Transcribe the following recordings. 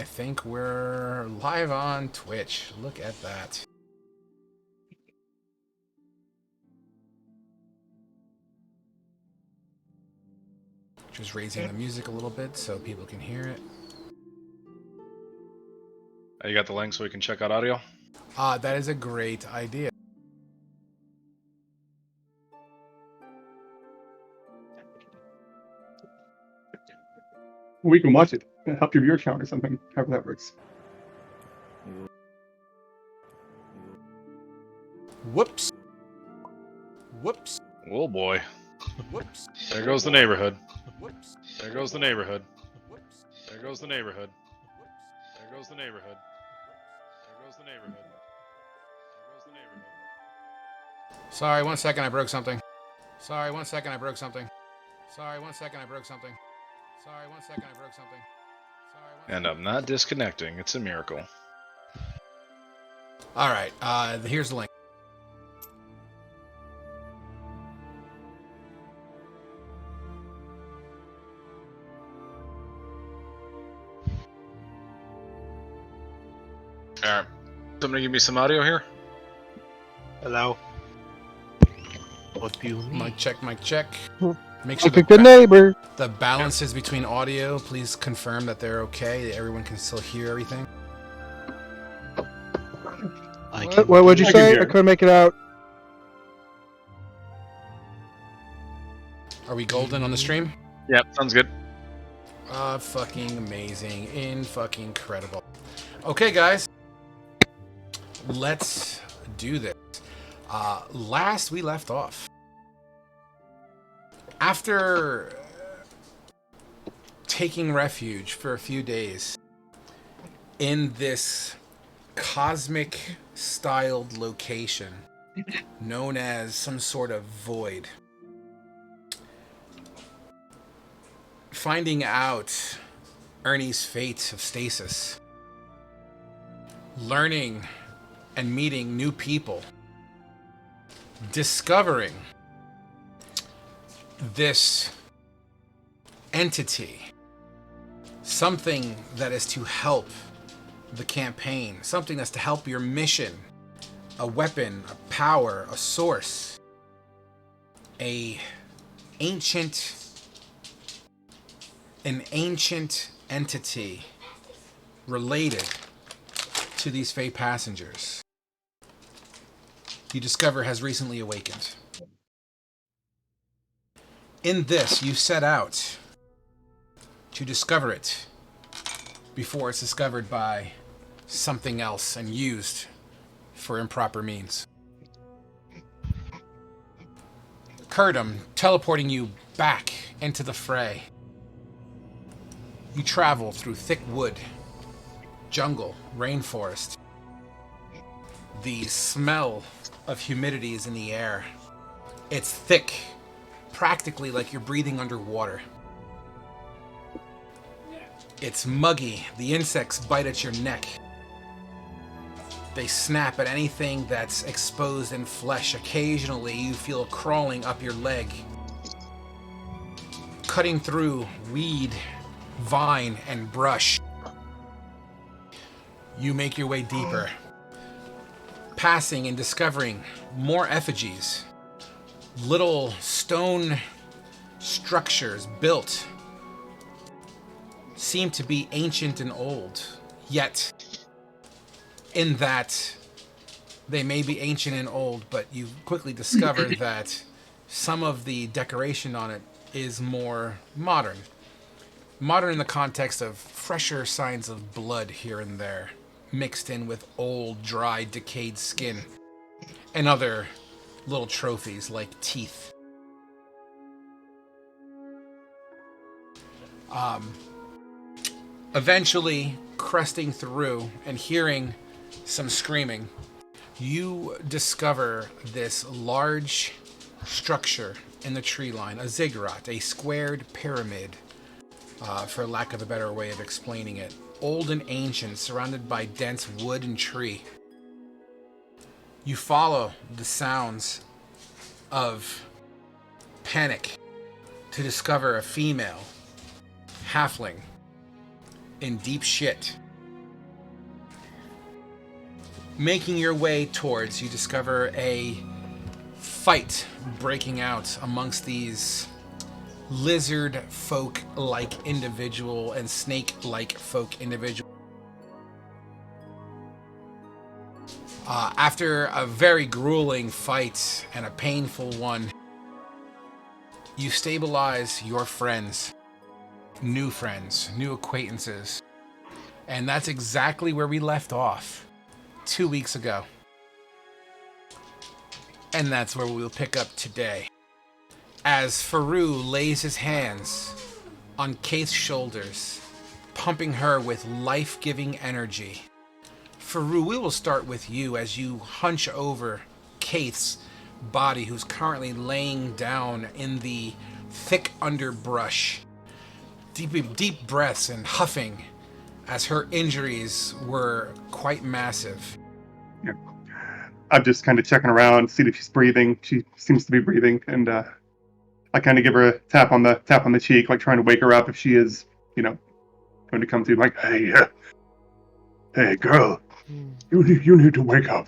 I think we're live on Twitch. Look at that. Just raising the music a little bit so people can hear it. You got the link so we can check out audio? That is a great idea. We can watch it and help your viewer count or something, however that works. Whoops. Whoops. Oh boy. Whoops. There goes the neighborhood. Whoops. There goes the neighborhood. Whoops. There goes the neighborhood. There goes the neighborhood. There goes the neighborhood. There goes the neighborhood. Sorry, 1 second, I broke something. Sorry, 1 second, I broke something. Sorry, 1 second, I broke something. Sorry, 1 second, I broke something. Sorry, 1 And I'm not disconnecting. It's a miracle. All right, here's the link. Alright. Somebody give me some audio here? Hello. What do you mean? Mic check, mic check. Make sure Like a good neighbor. the balances between audio, please confirm that they're okay. Everyone can still hear everything. What would you I can say? hear. I couldn't make it out. Are we golden on the stream? Yep, sounds good. Fucking amazing. Fucking incredible. Okay, guys. Let's do this. Last we left off. After taking refuge for a few days in this cosmic styled location known as some sort of void, finding out Ernie's fate of stasis, learning and meeting new people, discovering this entity, something that is to help the campaign, something that's to help your mission, a weapon, a power, a source, an ancient entity related to these Fey passengers, you discover has recently awakened. In this, you set out to discover it before it's discovered by something else and used for improper means. Kurdum, teleporting you back into the fray. You travel through thick wood, jungle, rainforest. The smell of humidity is in the air. It's thick, practically like you're breathing underwater. It's muggy. The insects bite at your neck. They snap at anything that's exposed in flesh. Occasionally, you feel crawling up your leg, cutting through weed, vine, and brush. You make your way deeper, passing and discovering more effigies, little stone structures built, seem to be ancient and old, yet in that they may be ancient and old, but you quickly discover that some of the decoration on it is more modern. Modern in the context of fresher signs of blood here and there, mixed in with old, dry, decayed skin, and other little trophies like teeth. Eventually, cresting through and hearing some screaming, you discover this large structure in the tree line, a ziggurat, a squared pyramid, for lack of a better way of explaining it. Old and ancient, surrounded by dense wood and tree. You follow the sounds of panic to discover a female halfling in deep shit, Making your way towards, you discover a fight breaking out amongst these lizard folk-like individual and snake-like folk individual. After a very grueling fight and a painful one, you stabilize your friends, new acquaintances. And that's exactly where we left off 2 weeks ago. And that's where we'll pick up today. As Faru lays his hands on Kate's shoulders, pumping her with life-giving energy. Faru, we will start with you as you hunch over Kate's body, who's currently laying down in the thick underbrush. Deep breaths and huffing as her injuries were quite massive. Yeah. I'm just kind of checking around, see if she's breathing. She seems to be breathing, and I kind of give her a tap on the cheek, like trying to wake her up if she is, going to come to. Like, hey, girl, you need to wake up.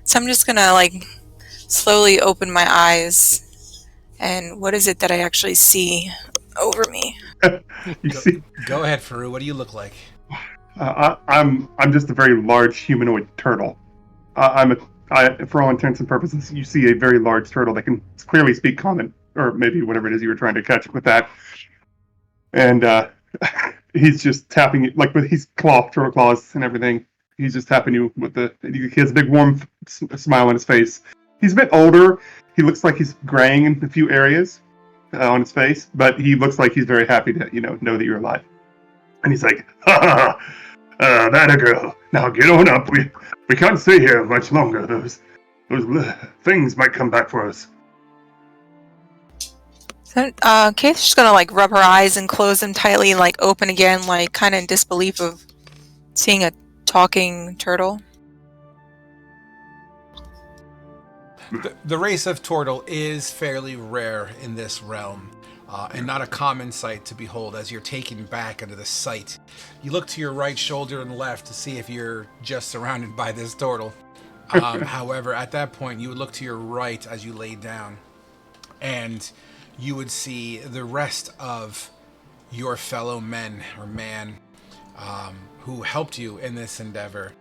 So I'm just gonna slowly open my eyes, and what is it that I actually see over me? See? Go ahead, Faru. What do you look like? I'm just a very large humanoid turtle. For all intents and purposes, you see a very large turtle that can clearly speak common, or maybe whatever it is you were trying to catch with that. And he's just tapping it, like with his turtle claws and everything. He's just tapping you with he has a big warm smile on his face. He's a bit older. He looks like he's graying in a few areas on his face, but he looks like he's very happy to, know that you're alive. And he's like, that a girl. Now get on up. We can't stay here much longer. Those things might come back for us. So, Kate's just gonna rub her eyes and close them tightly and open again, kind of in disbelief of seeing a talking turtle. The race of turtle is fairly rare in this realm, and not a common sight to behold as you're taken back into the sight. You look to your right shoulder and left to see if you're just surrounded by this turtle. However, at that point, you would look to your right as you lay down, and you would see the rest of your fellow men or man who helped you in this endeavor.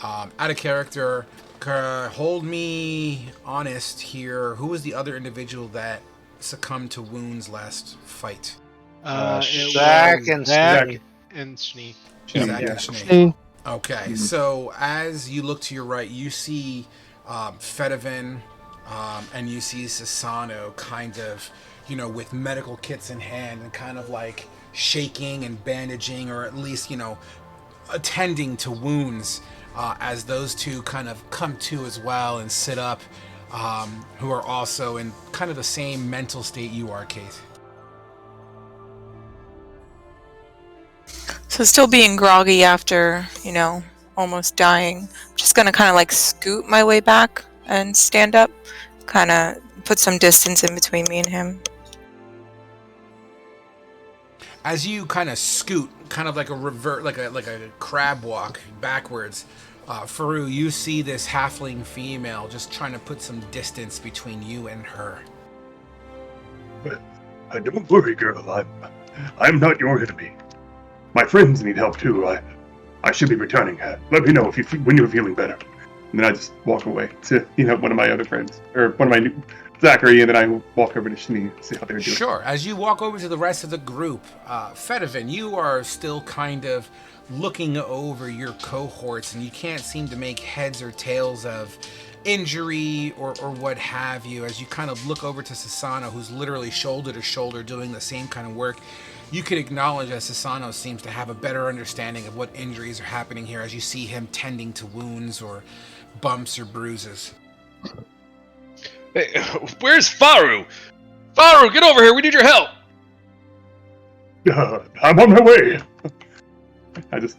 Out of character, hold me honest here. Who was the other individual that succumbed to wounds last fight? Zach and Snee. Zach and Snee. Okay, so as you look to your right, you see Fedivin, and you see Sasano kind of, with medical kits in hand and kind of shaking and bandaging, or at least, attending to wounds, as those two kind of come to as well and sit up, who are also in kind of the same mental state you are, Kate. So still being groggy after, almost dying, I'm just gonna kind of scoot my way back and stand up, kind of put some distance in between me and him. As you kind of scoot, kind of like a crab walk backwards, Faru, you see this halfling female just trying to put some distance between you and her. Don't worry, girl. I'm not your enemy. My friends need help too. I should be returning. Let me know when you're feeling better. And then I just walk away to one of my other friends, or one of my Zachary, and then I walk over to Shani and see how they're doing. Sure. As you walk over to the rest of the group, Fedivin, you are still kind of looking over your cohorts, and you can't seem to make heads or tails of injury or what have you. As you kind of look over to Sasano, who's literally shoulder to shoulder doing the same kind of work, you can acknowledge that Sasano seems to have a better understanding of what injuries are happening here as you see him tending to wounds or bumps or bruises. Hey, where's Faru? Faru, get over here. We need your help. I'm on my way. I just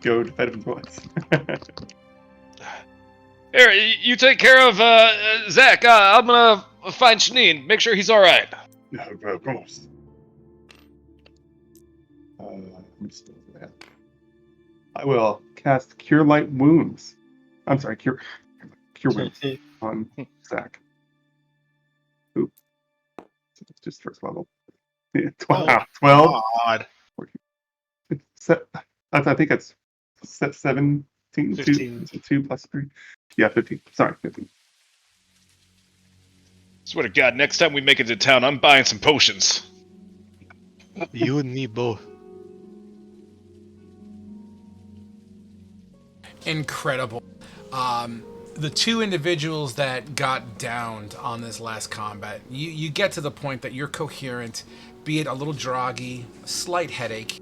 go to Fedivin's once. Here, you take care of Zach. I'm gonna find Shanine. Make sure he's all right. Of course. I will cast Cure Light Wounds. I'm sorry, Cure Wounds on Zach. Oop. It's just first level. Yeah, 12. 12. God. I think it's 17. 15. 2 plus 3. Yeah, 15. Sorry, 15. Swear to God, next time we make it to town, I'm buying some potions. You and me both. Incredible. The two individuals that got downed on this last combat, you get to the point that you're coherent, be it a little droggy, slight headache.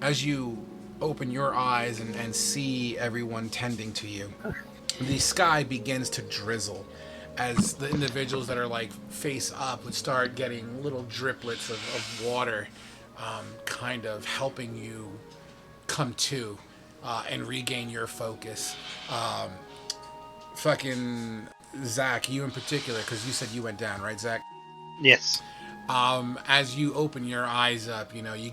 As you open your eyes and see everyone tending to you, the sky begins to drizzle as the individuals that are like face up would start getting little driplets of water, kind of helping you come to and regain your focus. Fucking Zach, you in particular, because you said you went down, right, Zach? Yes. As you open your eyes up, you know, you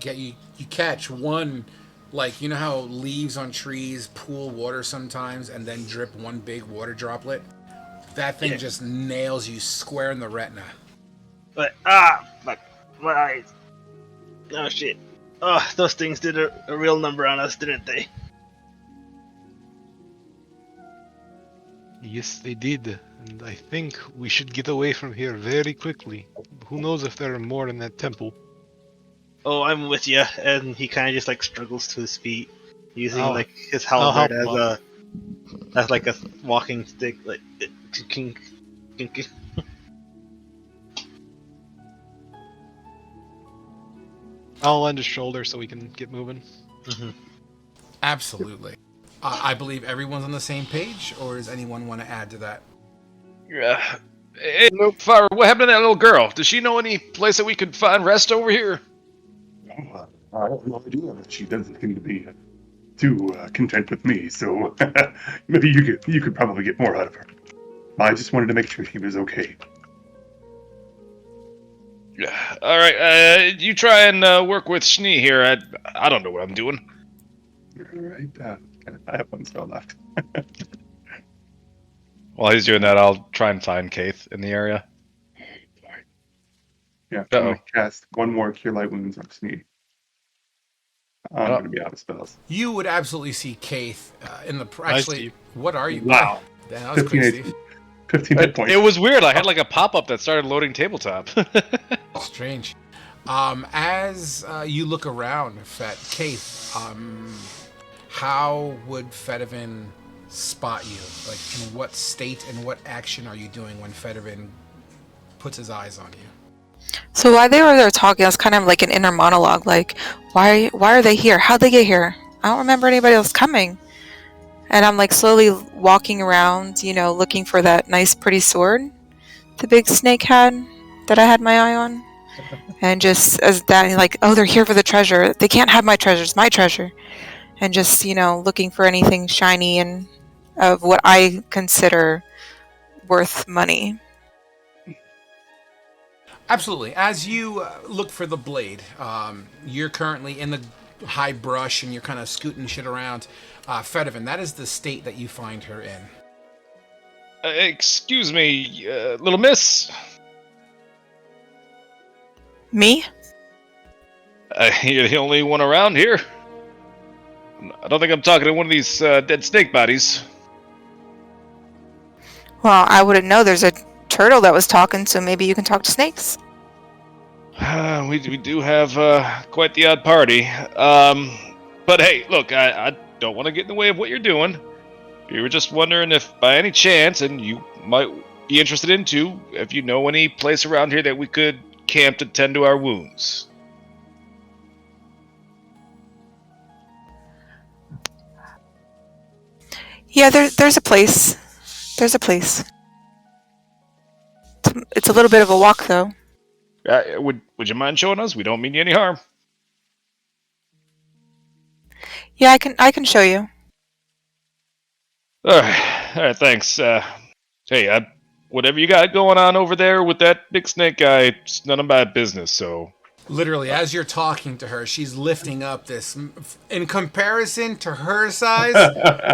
catch one, like, you know how leaves on trees pool water sometimes and then drip one big water droplet? That thing just nails you square in the retina. But, fuck. My eyes. Oh, shit. Oh, those things did a real number on us, didn't they? Yes, they did. And I think we should get away from here very quickly. Who knows if there are more in that temple? Oh, I'm with you. And he kind of just like struggles to his feet, using I'll- like his I'll halberd help as like a walking stick, like kink. I'll lend a shoulder so we can get moving. Mm-hmm. Absolutely. I believe everyone's on the same page, or does anyone want to add to that? Yeah. Hey, Fire, what happened to that little girl? Does she know any place that we could find rest over here? I have no idea. She doesn't seem to be too content with me, so maybe you could probably get more out of her. I just wanted to make sure she was okay. Yeah. All right. You try and work with Schnee here. I don't know what I'm doing. All right. I have one spell left. While he's doing that, I'll try and find Kaith in the area. Yeah, I'm going to cast one more Cure Light Wounds on Sneak. I'm going to be out of spells. You would absolutely see Kaith in the... I Actually, see. what are you? Wow. That was 15 quick, HP. Steve. 15 hit points. It was weird. I had like a pop-up that started loading tabletop. Strange. As you look around, Kaith, how would Fedivin spot you? Like, in what state and what action are you doing when Fedivin puts his eyes on you? So while they were there talking, I was kind of like an inner monologue, like, why are they here? How'd they get here? I don't remember anybody else coming. And I'm like slowly walking around, you know, looking for that nice pretty sword the big snake had that I had my eye on. And just as that, like, oh, they're here for the treasure. They can't have my treasure. It's my treasure. And just, you know, looking for anything shiny and of what I consider worth money. Absolutely. As you look for the blade, you're currently in the high brush and you're kind of scooting shit around. Fedivin, that is the state that you find her in. Excuse me, little miss. Me? You're the only one around here. I don't think I'm talking to one of these dead snake bodies. Well, I wouldn't know. There's a turtle that was talking, so maybe you can talk to snakes. We do have quite the odd party. But hey, look, I don't want to get in the way of what you're doing. We were just wondering if, by any chance, and you might be interested in too, if you know any place around here that we could camp to tend to our wounds. Yeah, there's a place. There's a place. It's a little bit of a walk, though. Would you mind showing us? We don't mean you any harm. Yeah, I can show you. All right, thanks. Hey, whatever you got going on over there with that big snake guy, it's none of my business. So Literally, as you're talking to her, she's lifting up this. In comparison to her size,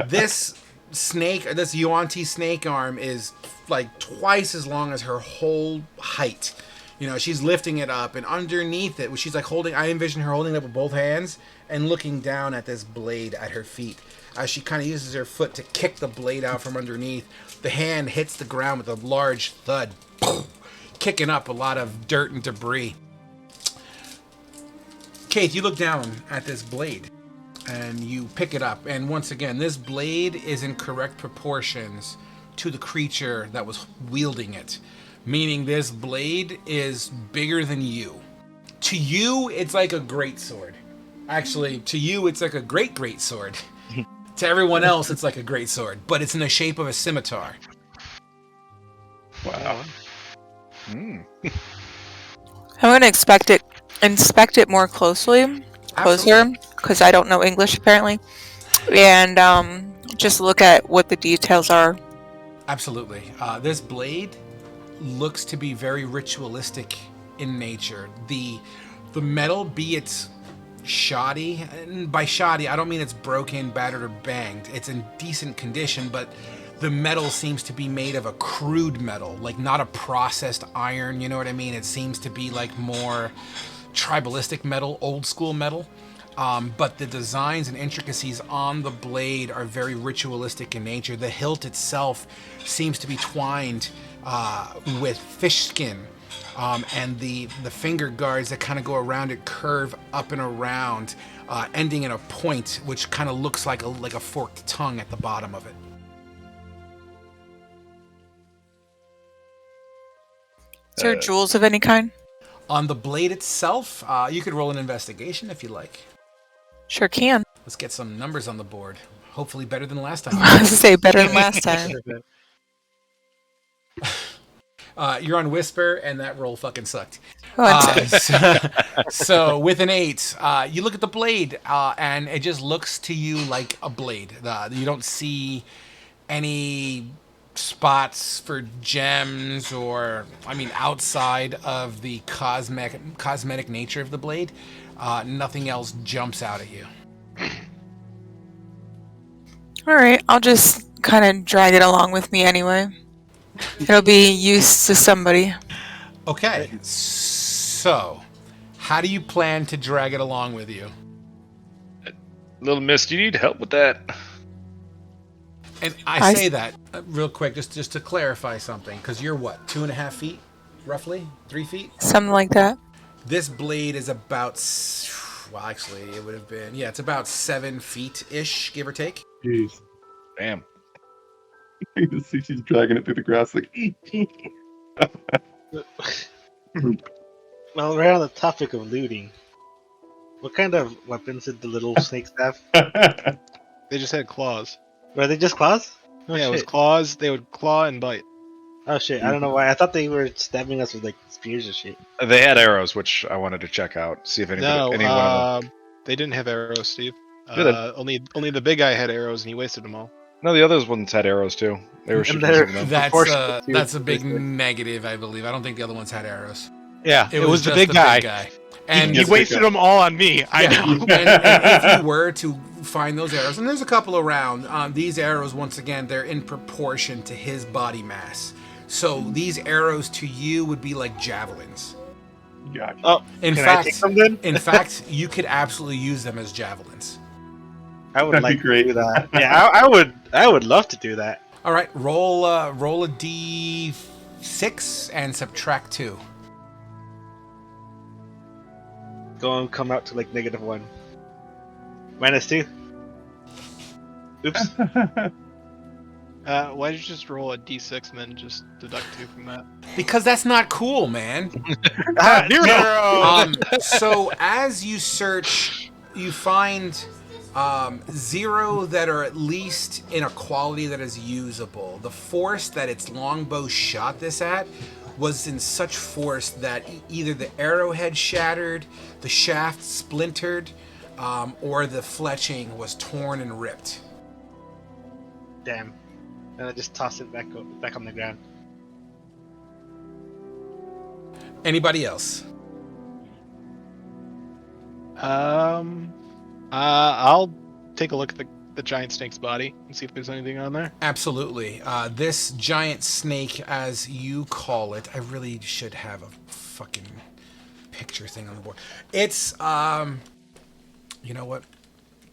this snake, this Yuan-Ti snake arm is like twice as long as her whole height. You know, she's lifting it up, and underneath it, she's like holding. I envision her holding it up with both hands and looking down at this blade at her feet. As she kind of uses her foot to kick the blade out from underneath, the hand hits the ground with a large thud, kicking up a lot of dirt and debris. Kate, you look down at this blade, and you pick it up, and once again, this blade is in correct proportions to the creature that was wielding it, meaning this blade is bigger than you. To you, it's like a great sword. Actually, to you, it's like a great sword. To everyone else, it's like a great sword, but it's in the shape of a scimitar. Wow. I'm gonna inspect it more closer, because I don't know English apparently, and just look at what the details are. Absolutely. This blade looks to be very ritualistic in nature. The metal, be it shoddy, and by shoddy I don't mean it's broken, battered, or banged. It's in decent condition, but the metal seems to be made of a crude metal, like not a processed iron, you know what I mean? It seems to be like more tribalistic metal, old school metal. But the designs and intricacies on the blade are very ritualistic in nature. The hilt itself seems to be twined with fish skin, and the finger guards that kind of go around it curve up and around, ending in a point which kind of looks like a forked tongue at the bottom of it. Is there jewels of any kind? On the blade itself, you could roll an investigation if you like. Sure can. Let's get some numbers on the board. Hopefully better than last time. I was gonna say better than last time. You're on Whisper, and that roll fucking sucked. Oh, So with an 8, you look at the blade, and it just looks to you like a blade. You don't see any spots for gems or, outside of the cosmetic nature of the blade. Nothing else jumps out at you. all right, I'll just kind of drag it along with me anyway. It'll be use to somebody. Okay, so how do you plan to drag it along with you? Little miss, do you need help with that? And I say that real quick, just to clarify something, because you're what, 2.5 feet, roughly, 3 feet? Something like that. This blade is about, well, actually, it would have been, it's about 7 feet-ish, give or take. Jeez. Damn. You can see she's dragging it through the grass like. Well, we're on the topic of looting. What kind of weapons did the little snakes have? They just had claws. Were they just claws? Oh, Yeah, it was shit. claws. They would claw and bite. Oh shit, I don't know why. I thought they were stabbing us with like spears and shit. They had arrows, which I wanted to check out, see if any one of them. They didn't have arrows, Steve. Did it? Only the big guy had arrows, and he wasted them all. No, the other ones had arrows too. They were And shooting they're- some of them. That's a big negative, I believe. I don't think the other ones had arrows. Yeah, it was the just big guy. And He wasted them all on me. I yeah, know. and if you were to find those arrows, and there's a couple around, these arrows, once again, they're in proportion to his body mass. So these arrows to you would be like javelins. Gotcha. Oh, In can fact, I take them then? in fact, you could absolutely use them as javelins. I would That'd like be great. to do that. Yeah, I would love to do that. All right, roll a d6 and subtract 2. Go and come out to like -1. -2. Oops. Why did you just roll a d6 and then just deduct 2 from that? Because that's not cool, man. So as you search, you find 0 that are at least in a quality that is usable. The force that its longbow shot this at was in such force that either the arrowhead shattered, the shaft splintered, or the fletching was torn and ripped. Damn. And I just toss it back on the ground. Anybody else? I'll take a look at the giant snake's body and see if there's anything on there. Absolutely. This giant snake, as you call it, I really should have a fucking picture thing on the board. It's, you know what?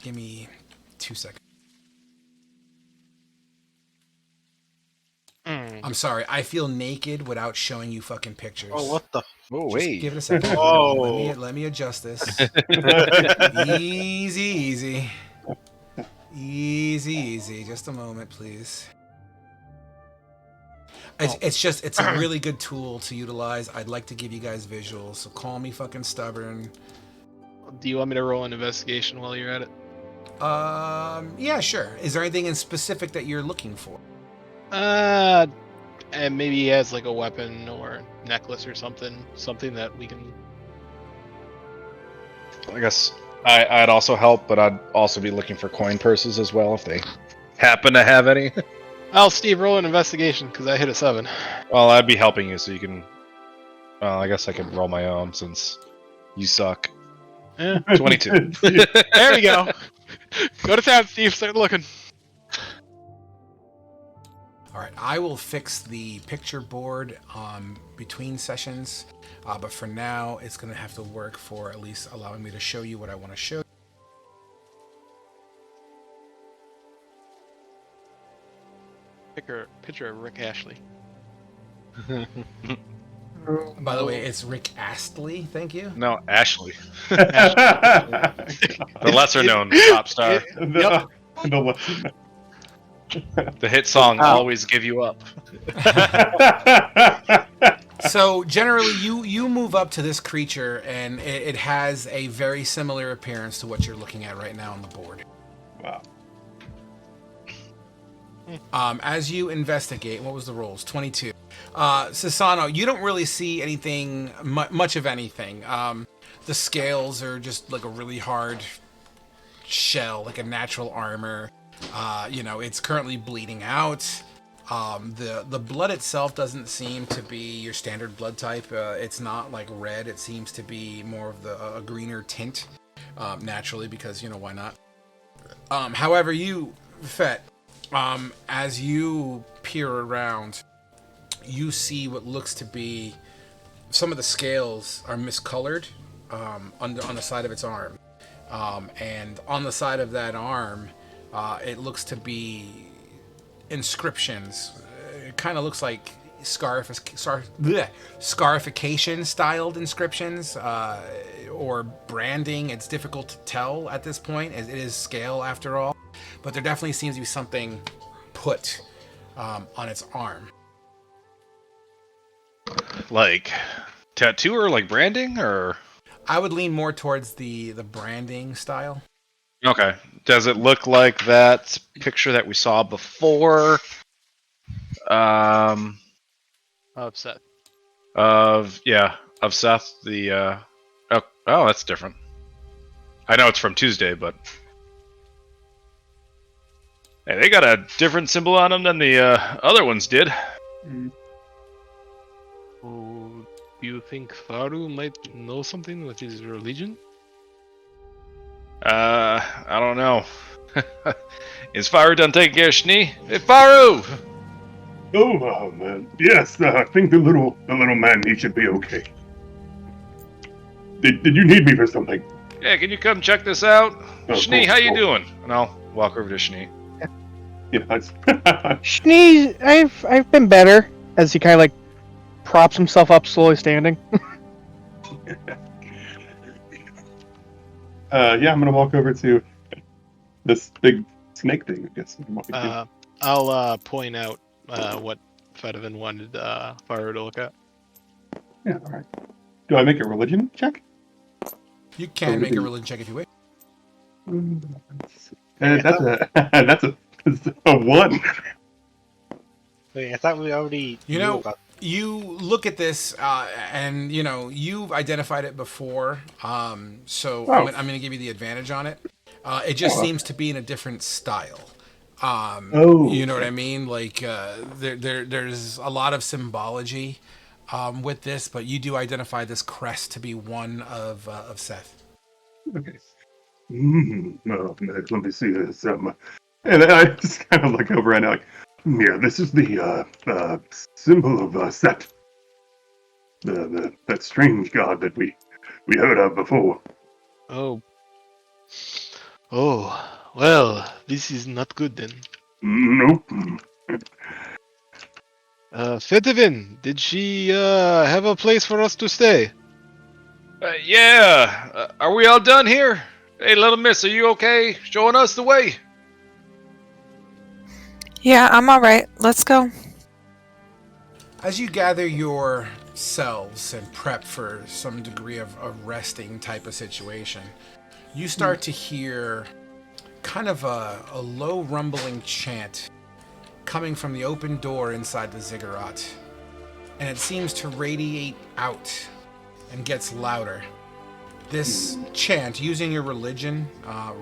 Give me 2 seconds. I'm sorry. I feel naked without showing you fucking pictures. Oh, what the? Oh, Just wait. give it a second. Oh. Let me adjust this. Easy, easy. Easy, easy. Just a moment, please. It's a really good tool to utilize. I'd like to give you guys visuals, so call me fucking stubborn. Do you want me to roll an investigation while you're at it? Yeah, sure. Is there anything in specific that you're looking for? And maybe he has like a weapon or necklace or something that we can. I guess I'd also help, but I'd also be looking for coin purses as well if they happen to have any. I'll Steve roll an investigation because I hit a 7. Well, I'd be helping you, so you can. Well, I guess I could roll my own since you suck. Yeah. 22. There we go. Go to town, Steve. Start looking. All right, I will fix the picture board between sessions, but for now, it's going to have to work for at least allowing me to show you what I want to show. Picture of Rick Ashley. By the way, it's Rick Astley. Thank you. No, Ashley. The lesser known pop star. The The hit song Always Give You Up. So generally, you move up to this creature, and it has a very similar appearance to what you're looking at right now on the board. Wow. As you investigate, what was the rolls? 22. Sasano, you don't really see anything, much of anything. The scales are just like a really hard shell, like a natural armor. It's currently bleeding out. The blood itself doesn't seem to be your standard blood type. It's not like red. It seems to be more of a greener tint, naturally, because, why not? However, you, Fett, as you peer around, you see what looks to be some of the scales are miscolored on the side of its arm. And on the side of that arm, it looks to be inscriptions. It kind of looks like scarification styled inscriptions or branding. It's difficult to tell at this point, as it is scale after all. But there definitely seems to be something put on its arm. Like tattoo or like branding or? I would lean more towards the branding style. Okay. Does it look like that picture that we saw before? Upset. Of Seth. The oh, that's different. I know it's from Tuesday, but hey, they got a different symbol on them than the other ones did. Oh, do you think Faru might know something with his religion? I don't know. Is Faru done taking care of Schnee? Hey, Faru! Oh man, yes. I think the little man, he should be okay. Did you need me for something? Yeah, can you come check this out? Oh, Schnee, cool, how you cool. doing? And I'll walk over to Schnee. Yeah, that's Schnee, I've been better. As he kind of like props himself up, slowly standing. Yeah, I'm gonna walk over to this big snake thing, I guess. I'll point out what Fedovan wanted Faru to look at. Yeah, all right. Do I make a religion check? You can make a religion check if you wish. That's a 1. Wait, I thought we already knew about. You look at this, and you've identified it before. So Oh. I'm going to give you the advantage on it. It just seems to be in a different style. You know what I mean? Like there's a lot of symbology with this, but you do identify this crest to be one of Seth. Okay. Well, let me see this. And then I just kind of look over and I'm like, yeah, this is the symbol of Set, that strange god that we heard of before. Oh. Oh. Well, this is not good then. Nope. Fedivin, did she have a place for us to stay? Yeah. Are we all done here? Hey, little miss, are you okay? Showing us the way? Yeah, I'm all right. Let's go. As you gather yourselves and prep for some degree of a resting type of situation, you start to hear kind of a low rumbling chant coming from the open door inside the ziggurat. And it seems to radiate out and gets louder. This chant, using your religion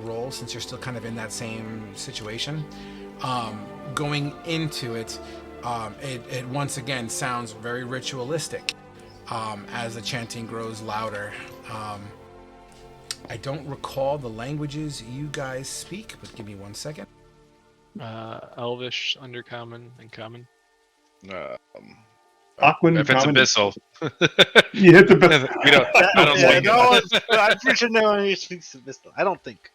roll, since you're still kind of in that same situation, going into it, it once again sounds very ritualistic as the chanting grows louder. I don't recall the languages you guys speak, but give me 1 second. Elvish, Undercommon, and Common. Aquan, If it's common, abyssal. you hit the best. We don't. I don't Yeah, think no it. one. I'm pretty sure no one here speaks Abyssal. I don't think.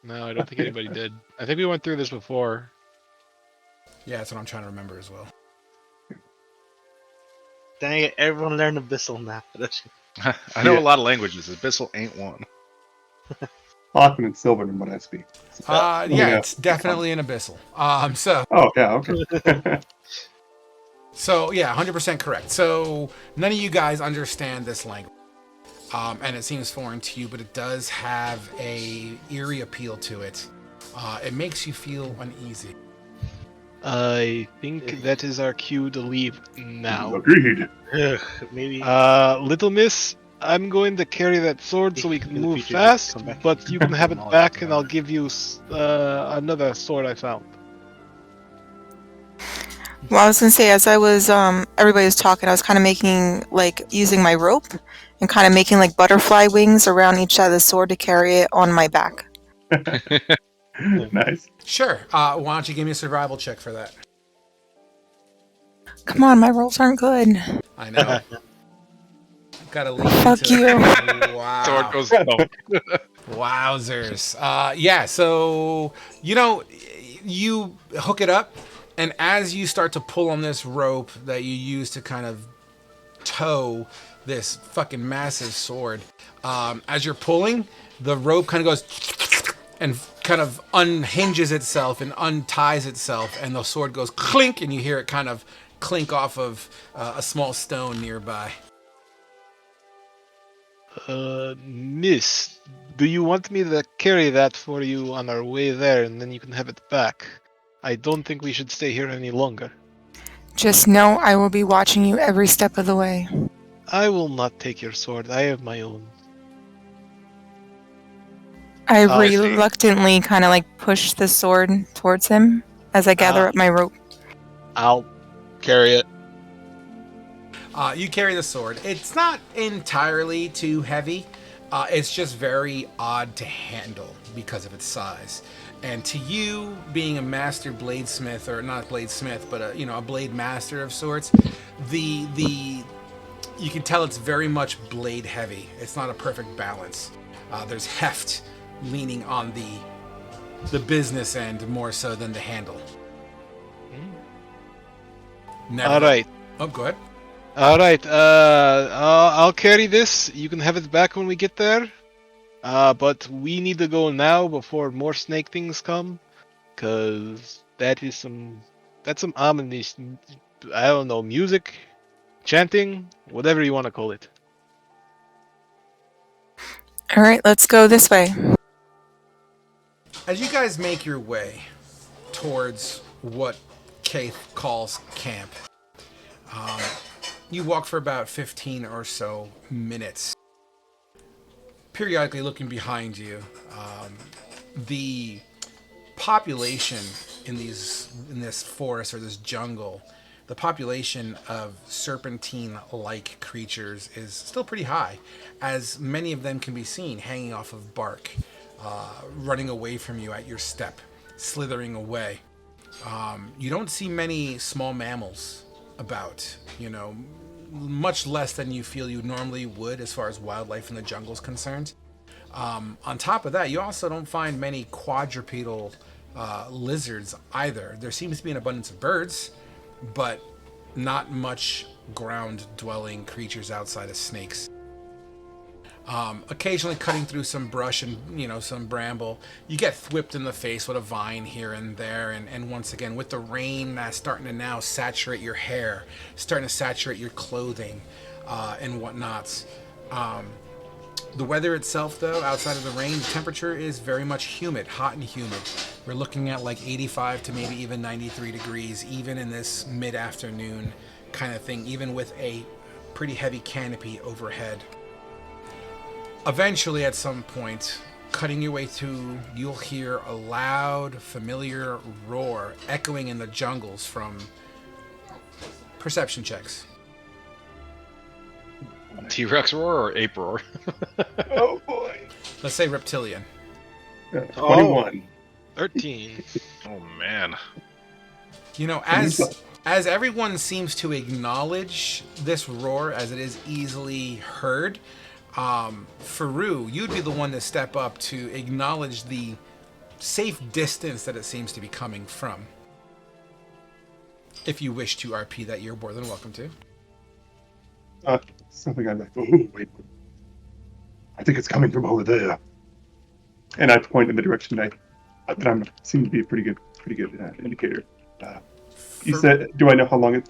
No, I don't think anybody did. I think we went through this before. Yeah, that's what I'm trying to remember as well. Dang it! Everyone learned Abyssal now. I know Yeah. a lot of languages. Abyssal ain't one. Aquan and Sylvan in what I speak. Yeah, it's definitely an abyssal. Oh, yeah, okay. So yeah, 100% correct. So none of you guys understand this language, and it seems foreign to you, but it does have a eerie appeal to it. It makes you feel uneasy. I think that is our cue to leave now. Agreed. Maybe. Little Miss, I'm going to carry that sword so we In can the move future, fast, come back. but you can have it back and I'll give you another sword I found. Well, I was gonna say, as I was, everybody was talking, I was kind of making, like, using my rope and kind of making, like, butterfly wings around each side of the sword to carry it on my back. Nice. Sure. Why don't you give me a survival check for that? Come on, my rolls aren't good. I know. Got to lean Fuck into you. Wow. Sword goes thump. Wowzers. Yeah, so, you hook it up, and as you start to pull on this rope that you use to kind of tow this fucking massive sword, as you're pulling, the rope kind of goes and kind of unhinges itself and unties itself, and the sword goes clink, and you hear it kind of clink off of a small stone nearby. Miss, do you want me to carry that for you on our way there and then you can have it back? I don't think we should stay here any longer. Just know I will be watching you every step of the way. I will not take your sword. I have my own. I I see. reluctantly kind of like push the sword towards him as I gather up my rope. I'll carry it. You carry the sword. It's not entirely too heavy. It's just very odd to handle because of its size. And to you, being a master bladesmith, or not bladesmith, but a blade master of sorts, the you can tell it's very much blade heavy. It's not a perfect balance. There's heft leaning on the business end more so than the handle. All right. Oh, go ahead. All right. I'll carry this. You can have it back when we get there. But we need to go now before more snake things come, cause that's some ominous. I don't know, music, chanting, whatever you want to call it. All right, let's go this way. As you guys make your way towards what Kaith calls camp, you walk for about 15 or so minutes, periodically looking behind you. The population in this forest or this jungle the population of serpentine-like creatures is still pretty high, as many of them can be seen hanging off of bark, running away from you at your step, slithering away. You don't see many small mammals about, much less than you feel you normally would as far as wildlife in the jungle is concerned. On top of that, you also don't find many quadrupedal lizards either. There seems to be an abundance of birds, but not much ground-dwelling creatures outside of snakes. Occasionally cutting through some brush and, some bramble, you get whipped in the face with a vine here and there. And once again, with the rain starting to now saturate your hair, starting to saturate your clothing and whatnots. The weather itself, though, outside of the rain, the temperature is very much humid, hot and humid. We're looking at like 85 to maybe even 93 degrees, even in this mid-afternoon kind of thing, even with a pretty heavy canopy overhead. Eventually, at some point, cutting your way through, you'll hear a loud, familiar roar echoing in the jungles from perception checks. T-Rex roar or ape roar? Oh boy. Let's say reptilian. 21. 13. Oh man. As everyone seems to acknowledge this roar as it is easily heard, Faru, you'd be the one to step up to acknowledge the safe distance that it seems to be coming from. If you wish to RP that, you're more than welcome to. Something I'm like, oh, wait. I think it's coming from over there. And I point in the direction that I'm seem to be a pretty good indicator. You said, do I know how long it's?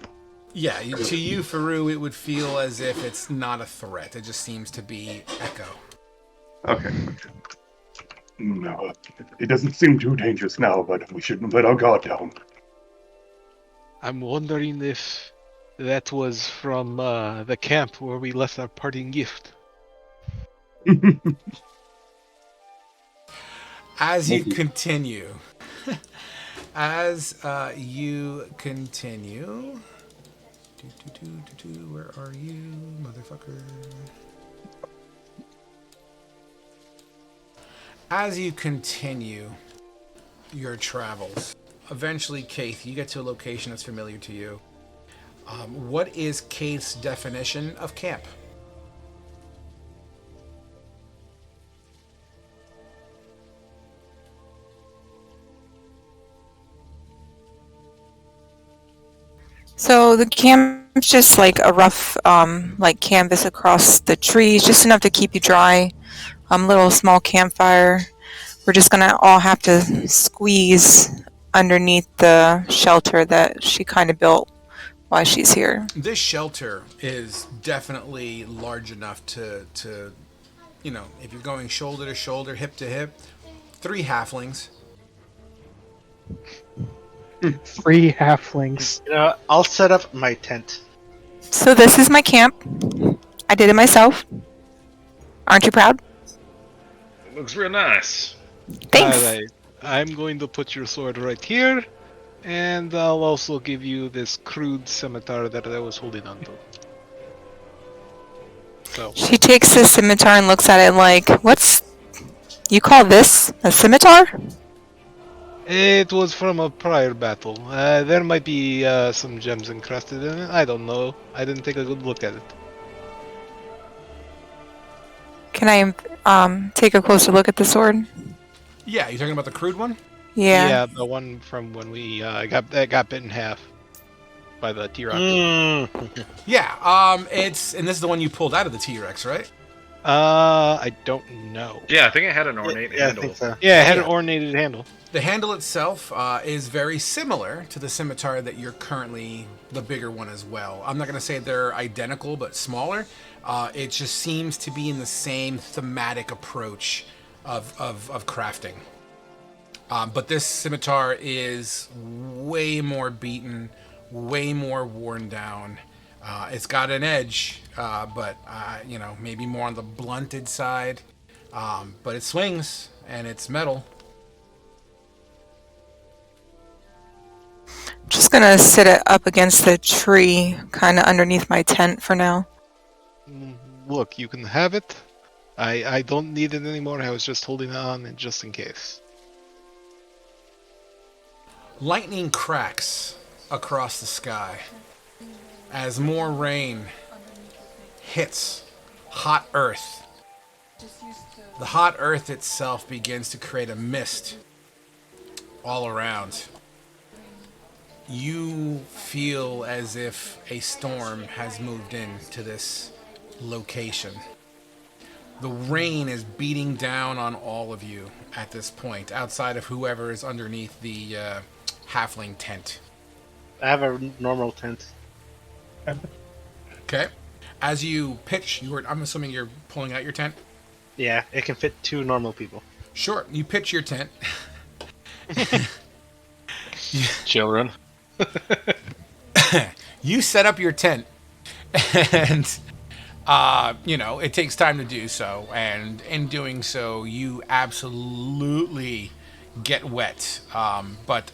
Yeah, to you, Faru, it would feel as if it's not a threat. It just seems to be echo. Okay. No, it doesn't seem too dangerous now, but we shouldn't let our guard down. I'm wondering if that was from the camp where we left our parting gift. As you continue, where are you, motherfucker? As you continue your travels, eventually, Kaith, you get to a location that's familiar to you. What is Kaith's definition of camp? So the camp's just like a rough, like canvas across the trees, just enough to keep you dry. Little small campfire. We're just gonna all have to squeeze underneath the shelter that she kind of built while she's here. This shelter is definitely large enough to if you're going shoulder to shoulder, hip to hip, 3 halflings. 3 halflings. I'll set up my tent. So this is my camp. I did it myself. Aren't you proud? It looks real nice. Thanks. Alright, I'm going to put your sword right here, and I'll also give you this crude scimitar that I was holding on to. So, She takes the scimitar and looks at it like, you call this a scimitar? it was from a prior battle. There might be some gems encrusted in it. I don't know. I didn't take a good look at it. Can I take a closer look at the sword? Yeah, you talking about the crude one? Yeah. the one from when we got bit in half by the T-Rex. Yeah, and this is the one you pulled out of the T-Rex, right? I don't know. Yeah, I think it had an ornate Yeah, I handle. think so. Yeah, it had an Yeah. ornated handle. The handle itself is very similar to the scimitar that you're currently the bigger one as well. I'm not going to say they're identical, but smaller. It just seems to be in the same thematic approach of crafting. But this scimitar is way more beaten, way more worn down. It's got an edge, but maybe more on the blunted side. But it swings, and it's metal. Just gonna sit it up against the tree, kind of underneath my tent for now. Look, you can have it. I don't need it anymore. I was just holding on and just in case. Lightning cracks across the sky as more rain hits hot earth. The hot earth itself begins to create a mist all around. You feel as if a storm has moved into this location. The rain is beating down on all of you at this point, outside of whoever is underneath the halfling tent. I have a normal tent. Okay. As you pitch, I'm assuming you're pulling out your tent? Yeah, it can fit 2 normal people. Sure. You pitch your tent. Children. You set up your tent, and it takes time to do so, and in doing so you absolutely get wet, but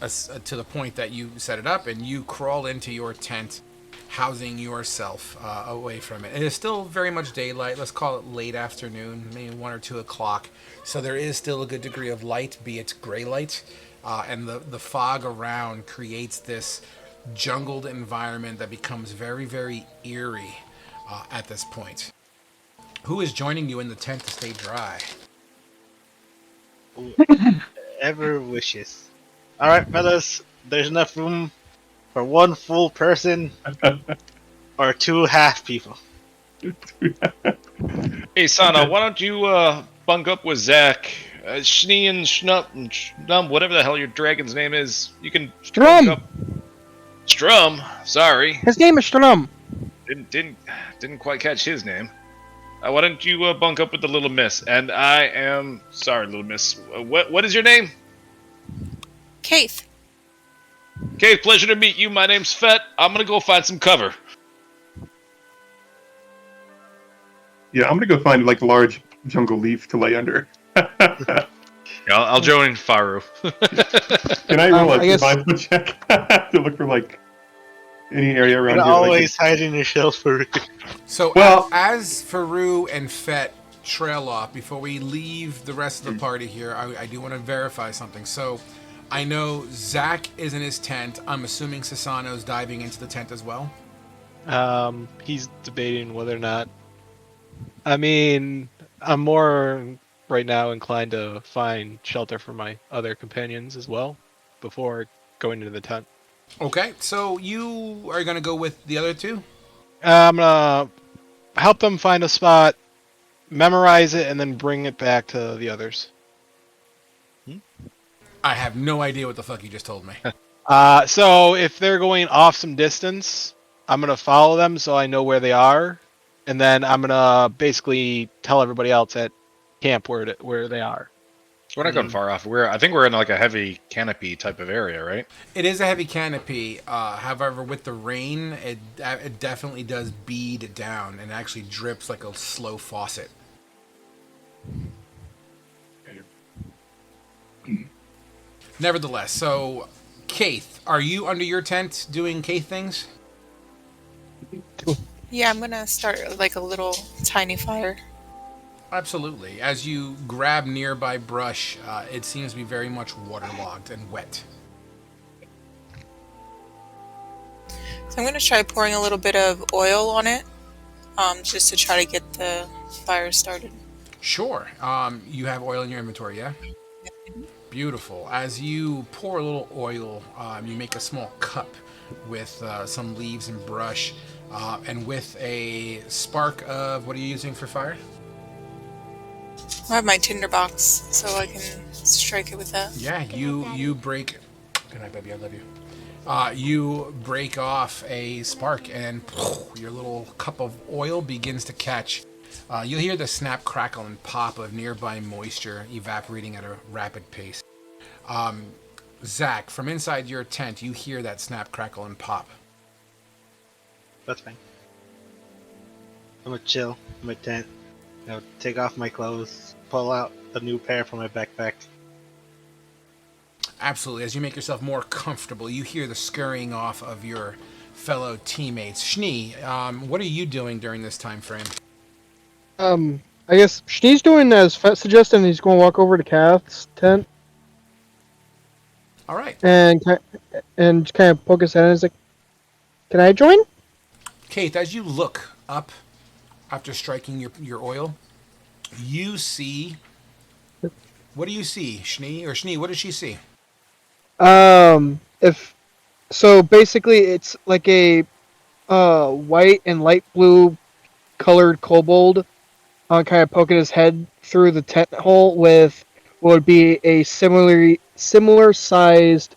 to the point that you set it up and you crawl into your tent, housing yourself away from it. It is still very much daylight. Let's call it late afternoon, maybe 1 or 2 o'clock, so there is still a good degree of light, be it gray light, and the fog around creates this jungled environment that becomes very, very eerie at this point. Who is joining you in the tent to stay dry? Ever wishes. Alright, fellas, there's enough room for 1 full person or 2 half people. Hey, Sana, why don't you bunk up with Zach? Schnee and Schnum, whatever the hell your dragon's name is. You can bunk up. Strum, sorry. His name is Strum. Didn't quite catch his name. Why don't you bunk up with the little miss? And I am sorry, little miss. What is your name? Keith. Okay, pleasure to meet you. My name's Fett. I'm gonna go find some cover. Yeah, I'm gonna go find like a large jungle leaf to lay under. Yeah, I'll join Faru. Can I roll a I guess- survival check to look for like any area around You're here? always hiding your shells for it. So Well- as Faru and Fett trail off, before we leave the rest of the party here, I do want to verify something. So I know Zach is in his tent. I'm assuming Sasano's diving into the tent as well. He's debating whether or not. I mean, I'm more right now inclined to find shelter for my other companions as well before going into the tent. Okay, so you are going to go with the other 2? I'm gonna help them find a spot, memorize it, and then bring it back to the others. I have no idea what the fuck you just told me. So if they're going off some distance, I'm gonna follow them so I know where they are, and then I'm gonna basically tell everybody else at camp where they are. We're not going far off. I think we're in like a heavy canopy type of area, right? It is a heavy canopy. However, with the rain, it definitely does bead down and actually drips like a slow faucet. Nevertheless, so Kaith, are you under your tent doing Kaith things? Yeah, I'm gonna start like a little tiny fire. Absolutely. As you grab nearby brush, it seems to be very much waterlogged and wet. So I'm gonna try pouring a little bit of oil on it, just to try to get the fire started. Sure. You have oil in your inventory, yeah? Beautiful. As you pour a little oil, you make a small cup with some leaves and brush, and with a spark of, what are you using for fire? I have my tinderbox, so I can strike it with that. Yeah, you break. Good night, baby. I love you. You break off a spark, and your little cup of oil begins to catch. You'll hear the snap, crackle, and pop of nearby moisture evaporating at a rapid pace. Zach, from inside your tent, you hear that snap, crackle, and pop. That's fine. I'm gonna chill in my tent. Take off my clothes, pull out a new pair from my backpack. Absolutely. As you make yourself more comfortable, you hear the scurrying off of your fellow teammates. Schnee, what are you doing during this time frame? I guess Schnee's doing as Fett suggested, and he's going to walk over to Kath's tent All right. and kind of poke his head in. He's like, "Can I join?" Kate, as you look up after striking your oil, you see. What do you see, Schnee? Or Schnee, what does she see? If so, basically, it's like a white and light blue colored kobold, kind of poking his head through the tent hole with what would be a similar sized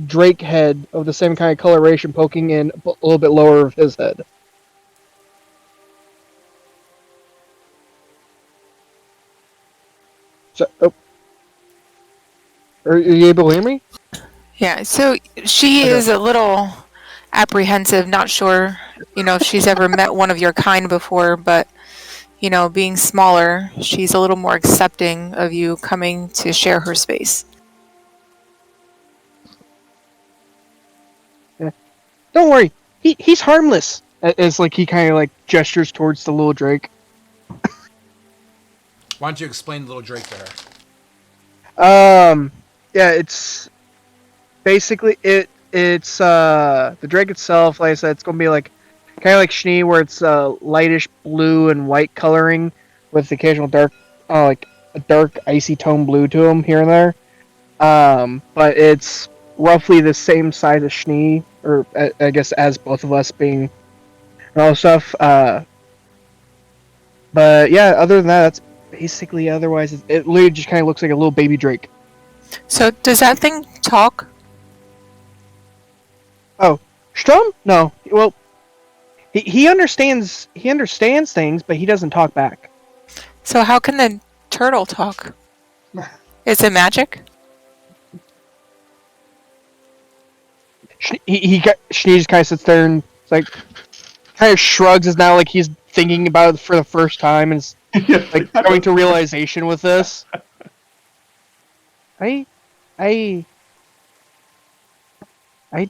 drake head of the same kind of coloration poking in a little bit lower of his head. So, are you able to hear me? Yeah, so she is a little apprehensive, not sure, if she's ever met one of your kind before, but, being smaller, she's a little more accepting of you coming to share her space. Yeah. Don't worry, he's harmless. As like he kind of like gestures towards the little drake. Why don't you explain the little Drake to her? Yeah, it's basically it's the drake itself. Like I said, it's gonna be like kind of like Schnee, where it's lightish blue and white coloring with occasional dark, like a dark icy tone blue to them here and there. But it's roughly the same size as Schnee, or I guess as both of us being and all that stuff. But yeah, other than that, that's basically. Otherwise, it literally just kind of looks like a little baby drake. So does that thing talk? Oh, Strum? No. Well, he understands things, but he doesn't talk back. So how can the turtle talk? Is it magic? He just kind of sits there and like kind of shrugs, as now like he's thinking about it for the first time and is like coming to realization with this. I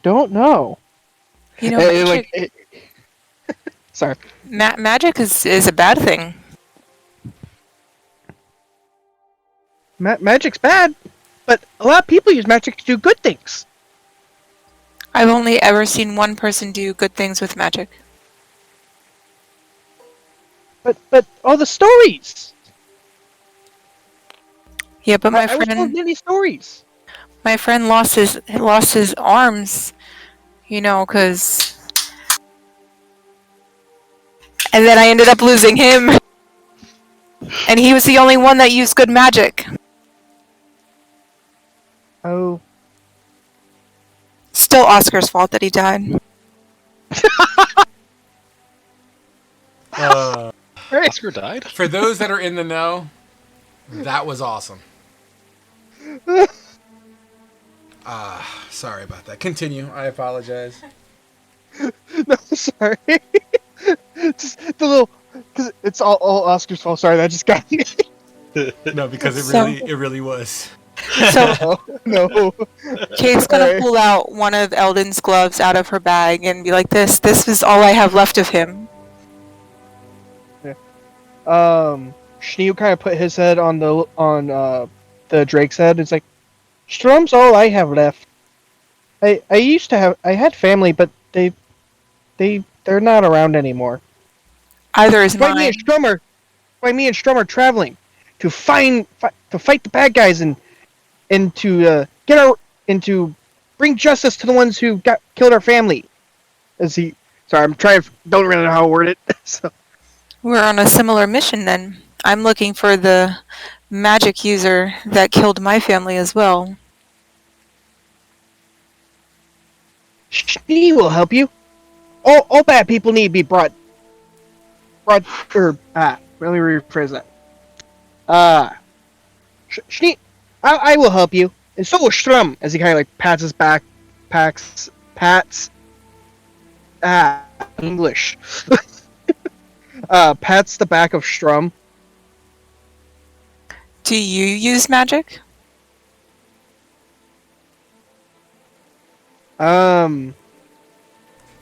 don't know. Magic, Sorry. magic is a bad thing. Magic's bad, but a lot of people use magic to do good things. I've only ever seen one person do good things with magic. But all the stories. Yeah, but I was told many stories. my friend lost his arms, because, and then I ended up losing him, and he was the only one that used good magic. Oh. Still Oscar's fault that he died. Oscar died? For those that are in the know, that was awesome. Sorry about that. Continue. I apologize. No, sorry. Just the little, because it's all Oscar's fault. Sorry, that just got me. No, because it really was. So No. Kate's gonna Alright. pull out one of Eldon's gloves out of her bag and be like, "This is all I have left of him." Schnee kind of put his head on the Drake's head. It's like, Strum's all I have left. I had family, but they're not around anymore. Either is Why mine. me and Strum are traveling to fight the bad guys and to bring justice to the ones who killed our family. Sorry, I'm trying. Don't really know how to word it. So. We're on a similar mission then. I'm looking for the magic user that killed my family as well. Schnee will help you. All bad people need to be brought. Let me rephrase that. Schnee, I will help you, and so will Strum. As he kind of like pats his back, pats. English. Pats the back of Strum. Do you use magic?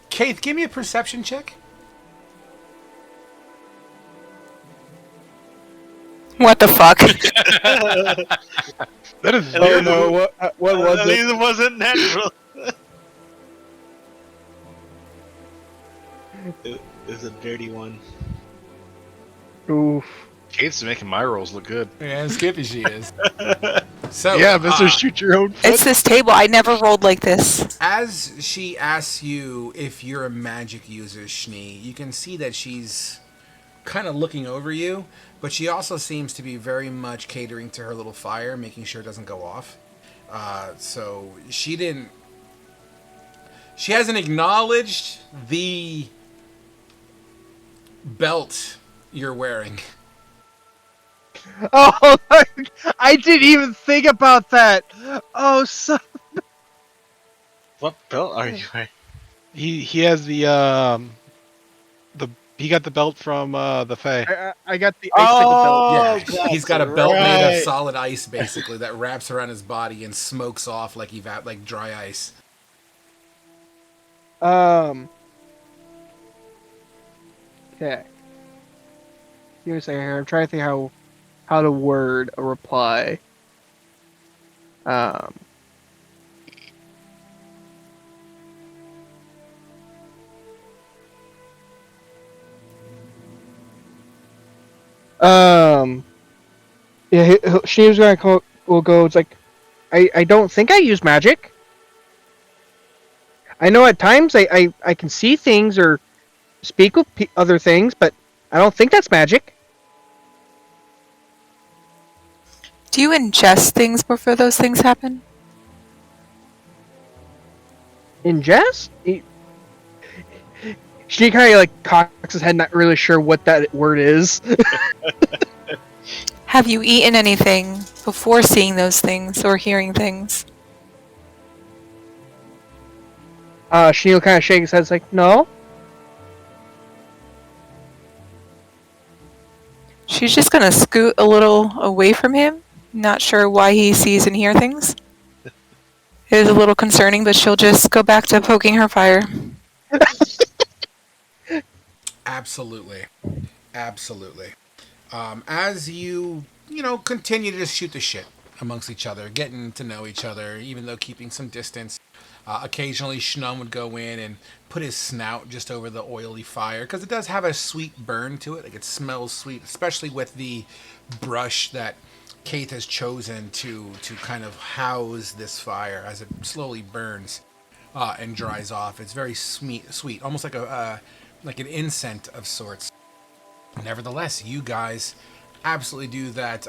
Keith, give me a perception check. What the fuck? That is Oh, very no, what was At it? least it wasn't natural. It was a dirty one. Oof. Kate's making my rolls look good. Yeah, as skippy she is. So yeah, Mister Shoot Your Own foot. It's this table. I never rolled like this. as she asks you if you're a magic user, Schnee, you can see that she's kind of looking over you, but she also seems to be very much catering to her little fire, making sure it doesn't go off. So she hasn't acknowledged the belt you're wearing. Oh, I didn't even think about that. Oh, so What belt are you wearing? He has the he got the belt from the Fae. I got the icicle belt. Yeah, that's he's got a belt made of right. solid ice, basically, that wraps around his body and smokes off like like dry ice. Okay. Give me a second here. I'm trying to think how to word a reply. Yeah, she was gonna will go. It's like, I don't think I use magic. I know at times I can see things or speak with other things, but I don't think that's magic. Do you ingest things before those things happen? Ingest? She kind of like cocks his head, not really sure what that word is. Have you eaten anything before seeing those things or hearing things? She'll kind of shake his head, it's like, no. She's just gonna scoot a little away from him. Not sure why he sees and hear things. It is a little concerning, but she'll just go back to poking her fire. Absolutely. As you continue to just shoot the shit amongst each other, getting to know each other, even though keeping some distance. Occasionally, Schnum would go in and put his snout just over the oily fire, because it does have a sweet burn to it. Like, it smells sweet, especially with the brush that Kate has chosen to kind of house this fire as it slowly burns and dries off. It's very sweet, almost like like an incense of sorts. Nevertheless, you guys absolutely do that.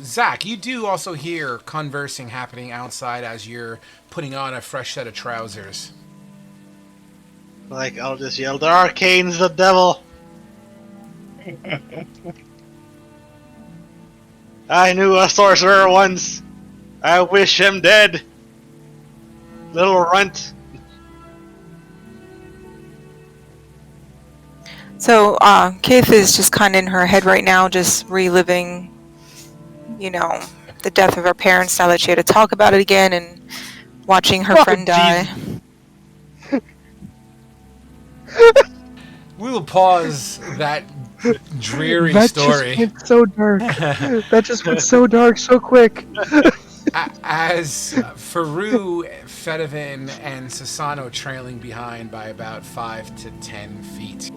Zach, you do also hear conversing happening outside as you're putting on a fresh set of trousers. Like, I'll just yell, "The Arcane's the devil!" I knew a sorcerer once. I wish him dead. Little runt. So, Keith is just kind of in her head right now, just reliving, the death of her parents now that she had to talk about it again and watching her friend die. We will pause that dreary That story. just went so dark. That just went so dark so quick. As Faru, Fedivin, and Sasano trailing behind by about 5 to 10 feet.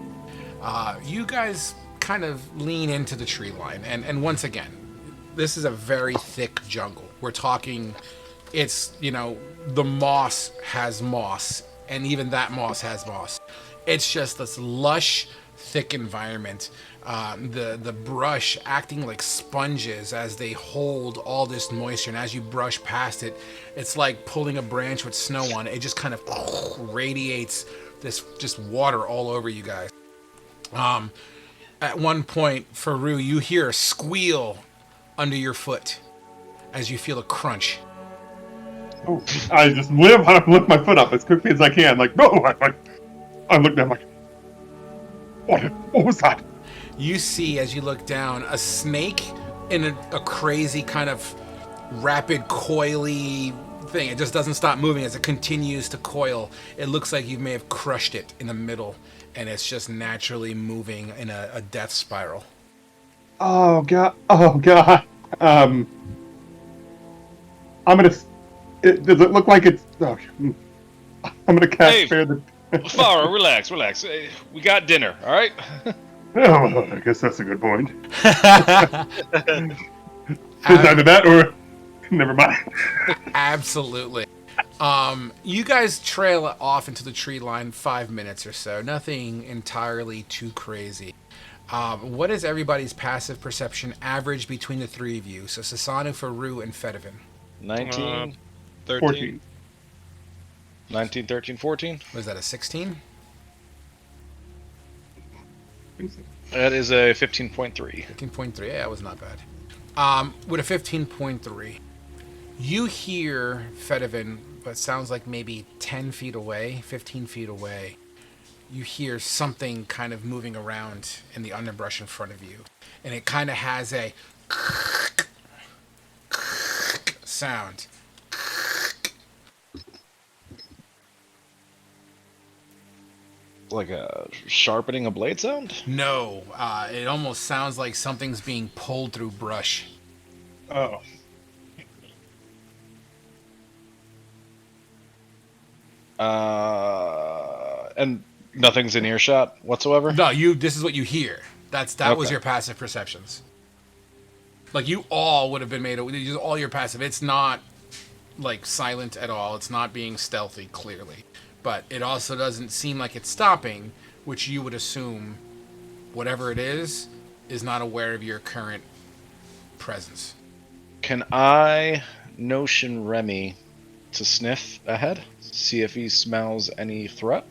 You guys kind of lean into the tree line. And once again, this is a very thick jungle. We're talking, it's, the moss has moss. And even that moss has moss. It's just this lush, thick environment. The brush acting like sponges as they hold all this moisture. And as you brush past it, it's like pulling a branch with snow on it. It just kind of radiates this just water all over you guys. At one point, Faru, you hear a squeal under your foot as you feel a crunch. Oh, I just lift my foot up as quickly as I can. Like, no! I look down like, what was that? You see, as you look down, a snake in a crazy kind of rapid coily thing. It just doesn't stop moving as it continues to coil. It looks like you may have crushed it in the middle, and it's just naturally moving in a death spiral. Oh god! Oh god! I'm gonna. Does it look like it's? Okay. I'm gonna cast Hey, spare the. Farah, relax. Hey, we got dinner, all right? Oh, I guess that's a good point. It's either that or never mind. Absolutely. You guys trail off into the tree line 5 minutes or so. Nothing entirely too crazy. What is everybody's passive perception average between the three of you? So Sasanu, Faru, and Fedivin. 19, 13. 14. 19, 13, 14. Was that a 16? That is a 15.3. 15.3. Yeah, that was not bad. With a 15.3, you hear Fedivin, but sounds like maybe 10 feet away, 15 feet away. You hear something kind of moving around in the underbrush in front of you. And it kind of has a sound. Like a sharpening a blade sound? No, it almost sounds like something's being pulled through brush. Oh. And nothing's in earshot whatsoever? No, this is what you hear. That was your passive perceptions. Like you all would have been made all your passive. It's not like silent at all. It's not being stealthy clearly. But it also doesn't seem like it's stopping, which you would assume whatever it is not aware of your current presence. Can I notion Remy to sniff ahead? See if he smells any threat?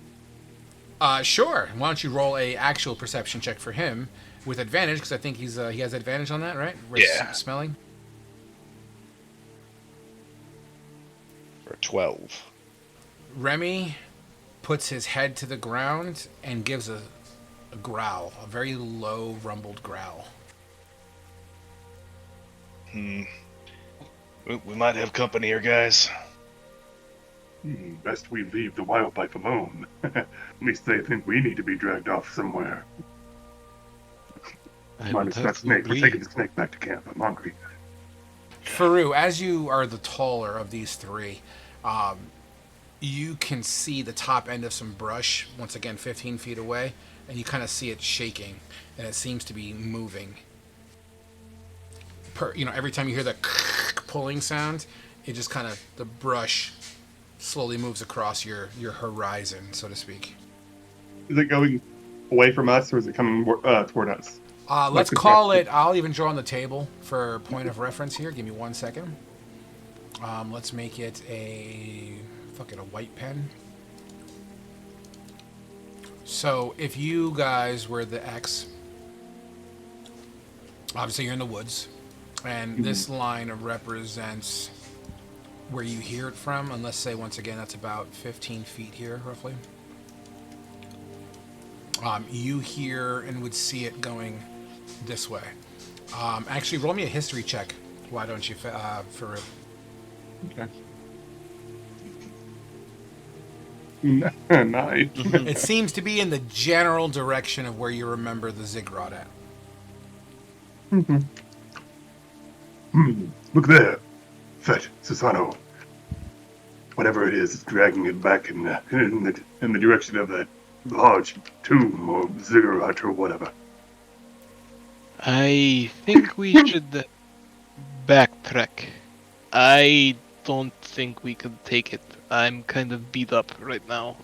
Sure. Why don't you roll a actual perception check for him with advantage, because I think he has advantage on that, right? Yeah. Smelling. For 12. Remy puts his head to the ground and gives a growl, a very low, rumbled growl. We might have company here, guys. Best we leave the wild life alone. At least they think we need to be dragged off somewhere. Minus that snake. We're taking the snake back to camp. I'm hungry. Faru, as you are the taller of these three, you can see the top end of some brush, once again 15 feet away, and you kind of see it shaking, and it seems to be moving. Every time you hear the pulling sound, it just kind of, the brush slowly moves across your horizon, so to speak. Is it going away from us, or is it coming toward us? Let's call it, I'll even draw on the table for point of reference here. Give me 1 second. Let's make it a white pen. So if you guys were the X, obviously you're in the woods, and this line represents where you hear it from, and let's say once again that's about 15 feet here roughly. You hear and would see it going this way. Actually, roll me a history check. Why don't you, for Okay. Nice. it seems to be in the general direction of where you remember the ziggurat at. Look there. Fetch, Susano. Whatever it is, it's dragging it back in the direction of that large tomb or ziggurat or whatever. I think we should backtrack. I don't think we could take it. I'm kind of beat up right now.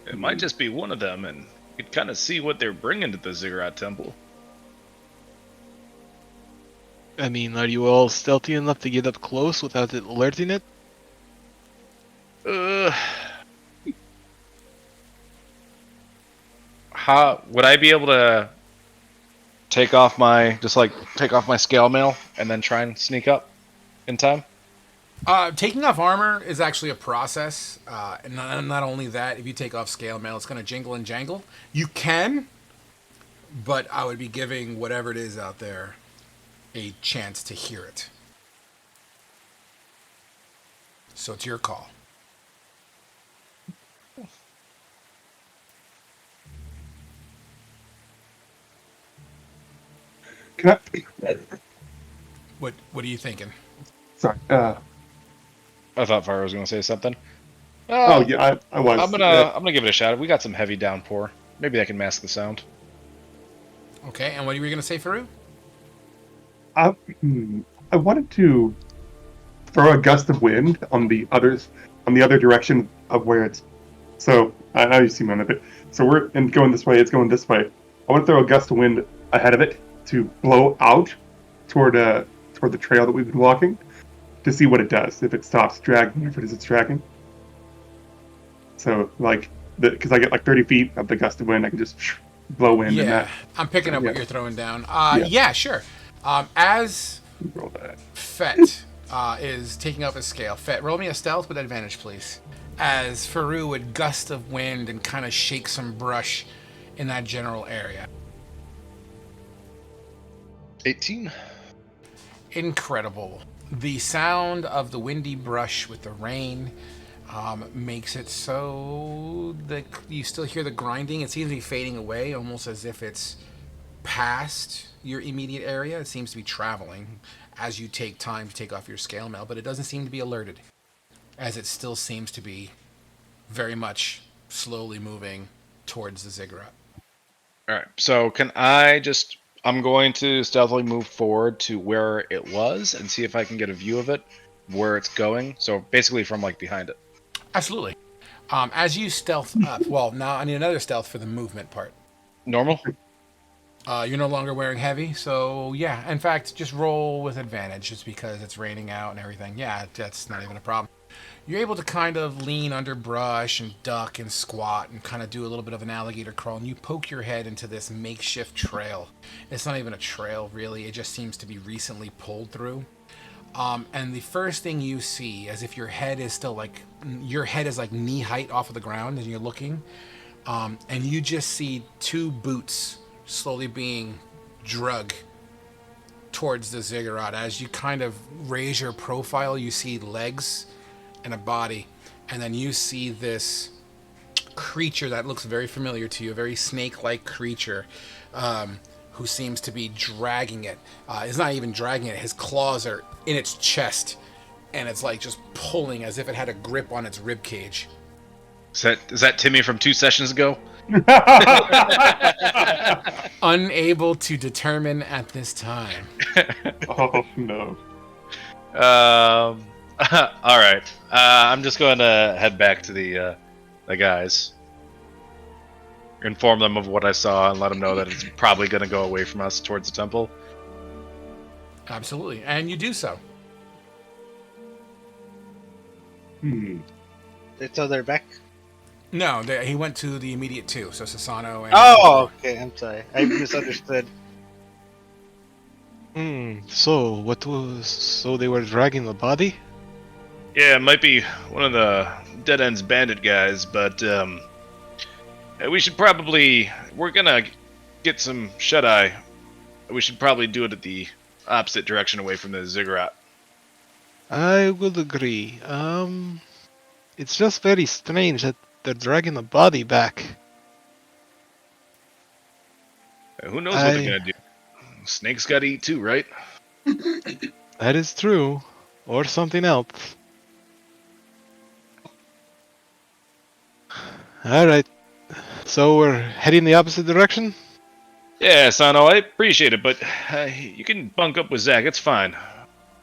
It might just be one of them, and you can kind of see what they're bringing to the Ziggurat Temple. I mean, are you all stealthy enough to get up close without it alerting it? How would I be able to take off my scale mail and then try and sneak up in time? Taking off armor is actually a process. And not only that, if you take off scale mail, it's going to jingle and jangle. You can, but I would be giving whatever it is out there a chance to hear it. So it's your call. Can What are you thinking? sorry. I thought Fire was going to say something. Oh yeah, I was. I'm gonna give it a shot. We got some heavy downpour. Maybe that can mask the sound. Okay, and what were you going to say, Faru? I wanted to throw a gust of wind on the other direction of where it's. So I know you see me on a bit. So we're and going this way. It's going this way. I want to throw a gust of wind ahead of it to blow out toward the trail that we've been walking to see what it does. If it stops dragging, if it is it's dragging. So like because I get like 30 feet of the gust of wind, I can just blow wind in Yeah, that. I'm picking up what Yeah. you're throwing down. Yeah. Yeah, sure. As Roll that. Fett is taking up his scale. Fett, roll me a stealth with advantage, please. As Faru would gust of wind and kind of shake some brush in that general area. 18. Incredible. The sound of the windy brush with the rain makes it so that you still hear the grinding. It seems to be fading away, almost as if it's past your immediate area. It seems to be traveling as you take time to take off your scale mail, but it doesn't seem to be alerted, as it still seems to be very much slowly moving towards the ziggurat. All right. So can I just? I'm going to stealthily move forward to where it was and see if I can get a view of it, where it's going. So basically, from like behind it. Absolutely. As you stealth up, well, now I need another stealth for the movement part. Normal. You're no longer wearing heavy, so yeah. In fact, just roll with advantage, just because it's raining out and everything. Yeah, that's not even a problem. You're able to kind of lean under brush and duck and squat and kind of do a little bit of an alligator crawl, and you poke your head into this makeshift trail. It's not even a trail, really. It just seems to be recently pulled through. And the first thing you see, as if your head is like knee height off of the ground, and you're looking, and you just see two boots slowly being drug towards the ziggurat. As you kind of raise your profile, you see legs and a body, and then you see this creature that looks very familiar to you, a very snake-like creature, who seems to be dragging it. It's not even dragging it, his claws are in its chest, and it's like just pulling as if it had a grip on its rib cage. Is that Timmy from 2 sessions ago? Unable to determine at this time. Oh no. All right. I'm just going to head back to the guys, inform them of what I saw, and let them know that it's probably going to go away from us towards the temple. Absolutely, and you do so. So they're back. No, he went to the immediate two, so Sasano and... Oh, okay. I'm sorry. I misunderstood. So what was? So they were dragging the body? Yeah, it might be one of the Dead Ends bandit guys, but we should probably... We're going to get some shut-eye. We should probably do it at the opposite direction away from the ziggurat. I will agree. It's just very strange that they're dragging the body back. Who knows what they're going to do? Snakes got to eat too, right? That is true. Or something else. Alright. So we're heading the opposite direction? Yeah, Sano, I appreciate it, but you can bunk up with Zach. It's fine.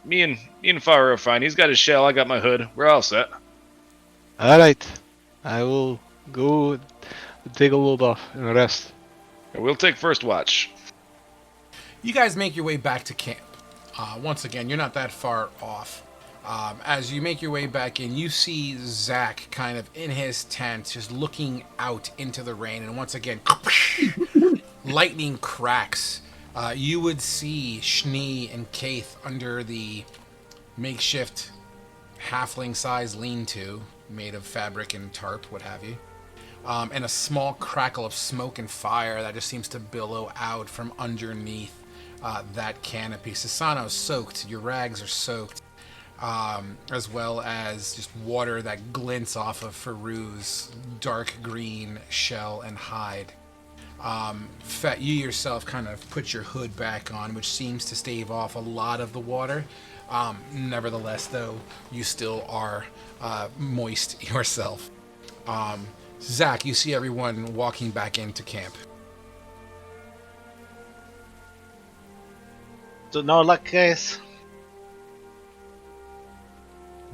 Me and Farah are fine. He's got his shell. I got my hood. We're all set. Alright. I will go take a load off and rest. We'll take first watch. You guys make your way back to camp. Once again, you're not that far off. As you make your way back in, you see Zach kind of in his tent, just looking out into the rain, and once again, lightning cracks. You would see Schnee and Kaith under the makeshift halfling-sized lean-to, made of fabric and tarp, what have you. And a small crackle of smoke and fire that just seems to billow out from underneath that canopy. Sasano's soaked. Your rags are soaked. as well as just water that glints off of Faru's dark green shell and hide. Fett, you yourself kind of put your hood back on, which seems to stave off a lot of the water. Nevertheless, though, you still are moist yourself. Zach, you see everyone walking back into camp. So no luck, guys.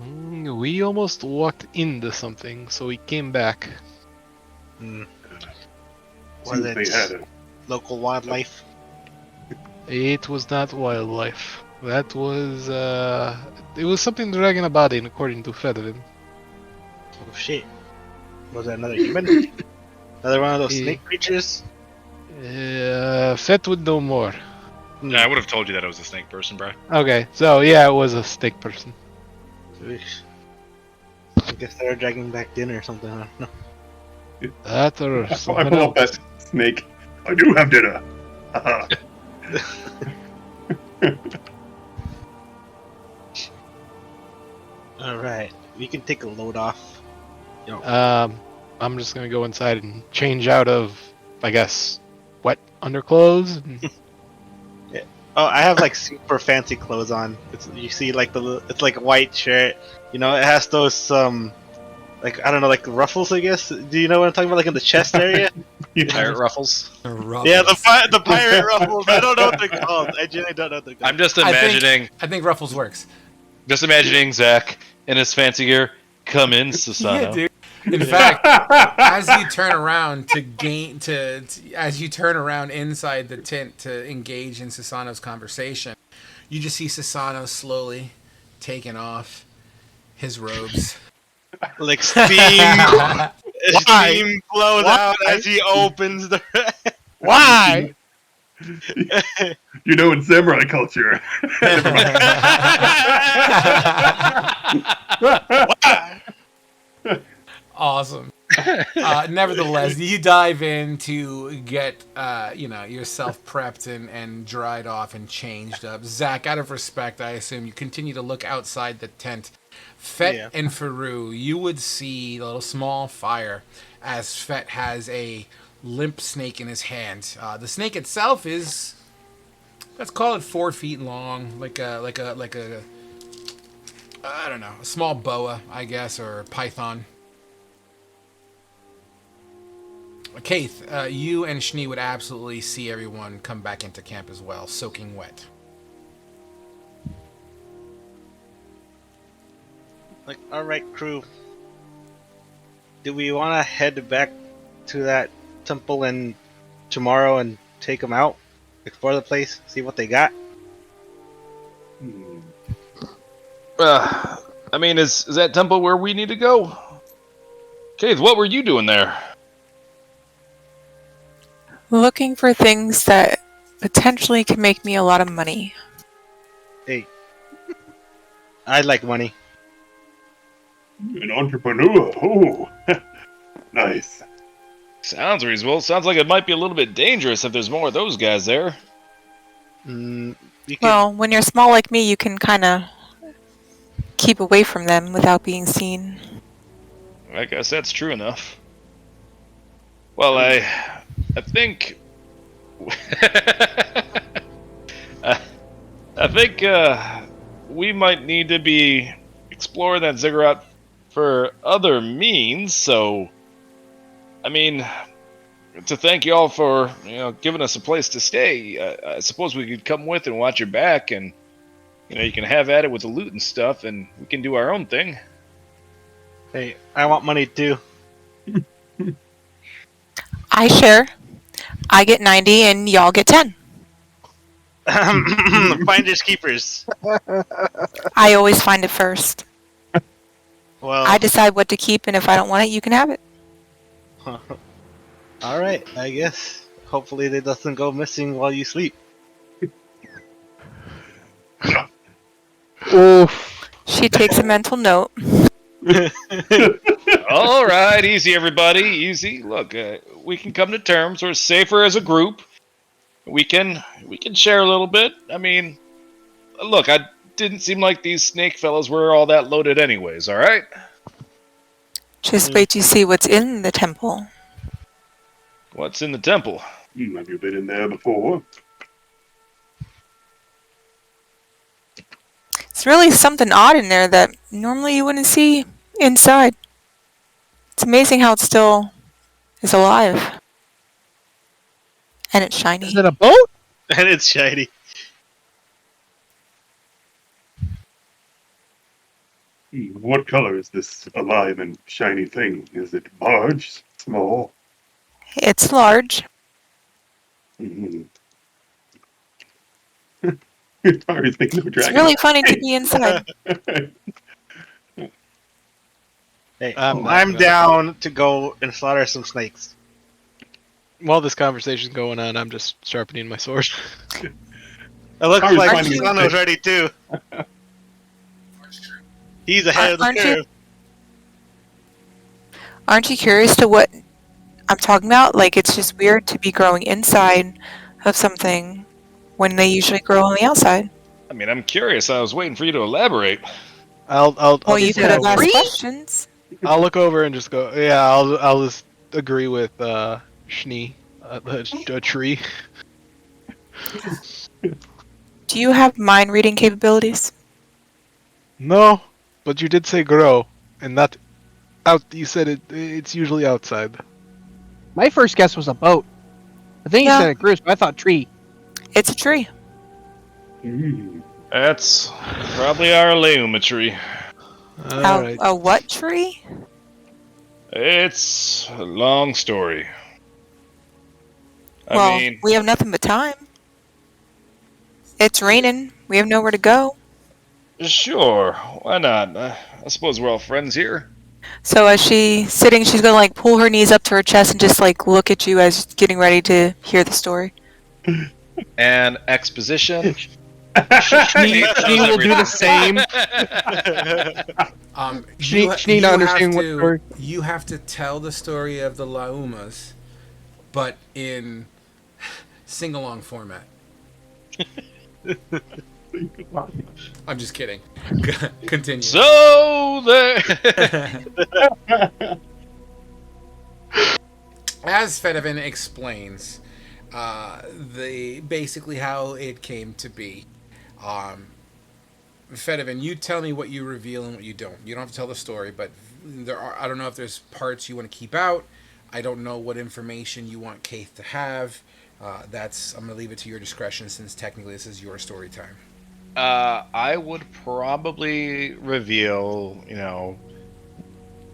We almost walked into something, so we came back. Was Seems they had it it. local wildlife? It was not wildlife. That was, it was something dragging a body, according to Fedrin. Oh shit! Was that another human? Another one of those Eh. snake creatures? Fett would know more. Yeah, I would have told you that it was a snake person, bro. Okay, so yeah, it was a snake person. I guess they're dragging back dinner or something. I don't know. That or I something pull up else. that snake. I do have dinner. Haha. All right, we can take a load off. I'm just gonna go inside and change out of, I guess, wet underclothes. And Oh, I have like super fancy clothes on. You see like it's like a white shirt. You know, it has those like I don't know, like ruffles, I guess. Do you know what I'm talking about? Like in the chest area. Pirate ruffles. Yeah, the pirate ruffles. I don't know what they're called. I genuinely don't know what they're called. I'm just imagining, I think Ruffles works. Zach in his fancy gear. Come in, Susano. Yeah, dude. In fact, as you turn around as you turn around inside the tent to engage in Susano's conversation, you just see Susano slowly taking off his robes. Like steam flows out as he opens the. why? You know, in samurai culture. Awesome. Nevertheless, you dive in to get yourself prepped and dried off and changed up. Zach, out of respect, I assume you continue to look outside the tent. Fett and Faru, you would see a little small fire as Fett has a limp snake in his hand. The snake itself is, let's call it 4 feet long, like a I don't know, a small boa, I guess, or python. Kaith, you and Schnee would absolutely see everyone come back into camp as well, soaking wet. Like, all right, crew. Do we want to head back to that temple and tomorrow and take them out, explore the place, see what they got? I mean, is that temple where we need to go? Keith, what were you doing there? Looking for things that potentially can make me a lot of money. Hey, I like money. An entrepreneur. Oh, nice. Sounds reasonable. Sounds like it might be a little bit dangerous if there's more of those guys there. You can, Well, when you're small like me, you can kind of keep away from them without being seen. I guess that's true enough. Well, I think I think we might need to be exploring that ziggurat for other means. So, I mean, to thank you all for giving us a place to stay. I suppose we could come with and watch your back, and you can have at it with the loot and stuff, and we can do our own thing. hey, I want money too. I share. I get 90 and y'all get 10. Finders keepers. I always find it first. Well, I decide what to keep, and if I don't want it, you can have it. all right, I guess. Hopefully, they doesn't go missing while you sleep. Oof. She takes a mental note. All right, easy, everybody, easy. Look, we can come to terms. We're safer as a group. We can share a little bit. I mean, look, I didn't seem like these snake fellas were all that loaded anyways, alright? Just wait to see what's in the temple. What's in the temple? Have you been in there before? It's really something odd in there that normally you wouldn't see inside. It's amazing how it still is alive. And it's shiny. Is it a boat? And it's shiny. What color is this alive and shiny thing? Is it large, small? It's large. Mm. Tari's thinking of a It's dragon. really funny to be inside. Hey, I'm not I'm gonna- down to go and slaughter some snakes. While this conversation's going on, I'm just sharpening my sword. It looks Tari's like finding it Susano's sick. ready too. He's ahead of the Aren't you- curve. Aren't you curious to what I'm talking about? Like, it's just weird to be growing inside of something when they usually grow on the outside. I mean, I'm curious. I was waiting for you to elaborate. I'll Well, you just could have look asked over. questions. I'll look over and just go. Yeah, I'll just agree with Schnee, a tree. Do you have mind reading capabilities? No, but you did say grow, and not out. You said it's usually outside. My first guess was a boat. I think you Yeah. said it grew, so I thought tree. It's a tree. Mm. That's probably our Leuma tree. All right. A what tree? It's a long story. I Well, mean, we have nothing but time. It's raining. We have nowhere to go. sure, why not? I suppose we're all friends here. So as she's sitting, she's gonna like pull her knees up to her chest and just like look at you as getting ready to hear the story. And exposition. Schnee will do the same. Schnee not understanding what story. You have to tell the story of the Laumas, but in sing-along format. I'm just kidding. Continue. So there. As Fedevin explains, basically how it came to be. Fedevin, you tell me what you reveal and what you don't. You don't have to tell the story, but I don't know if there's parts you want to keep out. I don't know what information you want Kaith to have. I'm going to leave it to your discretion since technically this is your story time. I would probably reveal,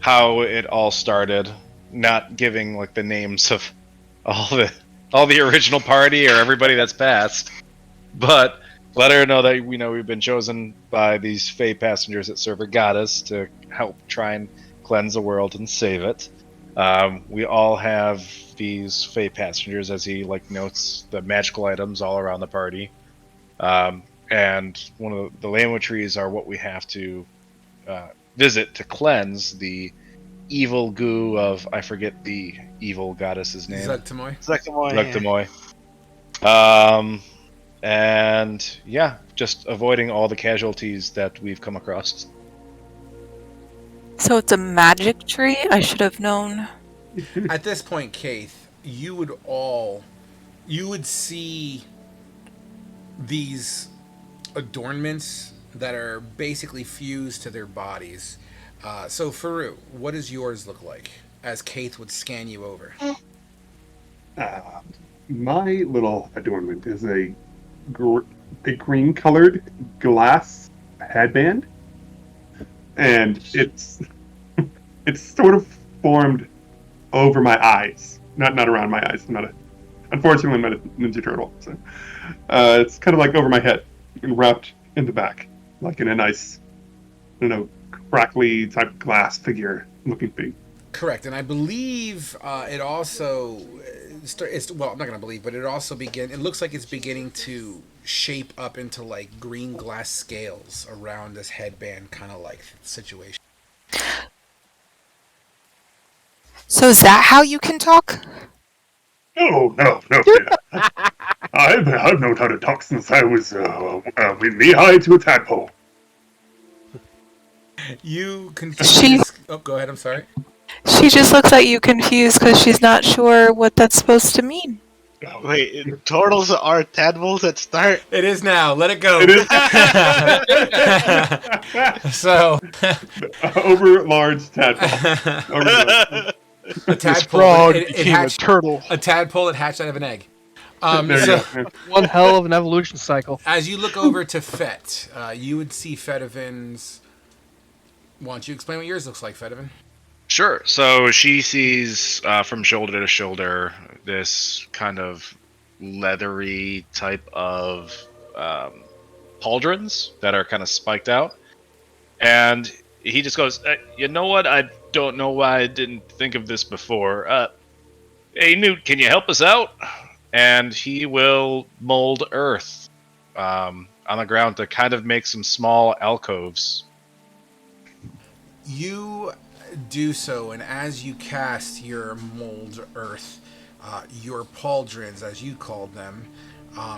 how it all started, not giving like the names of all the original party or everybody that's passed, but let her know that we've been chosen by these Fey passengers that serve a goddess to help try and cleanse the world and save it. We all have these Fey passengers, as he notes the magical items all around the party. And one of the Lamo trees are what we have to visit to cleanse the evil goo of, I forget the evil goddess's name. Zugtamoy. Zugtamoy. And yeah, just avoiding all the casualties that we've come across. So it's a magic tree? I should have known. At this point, Kaith, you would see these adornments that are basically fused to their bodies. So Faru, what does yours look like as Kaith would scan you over? My little adornment is a green-colored glass headband, and it's sort of formed over my eyes, not around my eyes. Unfortunately, I'm not a Ninja Turtle, so it's kind of like over my head and wrapped in the back, like in a nice, crackly type glass figure looking thing. Correct, and I believe it also. I'm not gonna believe, but it also it looks like it's beginning to shape up into like green glass scales around this headband, kind of like situation. So is that how you can talk? No. I've known how to talk since I was knee high to a tadpole. You continue She to. Oh, go ahead. I'm sorry. she just looks at you confused because she's not sure what that's supposed to mean. Wait, turtles are tadpoles at start? It is now. Let it go. It is So, over large tadpole. Over large. a This tadpole. frog It became a hatched. turtle. A tadpole that hatched out of an egg. There you go. One hell of an evolution cycle. As you look over to Fet, you would see Fedivin's. Why don't you explain what yours looks like, Fedivin? Sure. So she sees from shoulder to shoulder this kind of leathery type of pauldrons that are kind of spiked out. And he just goes, you know what? I don't know why I didn't think of this before. Hey, Newt, can you help us out? And he will mold earth on the ground to kind of make some small alcoves. You do so, and as you cast your mold earth, your pauldrons, as you called them,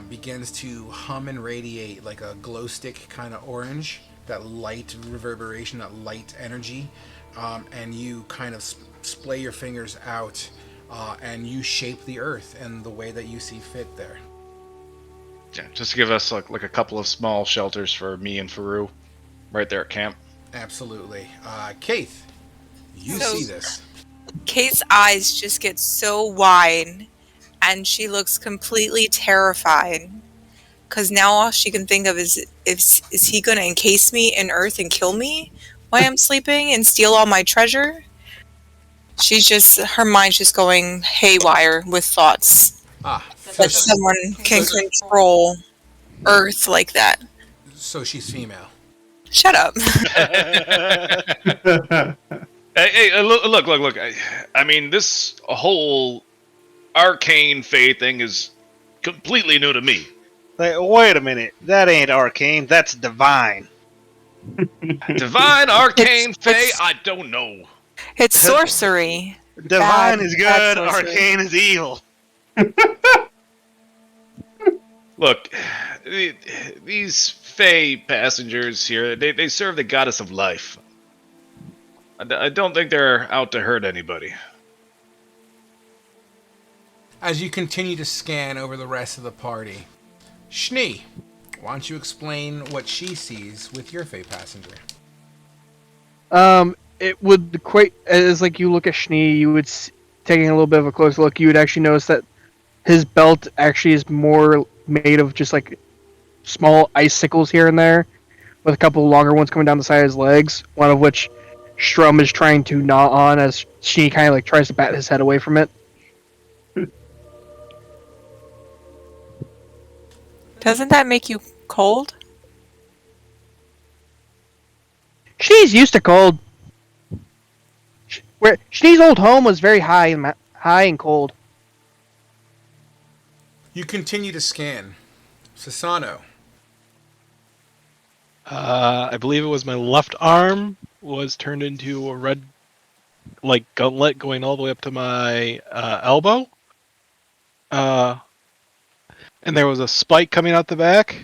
begins to hum and radiate like a glow stick kind of orange, that light reverberation, that light energy, and you kind of splay your fingers out, and you shape the earth in the way that you see fit there. Yeah, just to give us like a couple of small shelters for me and Faru right there at camp. Absolutely. Kaith, you So- see this. Kate's eyes just get so wide and she looks completely terrified. Because now all she can think of is he going to encase me in earth and kill me while I'm sleeping and steal all my treasure? Her mind's just going haywire with thoughts that someone can control earth like that. So she's female. Shut up. Hey, look. I mean, this whole arcane fae thing is completely new to me. Like, wait a minute. That ain't arcane. That's divine. Divine, arcane, fae, it's- I don't know. It's sorcery. Divine Bad- is bad good. sorcery. Arcane is evil. Look, these fae passengers here, they serve the goddess of life. I don't think they're out to hurt anybody. As you continue to scan over the rest of the party, Schnee, why don't you explain what she sees with your Fey passenger? It would equate as like you look at Schnee, you would taking a little bit of a close look, you would actually notice that his belt actually is more made of just like small icicles here and there, with a couple longer ones coming down the side of his legs. One of which Strum is trying to gnaw on as Schnee kind of like tries to bat his head away from it. Doesn't that make you cold? Schnee's used to cold. Where Schnee's old home was very high and cold. You continue to scan. Sasano. I believe it was my left arm was turned into a red, like gauntlet going all the way up to my elbow. And there was a spike coming out the back.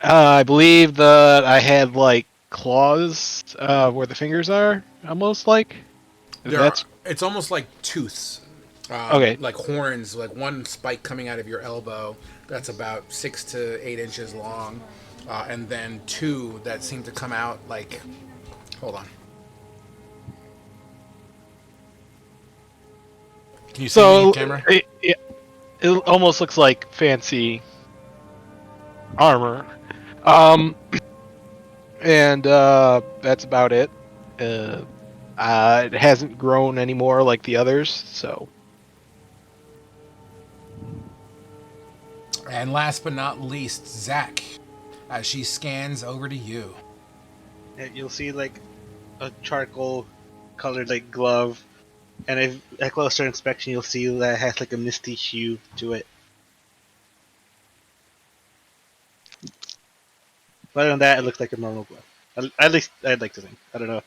I believe that I had like claws where the fingers are, almost like. It's almost like tooths. Okay. Like horns, like one spike coming out of your elbow that's about 6 to 8 inches long. And then two that seem to come out like... Hold on. Can you see me So on camera? it almost looks like fancy armor. And that's about it. It hasn't grown anymore like the others, so. And last but not least, Zach, as she scans over to you. You'll see like a charcoal colored like glove, and if at closer inspection you'll see that it has like a misty hue to it. But other than that, it looks like a normal glove. At least I'd like to think. I don't know.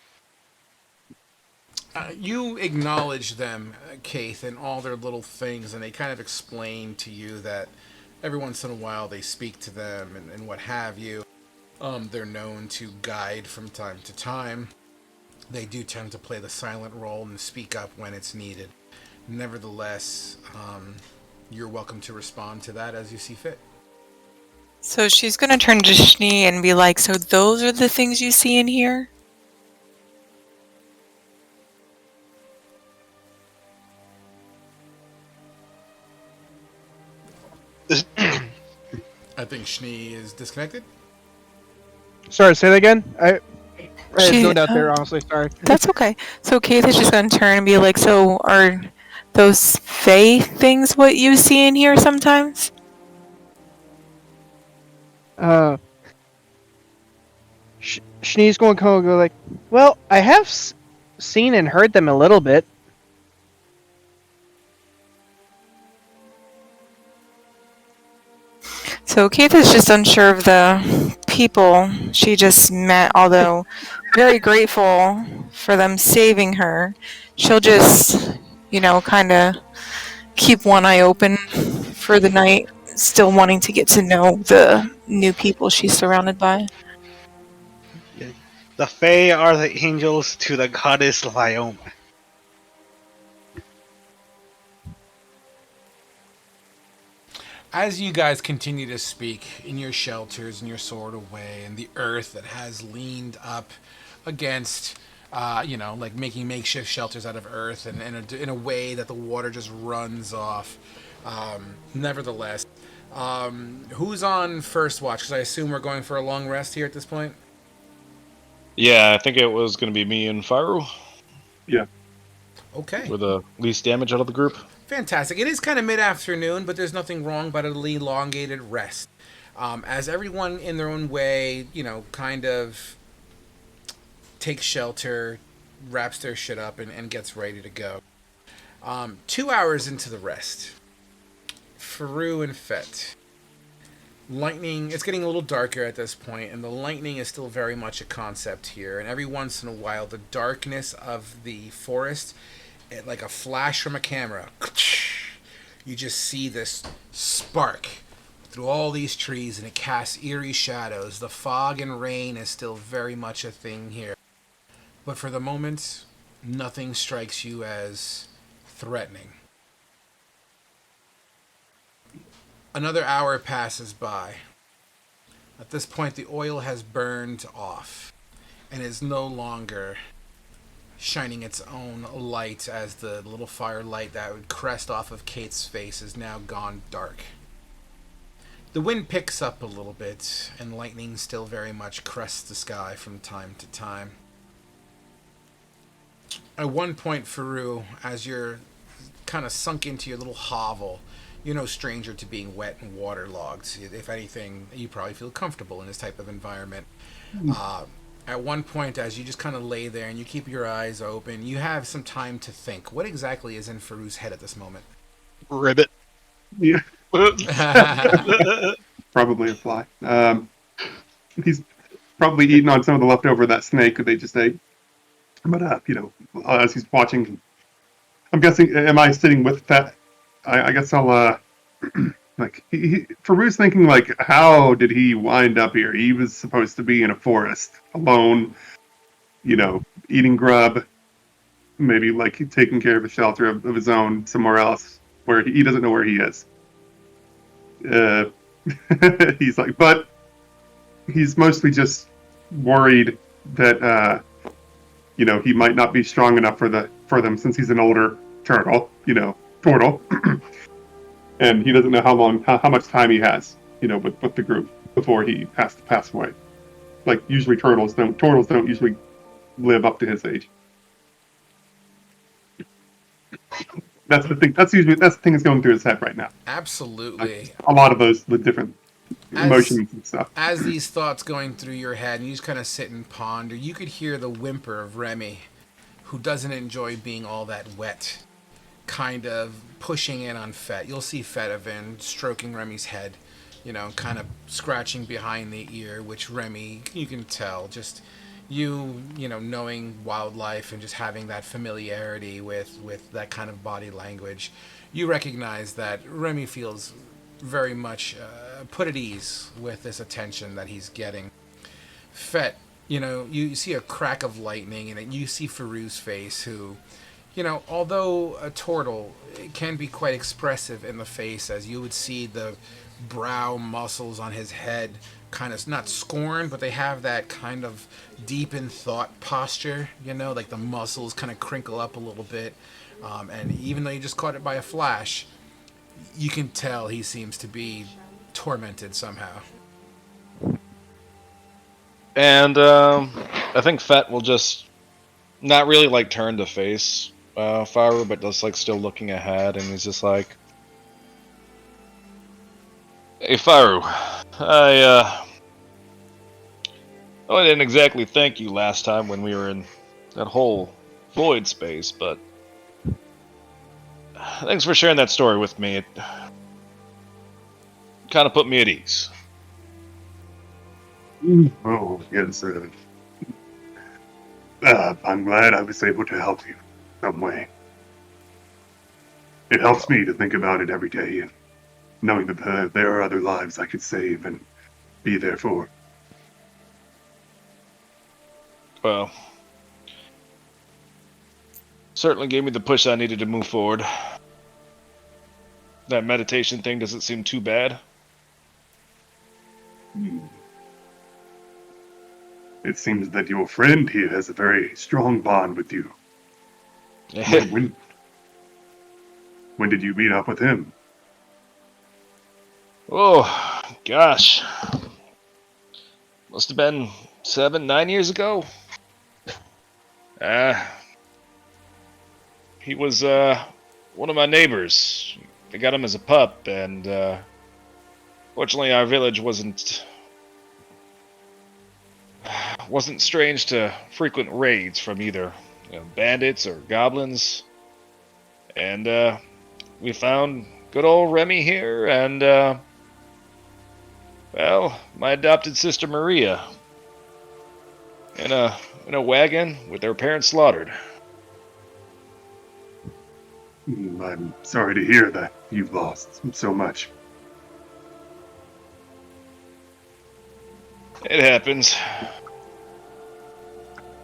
You acknowledge them, Kaith, and all their little things, and they kind of explain to you that every once in a while they speak to them and what have you. They're known to guide from time to time. They do tend to play the silent role and speak up when it's needed. Nevertheless, you're welcome to respond to that as you see fit. So she's gonna turn to Schnee and be like, "So those are the things you see in here?" I think Schnee is disconnected. Sorry, say that again. I She- zoned out there. Honestly, sorry. That's okay. So Keith is just gonna turn and be like, "So are those Fae things what you see in here sometimes?" Schnee's going to go like, well, I have seen and heard them a little bit. So Keith is just unsure of the people she just met, although very grateful for them saving her. She'll just, kind of keep one eye open for the night, still wanting to get to know the new people she's surrounded by. The Fae are the angels to the goddess Lyoma. As you guys continue to speak in your shelters and you're stored away, and the earth that has leaned up against, like making makeshift shelters out of earth, and in a way that the water just runs off. Nevertheless, who's on first watch? Because I assume we're going for a long rest here at this point. Yeah, I think it was going to be me and Faru. Yeah. Okay. With the least damage out of the group. Fantastic. It is kind of mid-afternoon, but there's nothing wrong but an elongated rest. As everyone in their own way, kind of takes shelter, wraps their shit up, and gets ready to go. 2 hours into the rest, Faru and Fett. Lightning, it's getting a little darker at this point, and the lightning is still very much a concept here. And every once in a while, the darkness of the forest, like a flash from a camera, you just see this spark through all these trees, and it casts eerie shadows. The fog and rain is still very much a thing here. But for the moment, nothing strikes you as threatening. Another hour passes by. At this point, the oil has burned off and is no longer shining its own light, as the little firelight that would crest off of Kate's face is now gone dark. The wind picks up a little bit, and lightning still very much crests the sky from time to time. At one point, Faru, as you're kind of sunk into your little hovel, you're no stranger to being wet and waterlogged. If anything, you probably feel comfortable in this type of environment. At one point, as you just kind of lay there and you keep your eyes open, you have some time to think. What exactly is in Faru's head at this moment? Ribbit. Yeah. Probably a fly. He's probably eating on some of the leftover of that snake that they just ate. But as he's watching, I'm guessing, am I sitting with that? I guess I'll Faru's thinking, like, how did he wind up here? He was supposed to be in a forest alone, eating grub, maybe like taking care of a shelter of his own somewhere else where he doesn't know where he is. He's like, but he's mostly just worried that he might not be strong enough for them, since he's an older turtle, and he doesn't know how much time he has, with the group before he has to pass away. Like, usually turtles don't usually live up to his age. That's the thing. That's the thing that's going through his head right now. Absolutely. Like, a lot of the different emotions and stuff. As these thoughts going through your head, and you just kind of sit and ponder, you could hear the whimper of Remy, who doesn't enjoy being all that wet, kind of pushing in on Fett. You'll see Fetavin stroking Remy's head, kind of scratching behind the ear, which Remy, you can tell, just knowing wildlife and just having that familiarity with that kind of body language, you recognize that Remy feels very much put at ease with this attention that he's getting. Fett, you see a crack of lightning, and you see Farou's face, who, although a turtle, it can be quite expressive in the face, as you would see the brow muscles on his head kind of not scorn, but they have that kind of deep in thought posture, like the muscles kind of crinkle up a little bit. And even though you just caught it by a flash, you can tell he seems to be tormented somehow. And I think Fett will just not really like turn to face Faru, but just like still looking ahead, and he's just like, "Hey Faru, I didn't exactly thank you last time when we were in that whole void space, but thanks for sharing that story with me. It kind of put me at ease." Oh, yes, I'm glad I was able to help you some way. It helps me to think about it every day, and knowing that there are other lives I could save and be there for. Well, certainly gave me the push I needed to move forward. That meditation thing doesn't seem too bad. It seems that your friend here has a very strong bond with you. When did you meet up with him? Oh, gosh. Must have been 7-9 years ago. He was one of my neighbors. I got him as a pup, and fortunately our village wasn't strange to frequent raids from either bandits or goblins. And we found good old Remy here, and well, my adopted sister Maria in a wagon with their parents slaughtered. I'm sorry to hear that you've lost so much. It happens.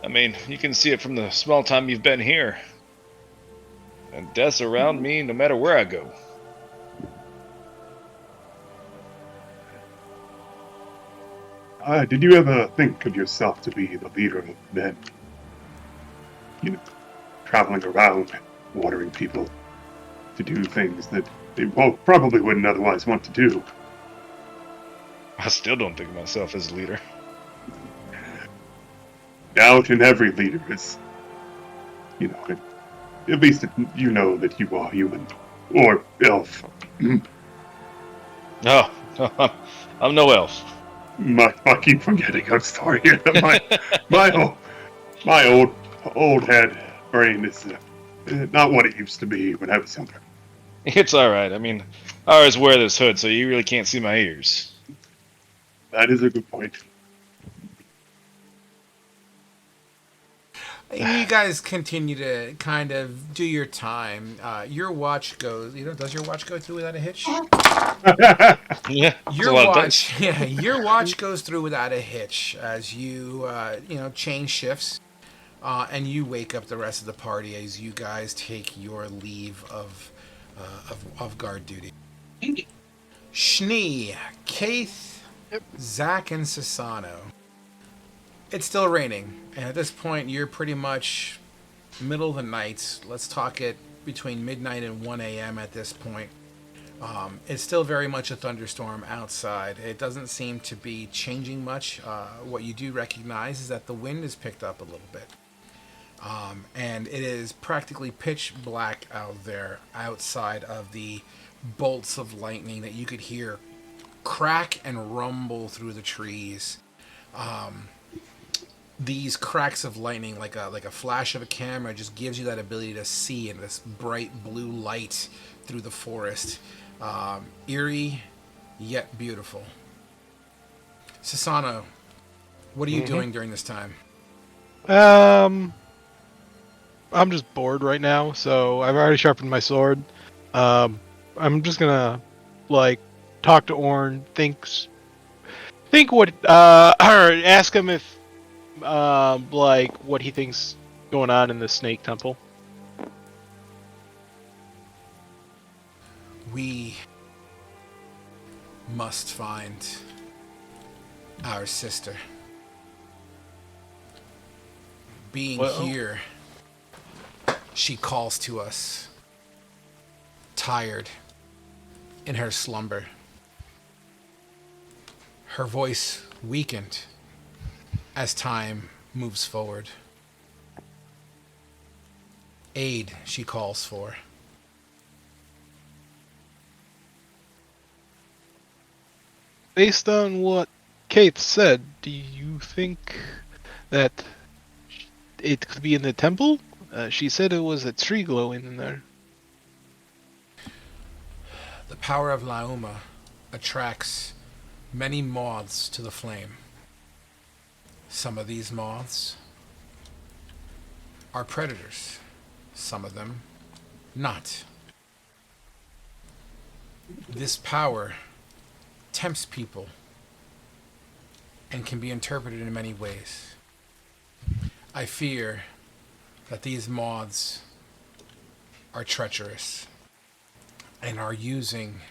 I mean, you can see it from the small time you've been here. And death's around me no matter where I go. Did you ever think of yourself to be the leader of men? Traveling around, ordering people to do things that they probably wouldn't otherwise want to do. I still don't think of myself as a leader. Doubt in every leader is, at least you know that you are human. Or elf. No, I'm no elf. I keep forgetting. I'm sorry. my old head brain is not what it used to be when I was younger. It's alright. I mean, I always wear this hood, so you really can't see my ears. That is a good point. You guys continue to kind of do your time. Your watch goes. Does your watch go through without a hitch? Yeah, Your watch, yeah, your watch goes through without a hitch as you, change shifts, and you wake up the rest of the party as you guys take your leave of guard duty. Schnee, Kaith, Zach, and Sasano. It's still raining, and at this point, you're pretty much middle of the night. Let's talk it between midnight and 1 a.m. at this point. It's still very much a thunderstorm outside. It doesn't seem to be changing much. What you do recognize is that the wind has picked up a little bit. And it is practically pitch black out there outside of the bolts of lightning that you could hear crack and rumble through the trees. These cracks of lightning, like a flash of a camera, just gives you that ability to see in this bright blue light through the forest. Eerie, yet beautiful. Sasano, what are you doing during this time? I'm just bored right now, so I've already sharpened my sword. Um, I'm just gonna like talk to Orn, think what or ask him if like what he thinks going on in the Snake Temple. We must find our sister. Being Well, here, she calls to us, tired in her slumber. Her voice weakened as time moves forward. Aid she calls for. based on what Kate said, do you think that it could be in the temple? She said it was a tree glowing in there. The power of Lauma attracts many moths to the flame. Some of these moths are predators, some of them not. This power tempts people and can be interpreted in many ways. I fear that these moths are treacherous and are using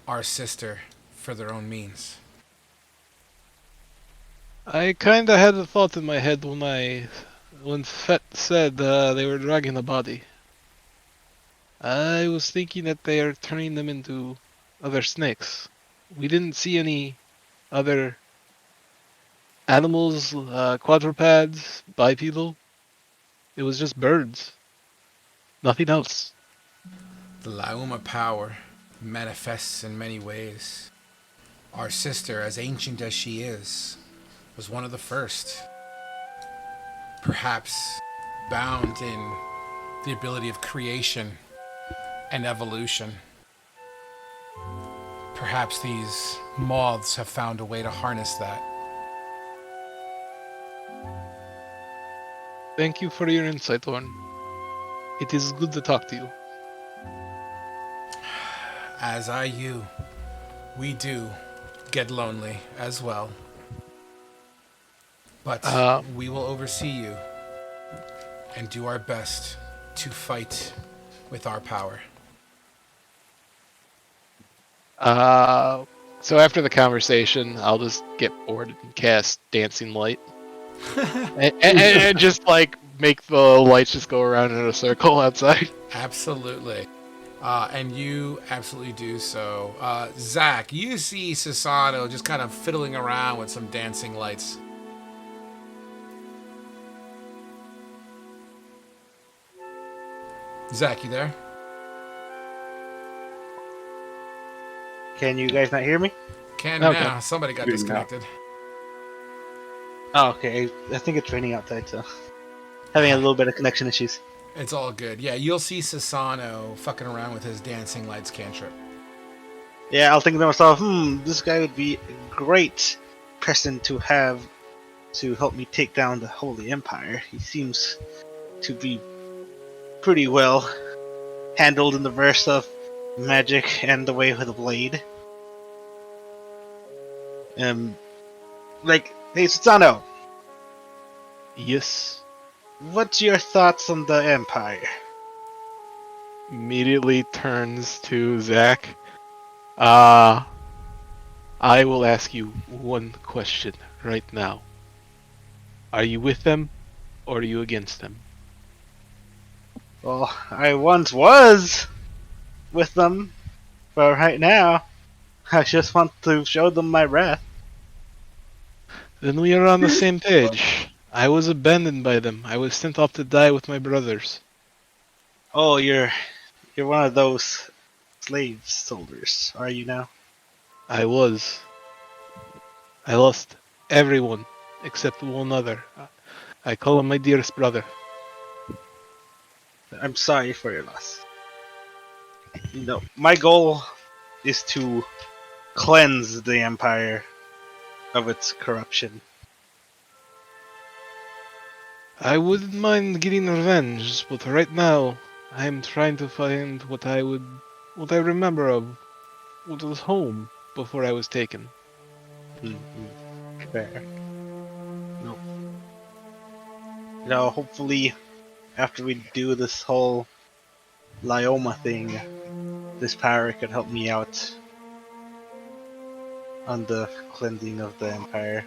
our sister for their own means. I kinda had a thought in my head when Fett said they were dragging the body. I was thinking that they are turning them into other snakes. We didn't see any other animals, quadrupeds, bipedal. It was just birds. Nothing else. The Lauma power manifests in many ways. Our sister, as ancient as she is, was one of the first. Perhaps bound in the ability of creation and evolution. Perhaps these moths have found a way to harness that. Thank you for your insight, Orn. It is good to talk to you. As you, we do get lonely as well. But we will oversee you and do our best to fight with our power. So after the conversation, I'll just get bored and cast Dancing Light. and just like make the lights just go around in a circle outside. Absolutely. And you absolutely do so. Zach, you see Sasano just kind of fiddling around with some dancing lights. Zach, you there? Can you guys not hear me? Can Okay. now. Somebody got Good disconnected. Oh, okay. I think it's raining outside, so having a little bit of connection issues. It's all good. Yeah, you'll see Sasano fucking around with his dancing lights cantrip. Yeah, I'll think to myself, this guy would be a great person to have to help me take down the Holy Empire. He seems to be pretty well handled in the verse of magic and the way with the blade. Hey Susano, Yes. what's your thoughts on the Empire? Immediately turns to Zach. I will ask you one question right now. Are you with them, or are you against them? Well, I once was with them, but right now, I just want to show them my wrath. Then we are on the same page. I was abandoned by them. I was sent off to die with my brothers. Oh, you're one of those slave soldiers, are you now? I was. I lost everyone except one other. I call him my dearest brother. I'm sorry for your loss. You know, my goal is to cleanse the Empire of its corruption. I wouldn't mind getting revenge, but right now I'm trying to find what I remember of what was home before I was taken. Fair. No. Hopefully, after we do this whole Lyoma thing, this power could help me out on the cleansing of the Empire.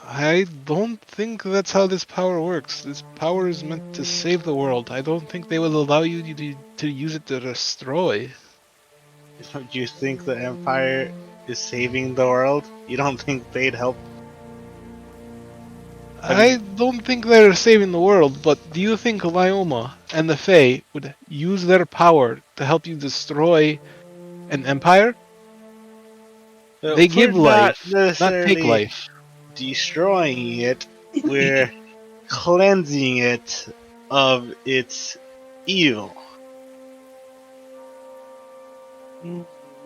I don't think that's how this power works. This power is meant to save the world. I don't think they will allow you to use it to destroy. Do you think the Empire is saving the world? You don't think they'd help? I don't think they're saving the world, but do you think Lyoma and the Fae would use their power to help you destroy an empire? They We're give not life, not take necessarily life. destroying it, we're cleansing it of its evil.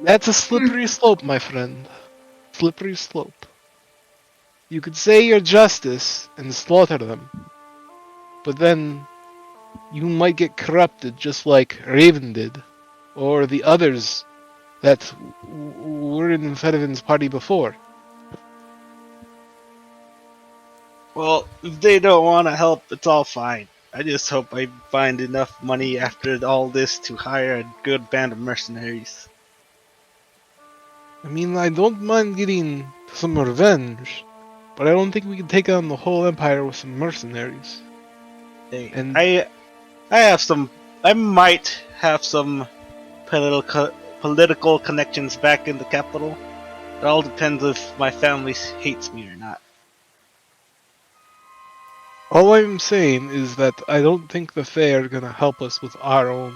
That's a slippery slope, my friend. Slippery slope. You could say your justice and slaughter them, but then you might get corrupted just like Raven did, or the others that were in Fedivon's party before. Well, if they don't want to help, it's all fine. I just hope I find enough money after all this to hire a good band of mercenaries. I mean, I don't mind getting some revenge, but I don't think we can take on the whole empire with some mercenaries. Hey, And I have some. I might have some political connections back in the capital. It all depends if my family hates me or not. all I'm saying is that I don't think the Fae are gonna help us with our own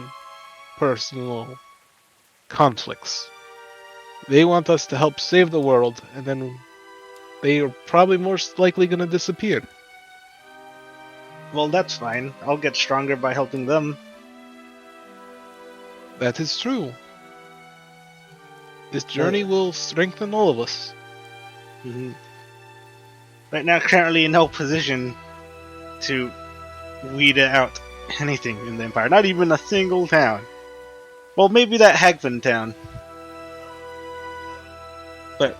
personal conflicts. They want us to help save the world, and then they are probably most likely gonna disappear. Well, that's fine. I'll get stronger by helping them. That is true. This journey will strengthen all of us. Mhm. Right now, currently in no position to weed out anything in the Empire. Not even a single town. Well, maybe that Hagman town. But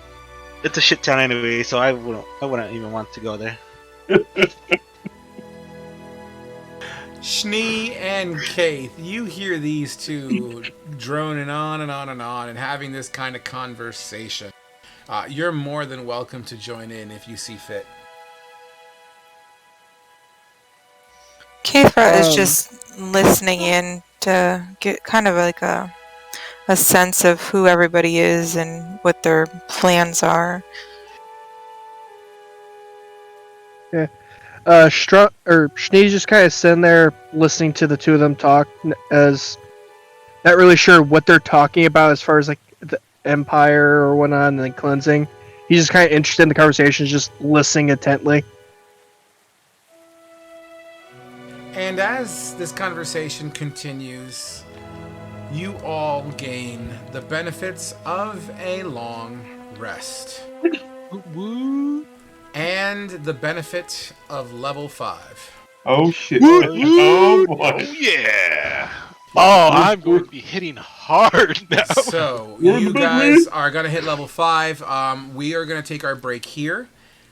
it's a shit town anyway, so I wouldn't even want to go there. Schnee and Kaith, you hear these two droning on and on and on and having this kind of conversation. You're more than welcome to join in if you see fit. Kethra is just listening in to get kind of like a sense of who everybody is and what their plans are. Schnee's just kind of sitting there listening to the two of them talk, as not really sure what they're talking about as far as like the empire or whatnot and then cleansing. He's just kind of interested in the conversations, just listening intently. And as this conversation continues, you all gain the benefits of a long rest Woo! and the benefit of level 5. Oh shit! Woot, Oh woot! boy! Oh yeah! Oh, I'm going to be hitting hard now. So We're the you big guys league. are gonna hit level 5. We are gonna take our break here.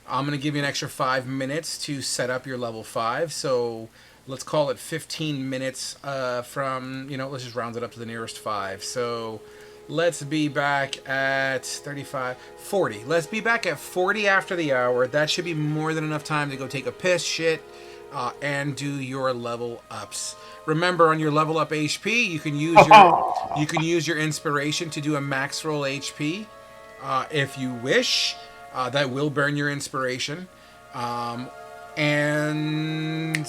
I'm gonna give you an extra 5 minutes to set up your level 5. So let's call it 15 minutes from, let's just round it up to the nearest 5. So let's be back at 35, 40. Let's be back at 40 after the hour. That should be more than enough time to go take a piss, shit, and do your level ups. Remember, on your level up HP, you can use your inspiration to do a max roll HP if you wish. That will burn your inspiration. And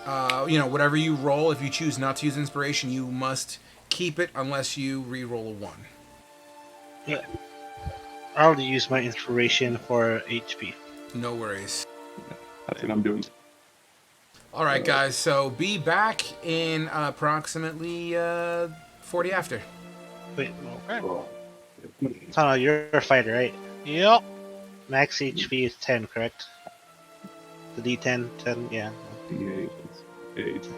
whatever you roll, if you choose not to use inspiration, you must keep it unless you re-roll a 1. Yeah. I'll use my inspiration for HP. No worries. That's what I'm doing. All right, guys. So be back in approximately 40 after. Wait, Okay. Tana, you're a fighter, right? Yep. Max HP is 10, correct? The D10, 10, yeah. D8 plus 8.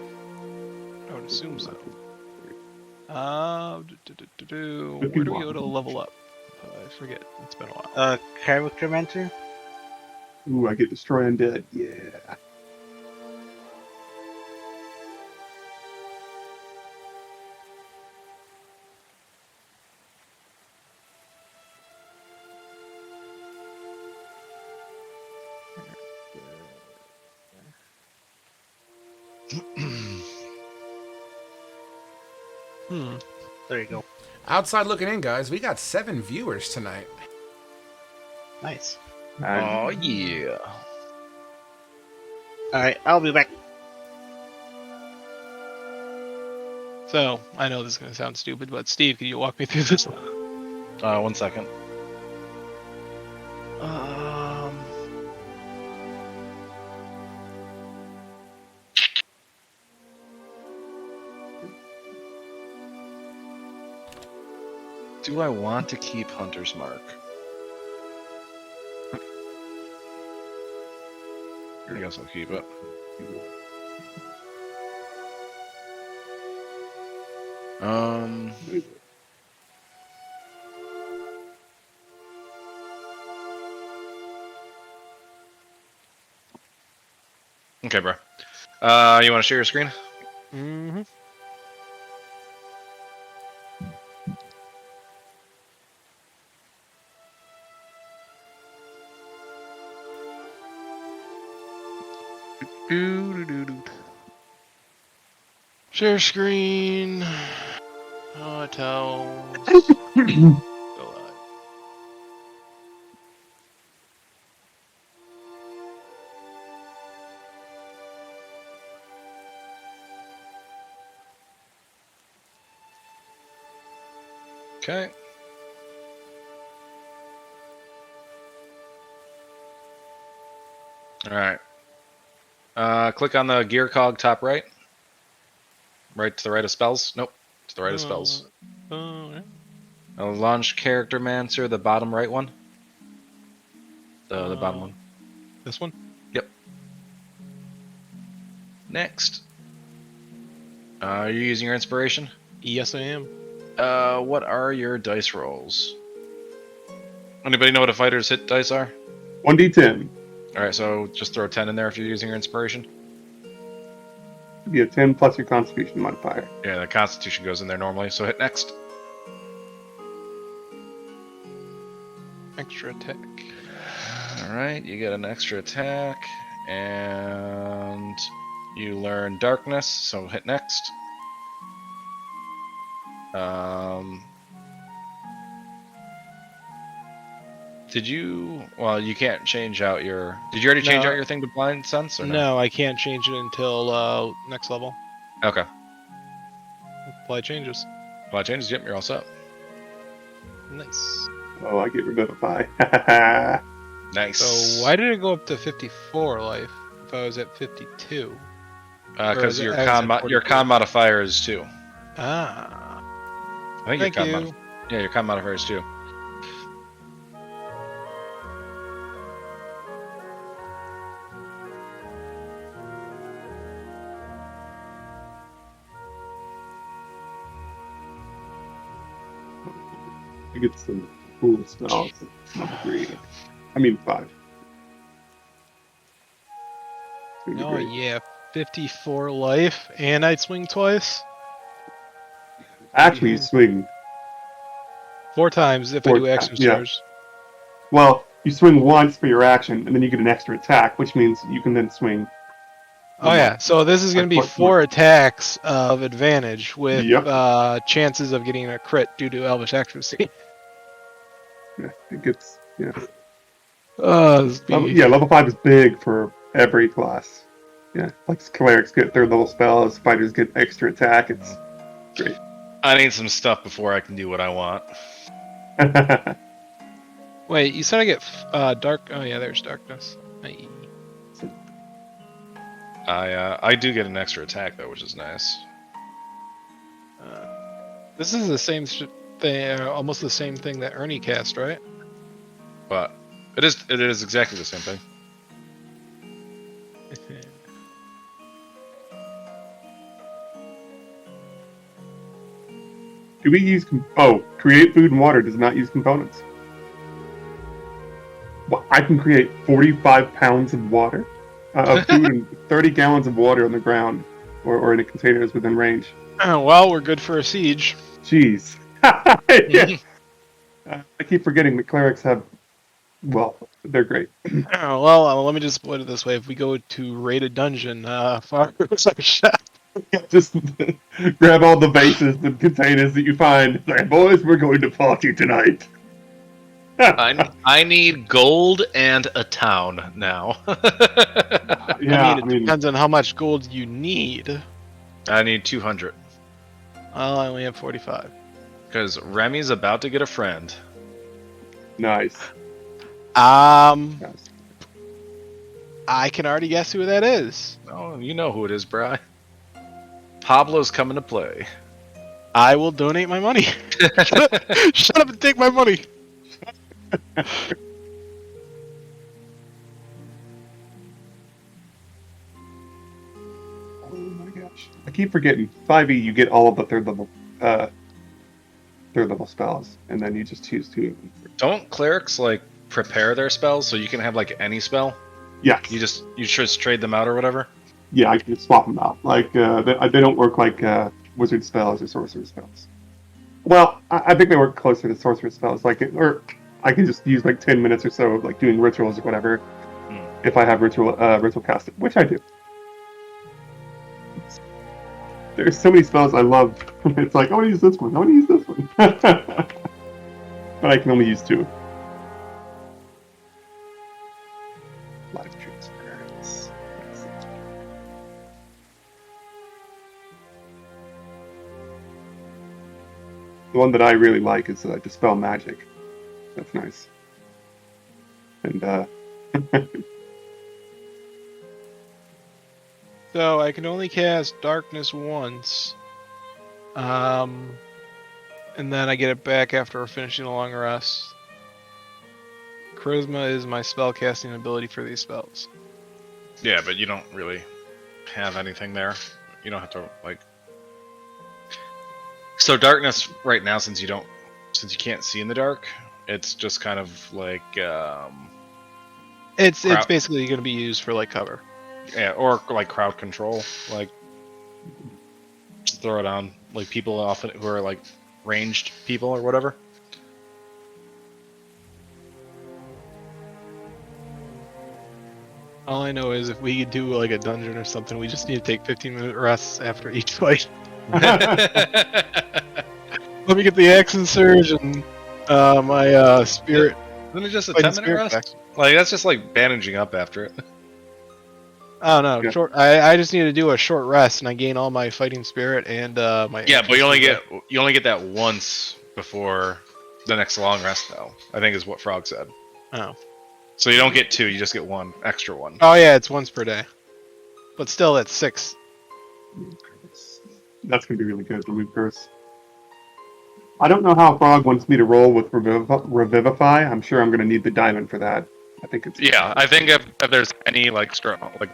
I would assume so. 51. Where do we go to level up? I forget. It's been a while. Character mentor. Ooh, I get Destroy Undead. Yeah. There you go. Outside looking in, guys, we got 7 viewers tonight. Nice. Oh yeah. All right, I'll be back. So, I know this is going to sound stupid, but Steve, can you walk me through this? 1 second. Do I want to keep Hunter's Mark? I guess I'll keep it. Okay, bro. You want to share your screen? Mm-hmm. Share screen. Hotels. Go live. Okay. All right. Click on the gear cog top right. Right to the right of spells. Nope. To the right of spells. Yeah. Launch character mancer, the bottom right one. The bottom one. This one? Yep. Next. Are you using your inspiration? Yes, I am. What are your dice rolls? Anybody know what a fighter's hit dice are? 1d10. Alright, so just throw 10 in there if you're using your inspiration. It'd be a 10 plus your Constitution modifier. Yeah, the constitution goes in there normally, so hit next. Extra attack. Alright, you get an extra attack, and you learn darkness, so hit next. Did you... Well, you can't change out your... Did you already change out your thing to blind sense, or no? No, I can't change it until next level. Okay. Apply changes. Well, changes, yep, you're all set. Nice. Oh, I get Revivify. Nice. So why did it go up to 54 life if I was at 52? Because your I was at your 42. con modifier is 2. Ah. I think Thank your you. your con modifier is 2. I get some cool spells. 3. I mean 5. It's gonna be Oh great. yeah, 54 life, and I'd swing twice. Actually, you swing. 4 times if I 4 do action yeah. surge. Well, you swing once for your action, and then you get an extra attack, which means you can then swing. Oh yeah, so this is going to be Like, 4 attacks of advantage with Yep. chances of getting a crit due to Elvish accuracy. Yeah, it gets. Yeah. Yeah. Level 5 is big for every class. Yeah, like clerics get third level spells, fighters get extra attack. It's great. I need some stuff before I can do what I want. Wait, you said I get dark? Oh yeah, there's darkness. Aye. I do get an extra attack though, which is nice. This is the same thing, almost the same thing that Ernie cast, right? But it is exactly the same thing. Do we use... create food and water does not use components. Well, I can create 45 pounds of water, of food, and 30 gallons of water on the ground, or in a containers within range. Well, we're good for a siege. Jeez. Yeah. I keep forgetting that clerics have... Well, they're great. Well, let me just put it this way: if we go to raid a dungeon, far looks like a chef. Just grab all the vases and containers that you find. Like, boys, we're going to party tonight. I need gold and a town now. Yeah, I mean, it depends on how much gold you need. I need 200. Well, I only have 45. Because Remy's about to get a friend. Nice. I can already guess who that is. Oh, you know who it is, Bri. Pablo's coming to play. I will donate my money. Shut up and take my money. Oh my gosh. I keep forgetting. 5e, you get all of the third level spells, and then you just choose two. Don't clerics like prepare their spells so you can have like any spell? Yeah. You just trade them out or whatever? Yeah, I can swap them out. Like they don't work like wizard spells or sorcerer spells. Well, I think they work closer to sorcerer spells. Or I can just use like 10 minutes or so of like doing rituals or whatever. If I have ritual casted, which I do. There's so many spells I love. It's like, I want to use this one. I want to use this one. But I can only use two. Life transference. The one that I really like is Dispel Magic. That's nice. And, So I can only cast darkness once. And then I get it back after finishing a long rest. Charisma is my spell casting ability for these spells. Yeah, but you don't really have anything there. You don't have to like. So darkness right now, since you can't see in the dark, it's just kind of like. It's basically going to be used for like cover. Yeah, or like crowd control, like just throw it on like people often who are like ranged people or whatever. All I know is if we do like a dungeon or something, we just need to take 15-minute rests after each fight. Let me get the action surge and my spirit. Isn't it just a fighting 10-minute spirit rest? back. Like that's just like bandaging up after it. Oh no, Yeah. short. I just need to do a short rest and I gain all my fighting spirit and my. Yeah, but you only action get that once before the next long rest, though. I think is what Frog said. Oh. So you don't get two, you just get one extra one. Oh yeah, it's once per day. But still, that's 6. That's going to be really good. Remove curse. I don't know how Frog wants me to roll with Revivify. I'm sure I'm going to need the diamond for that. I think it's... Yeah, I think if there's any like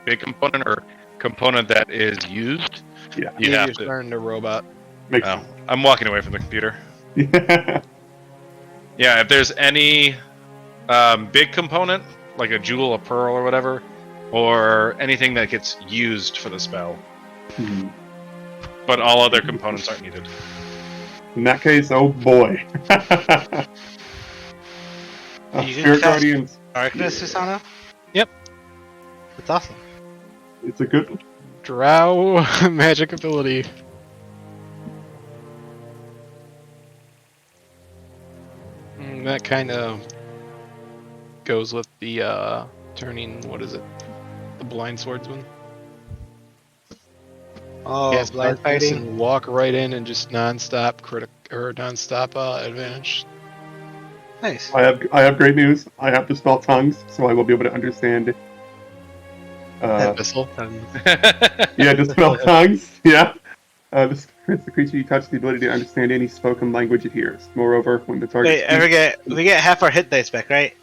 big component or component that is used, Yeah. you have You're to. starting to robot. Makes Oh, I'm walking away from the computer. sense. Yeah, if there's any big component, like a jewel, a pearl, or whatever, or anything that gets used for the spell, Hmm. but all other components aren't needed. In that case, oh boy. You can Spirit cast- Guardians. Darkness, Susano? Yep. That's awesome. It's a good one. Drow magic ability. That kind of goes with the turning. What is it? The blind swordsman. Oh, Cast blind darkness fighting. and walk right in and just non-stop advantage. Nice. I have great news. I have Dispel Tongues, so I will be able to understand. Missile. Yeah, Dispel Tongues. Yeah. This grants the creature you touch the ability to understand any spoken language it hears. Moreover, when the target Wait, we get half our hit dice back, right?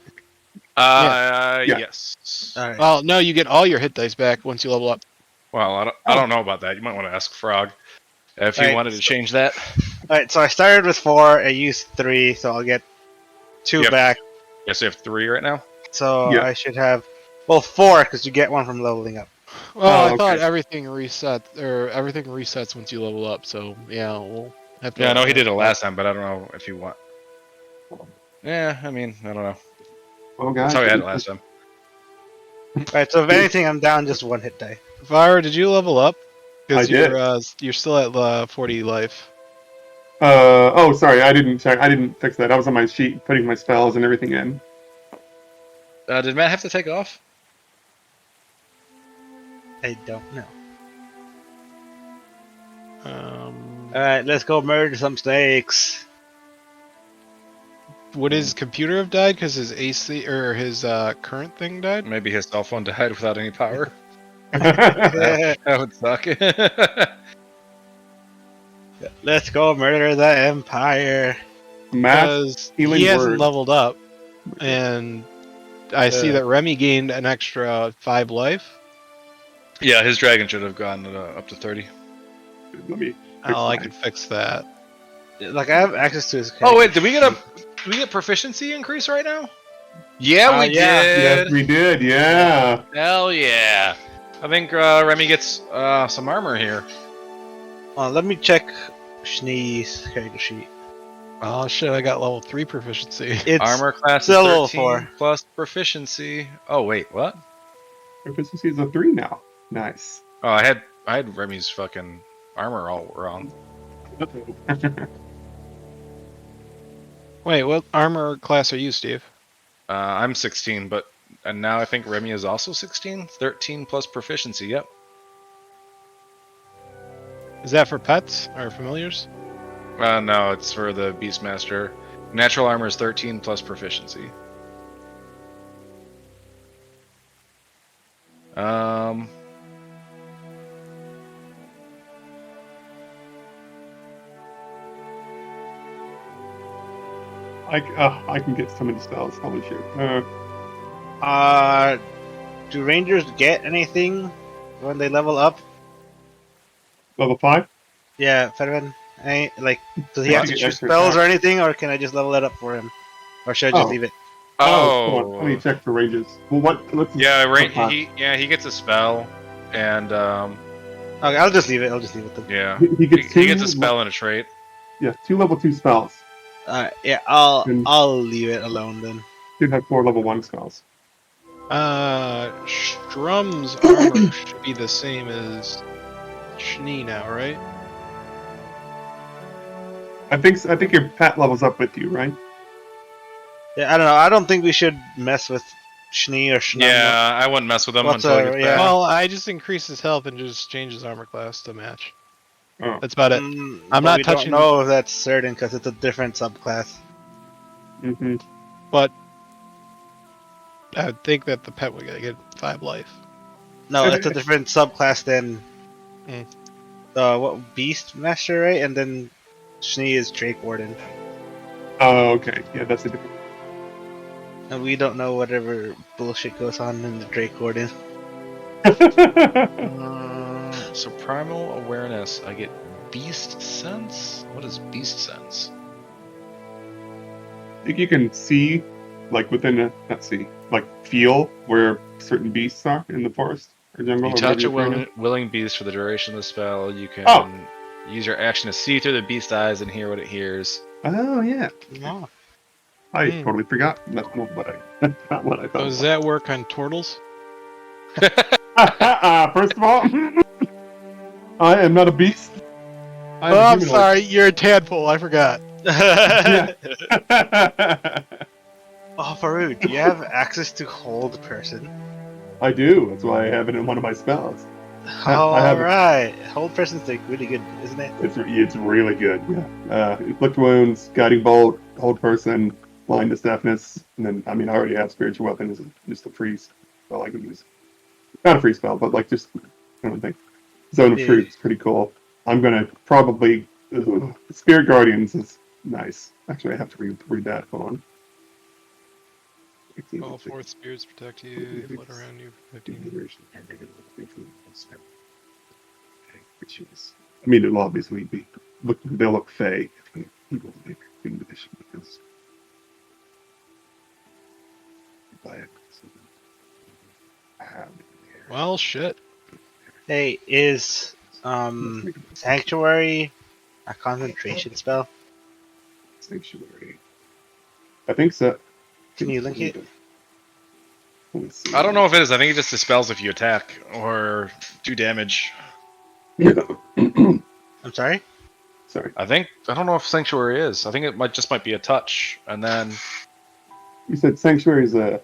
Yeah. Yes. Alright. Well, no, you get all your hit dice back once you level up. Well, I don't know about that. You might want to ask Frog if you Right. wanted to change that. Alright, so I started with 4, I used 3, so I'll get 2 Yep. back. Yes, you have 3 right now. So Yeah. I should have, well, 4, because you get 1 from leveling up. Well, Oh, I thought okay. everything resets once you level up. So yeah, we'll have to. Yeah, I know he did it last time, but I don't know if you want. Yeah, I mean, I don't know. Well, That's guys, how we had it last time. Alright, so if anything, I'm down just 1 hit die. Fire, did you level up? I Because did. you're still at 40 life. Oh, sorry, I didn't check. I didn't fix that. I was on my sheet, putting my spells and everything in. Did Matt have to take off? I don't know. Um, Alright, let's go murder some snakes. would his computer have died because his AC or his current thing died? Maybe his cell phone died without any power. That would suck. Let's go murder the Empire. Mass Because healing he hasn't word. leveled up, and I see that Remy gained an extra 5 life. Yeah, his dragon should have gone up to 30. Let me. Oh, I mine. can fix that. Like, I have access to his Oh wait, character did we get proficiency increase right now? Yeah, we yeah. Yes, did. we did. Yeah. Hell yeah! I think Remy gets some armor here. Let me check Schnee's character sheet. Oh shit, I got level 3 proficiency. It's Armor class is still level 13 4. plus proficiency. Oh wait, what? Proficiency is a 3 now. Nice. Oh, I had Remy's fucking armor all wrong. Wait, what armor class are you, Steve? I'm 16, but and now I think Remy is also 16. 13 plus proficiency. Yep. Is that for pets or familiars? No, it's for the Beastmaster. Natural armor is 13 plus proficiency. I can get so many spells. Holy shit. Do Rangers get anything when they level up? Level 5? Yeah, Fedman. Like, does he Yeah, have to you get choose extra spells or attack. anything, or can I just level it up for him? Or should I just Oh. leave it? Hold on. Let me check for ranges. Well, what's Yeah, what- he gets a spell, and Okay, I'll just leave it. I'll just leave it then. yeah, He gets he two. gets a spell and a trait. Yeah, 2 level 2 spells. Yeah, I'll Then- I'll leave it alone then. Should have 4 level 1 spells. Strum's armor should be the same as Schnee now, right? I think your pet levels up with you, right? Yeah, I don't know. I don't think we should mess with Schnee or Schnum. Yeah, I wouldn't mess with him until he Whatsoever, gets yeah. back. Well, I just increase his health and just change his armor class to match. Oh. That's about it. I'm I'm not we touching- Don't know if that's certain because it's a different subclass. Mm-hmm. But I would think that the pet would get 5 life. No, it's a different subclass than Mm. what Beast Master, right? And then Schnee is Drake Warden, Oh, okay. Yeah, that's a different. and we don't know whatever bullshit goes on in the Drake Warden. So primal awareness, I get beast sense. What is beast sense? I think you can see, like within a, not see, like feel where certain beasts are in the forest or jungle. You or touch a whatever you're willing beast for the duration of the spell. You can Oh. use your action to see through the beast's eyes and hear what it hears. doing. Oh yeah, No. I Hmm. totally forgot. That's not what I. That's not what I So thought. does that work on turtles? First of all, I am not a beast. I am Oh, a I'm humanoid. sorry. You're a tadpole. I forgot. Yeah. Oh, Farouk, do you have access to hold person? I do. That's why I have it in one of my spells. I All have it. right, hold person's like really good, isn't it? It's really good. Yeah. Inflict wounds, guiding bolt, hold person, blindness, deafness, and then I already have spiritual weapon as just a free spell I can use. Not a free spell, but like just kind of thing. Zone of Yeah. Truth is pretty cool. I'm gonna probably Spirit Guardians is nice. Actually, I have to read that. Hold on. All fourth spirits protect you. They float around you, protecting you. I mean, it'll obviously be they'll look fey if people make condition because by it. Well, shit. Hey, is Sanctuary a concentration spell? Sanctuary. I think so. Can you link it? Let me see. I don't know if it is. I think it just dispels if you attack or do damage. I'm sorry? Sorry. I don't know if Sanctuary is. I think it might be a touch, and then You said Sanctuary is a.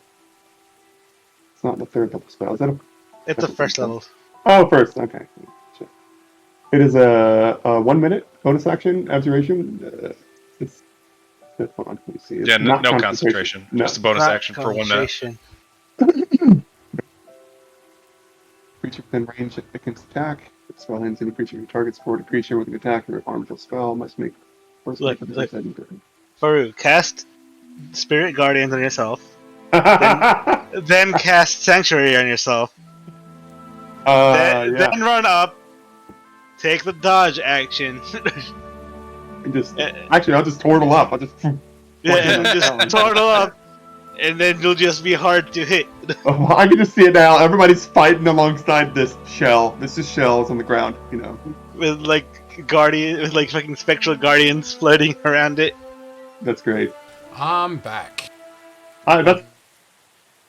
It's not the third level spell. Is that a. It's the first level. Oh, first. Okay. Sure. It is a 1 minute bonus action observation. It's. Hold on. Let me see. It's yeah, no not concentration. No. Just a bonus Not action for 1 minute. concentration. Creature within range against attack. If the spell ends, any creature who targets forward a creature with an attack or armed spell must make first Look, make a look. saving throw. Faru, cast Spirit Guardians on yourself. Yeah. Then cast Sanctuary on yourself. Then run up. Take the dodge action. Actually, I'll just turtle up. I'll just. Yeah, just turtle up. And then you'll just be hard to hit. Oh, I can just see it now. Everybody's fighting alongside this shell. This is shells on the ground, you know. With fucking spectral guardians floating around it. That's great. I'm back. That's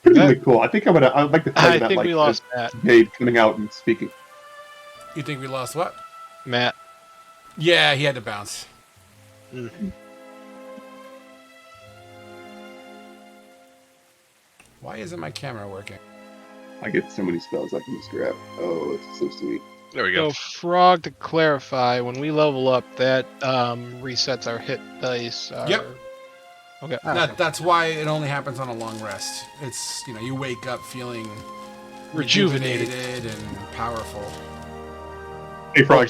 really cool. I think I'd like to tell I you that, think like, we lost Matt. Gabe coming out and speaking. You think we lost what? Matt. Yeah, he had to bounce. Why isn't my camera working? I get so many spells I can just grab. Oh, it's so sweet. There we go. So, Frog, to clarify, when we level up, that resets our hit dice. Yep. Okay. That's why it only happens on a long rest. It's, you wake up feeling Rejuvenated. and powerful. Hey, Frog,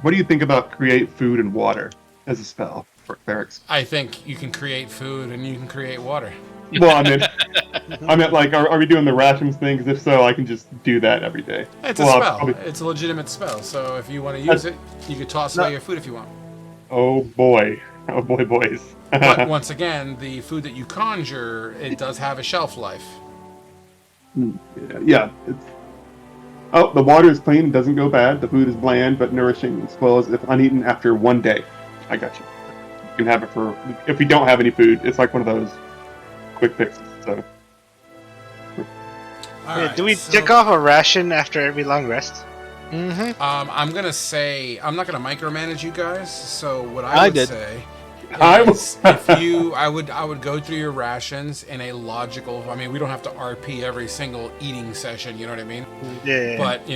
what do you think about create food and water as a spell for clerics? I think you can create food and you can create water. Well, I meant like, are we doing the rations thing? Because if so, I can just do that every day. It's a spell. It's a legitimate spell. So if you want to use it, you could toss away your food if you want. Oh boy, boys. But once again, the food that you conjure, it does have a shelf life. Yeah. The water is clean and doesn't go bad. The food is bland but nourishing, as well as if uneaten after 1 day. I got you. You can have it for if we don't have any food. It's like one of those quick fixes. So. Do we tick off a ration after every long rest? Mm-hmm. I'm gonna say I'm not gonna micromanage you guys. So what I would say is I would go through your rations in a logical. I mean, we don't have to RP every single eating session. You know what I mean? Yeah. But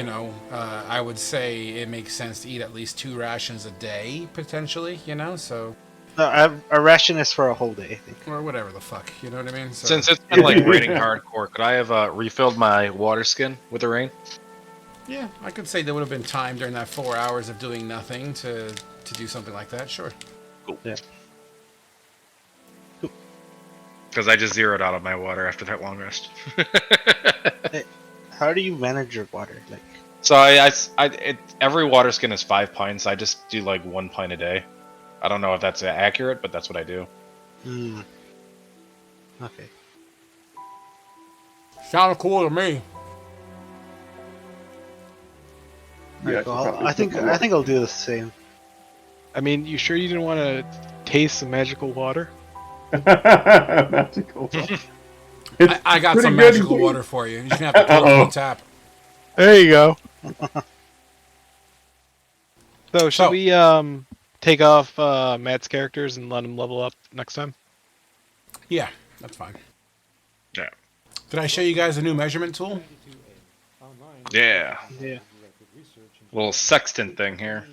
I would say it makes sense to eat at least 2 rations a day potentially. So. No, a ration is for a whole day, I think. Or whatever the fuck, you know what I mean? So, Since it's been like raining hardcore, could I have refilled my water skin with the rain? yeah, I could say there would have been time during that 4 hours of doing nothing to do something like that. Sure. Cool. Yeah. Because I just zeroed out of my water after that long rest. How do you manage your water? Like, So every water skin is 5 pints. I just do like 1 pint a day. I don't know if that's accurate, but that's what I do. Okay. Sounds cool to me. Yeah, Well, I think I'll do the same. I mean, you sure you didn't want to taste the magical water? Magical. I got some magical water for you. You can have to pull it from the tap. There you go. So, should we take off Matt's characters and let him level up next time? Yeah, that's fine. Yeah. Did I show you guys a new measurement tool? Yeah. Yeah. Little sextant thing here.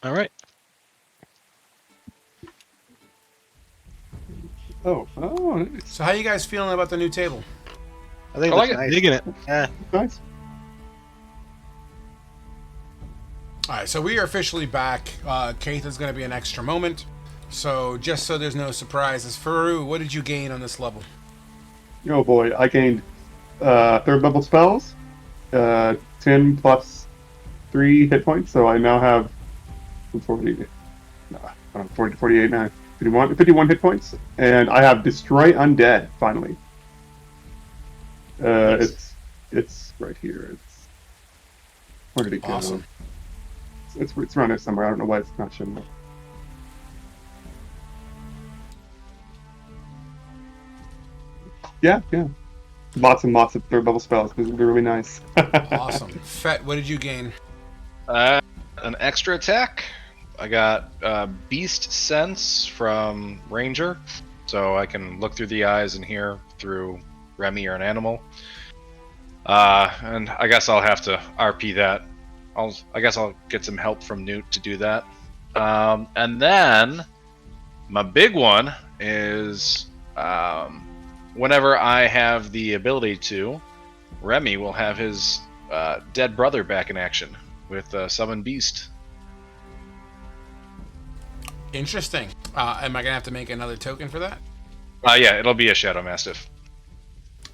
All right. Oh, nice. So how you guys feeling about the new table? I think I like that's it. nice. Digging it. Yeah. Nice. All right, so we are officially back. Keith is going to be an extra moment. So just so there's no surprises, Faru, what did you gain on this level? Oh boy, I gained 3rd level spells, 10 plus 3 hit points, so I now have 40, 48 now. 51 hit points, and I have Destroy Undead finally. Nice. It's right here. Where did it go? Awesome. It's around there somewhere. I don't know why it's not showing up. Yeah. Lots and lots of third level spells. They're really nice. Awesome. Fett, what did you gain? An extra attack. I got Beast Sense from Ranger, so I can look through the eyes and hear through Remy or an animal. And I guess I'll have to RP that. I guess I'll get some help from Newt to do that. And then my big one is whenever I have the ability to, Remy will have his dead brother back in action with Summon Beast. Interesting. Am I gonna have to make another token for that? Yeah, it'll be a Shadow Mastiff.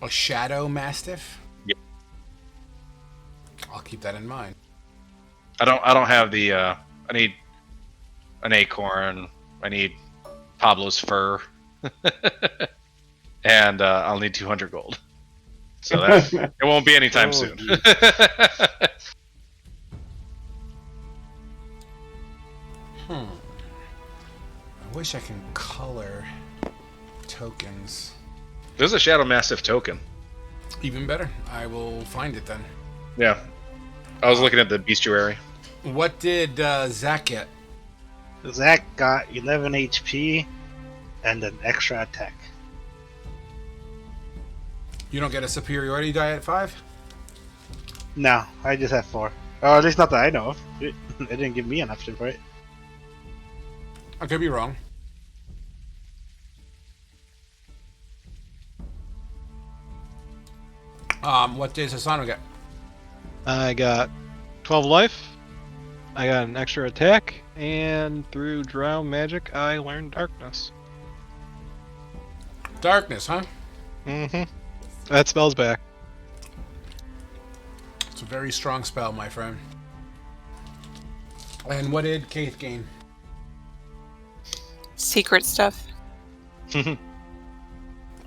A Shadow Mastiff? Yep. I'll keep that in mind. I don't have the. I need an acorn. I need Pablo's fur, and I'll need 200 gold. So that it won't be anytime soon. I wish I can color tokens. There's a Shadow Mastiff token. Even better. I will find it then. Yeah, I was looking at the bestiary. What did Zach get? Zach got 11 HP and an extra attack. You don't get a superiority die at 5? No, I just have 4. Or at least not that I know of. It didn't give me an option for it. I could be wrong. What did Sasano get? I got 12 life. I got an extra attack, and through Drow magic, I learned Darkness. Darkness, huh? Mm-hmm. That spell's back. It's a very strong spell, my friend. And what did Keith gain? Secret stuff.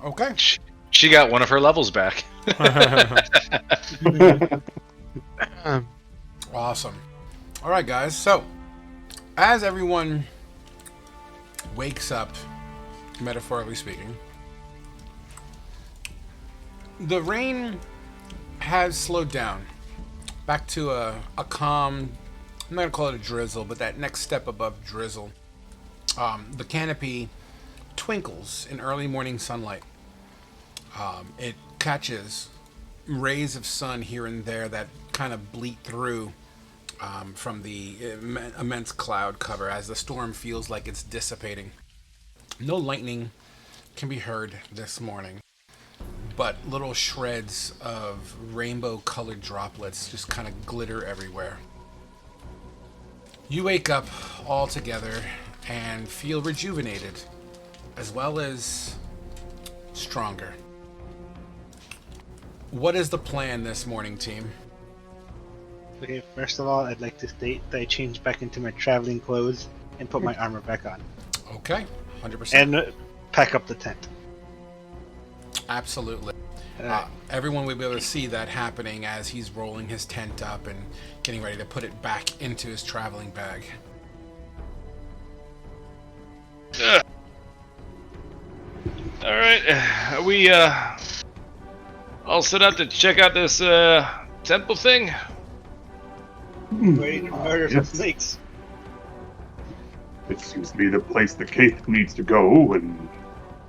Okay. She got one of her levels back. Awesome. All right, guys. So, as everyone wakes up, metaphorically speaking, the rain has slowed down back to a calm, I'm not going to call it a drizzle, but that next step above drizzle. The canopy twinkles in early morning sunlight. It catches rays of sun here and there that kind of bleat through from the immense cloud cover as the storm feels like it's dissipating. No lightning can be heard this morning, but little shreds of rainbow-colored droplets just kind of glitter everywhere. You wake up all together and feel rejuvenated, as well as stronger. What is the plan this morning, team? Okay, first of all, I'd like to state that I changed back into my traveling clothes and put my armor back on. Okay, 100%. And pack up the tent. Absolutely. Everyone will be able to see that happening as he's rolling his tent up and getting ready to put it back into his traveling bag. All right, we all set up to check out this temple thing. Ready to murder some Yes. snakes. It seems to be the place the Keith needs to go, and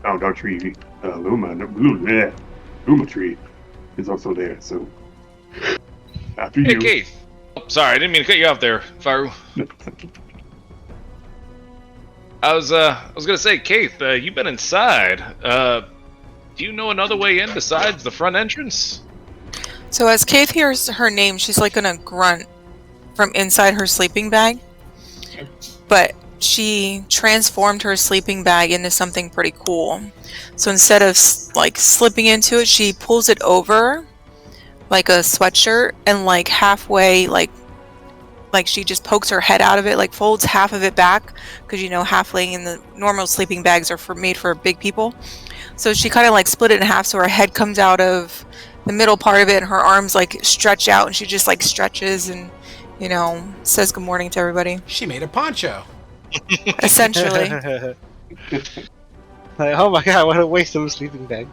found our tree, Luma tree, is also there. So after Hey, you. Keith. Oh, sorry, I didn't mean to cut you off there, Faru. I was gonna say, Keith, you've been inside. Do you know another way in besides the front entrance? So as Kate hears her name, she's like gonna grunt from inside her sleeping bag. But she transformed her sleeping bag into something pretty cool. So instead of like slipping into it, she pulls it over like a sweatshirt, and like halfway, like she just pokes her head out of it, like folds half of it back, because halfling in the normal sleeping bags are made for big people. So she kind of like split it in half, so her head comes out of the middle part of it, and her arms like stretch out, and she just like stretches and says good morning to everybody. She made a poncho. Essentially. Like, oh my god, what a waste of a sleeping bag.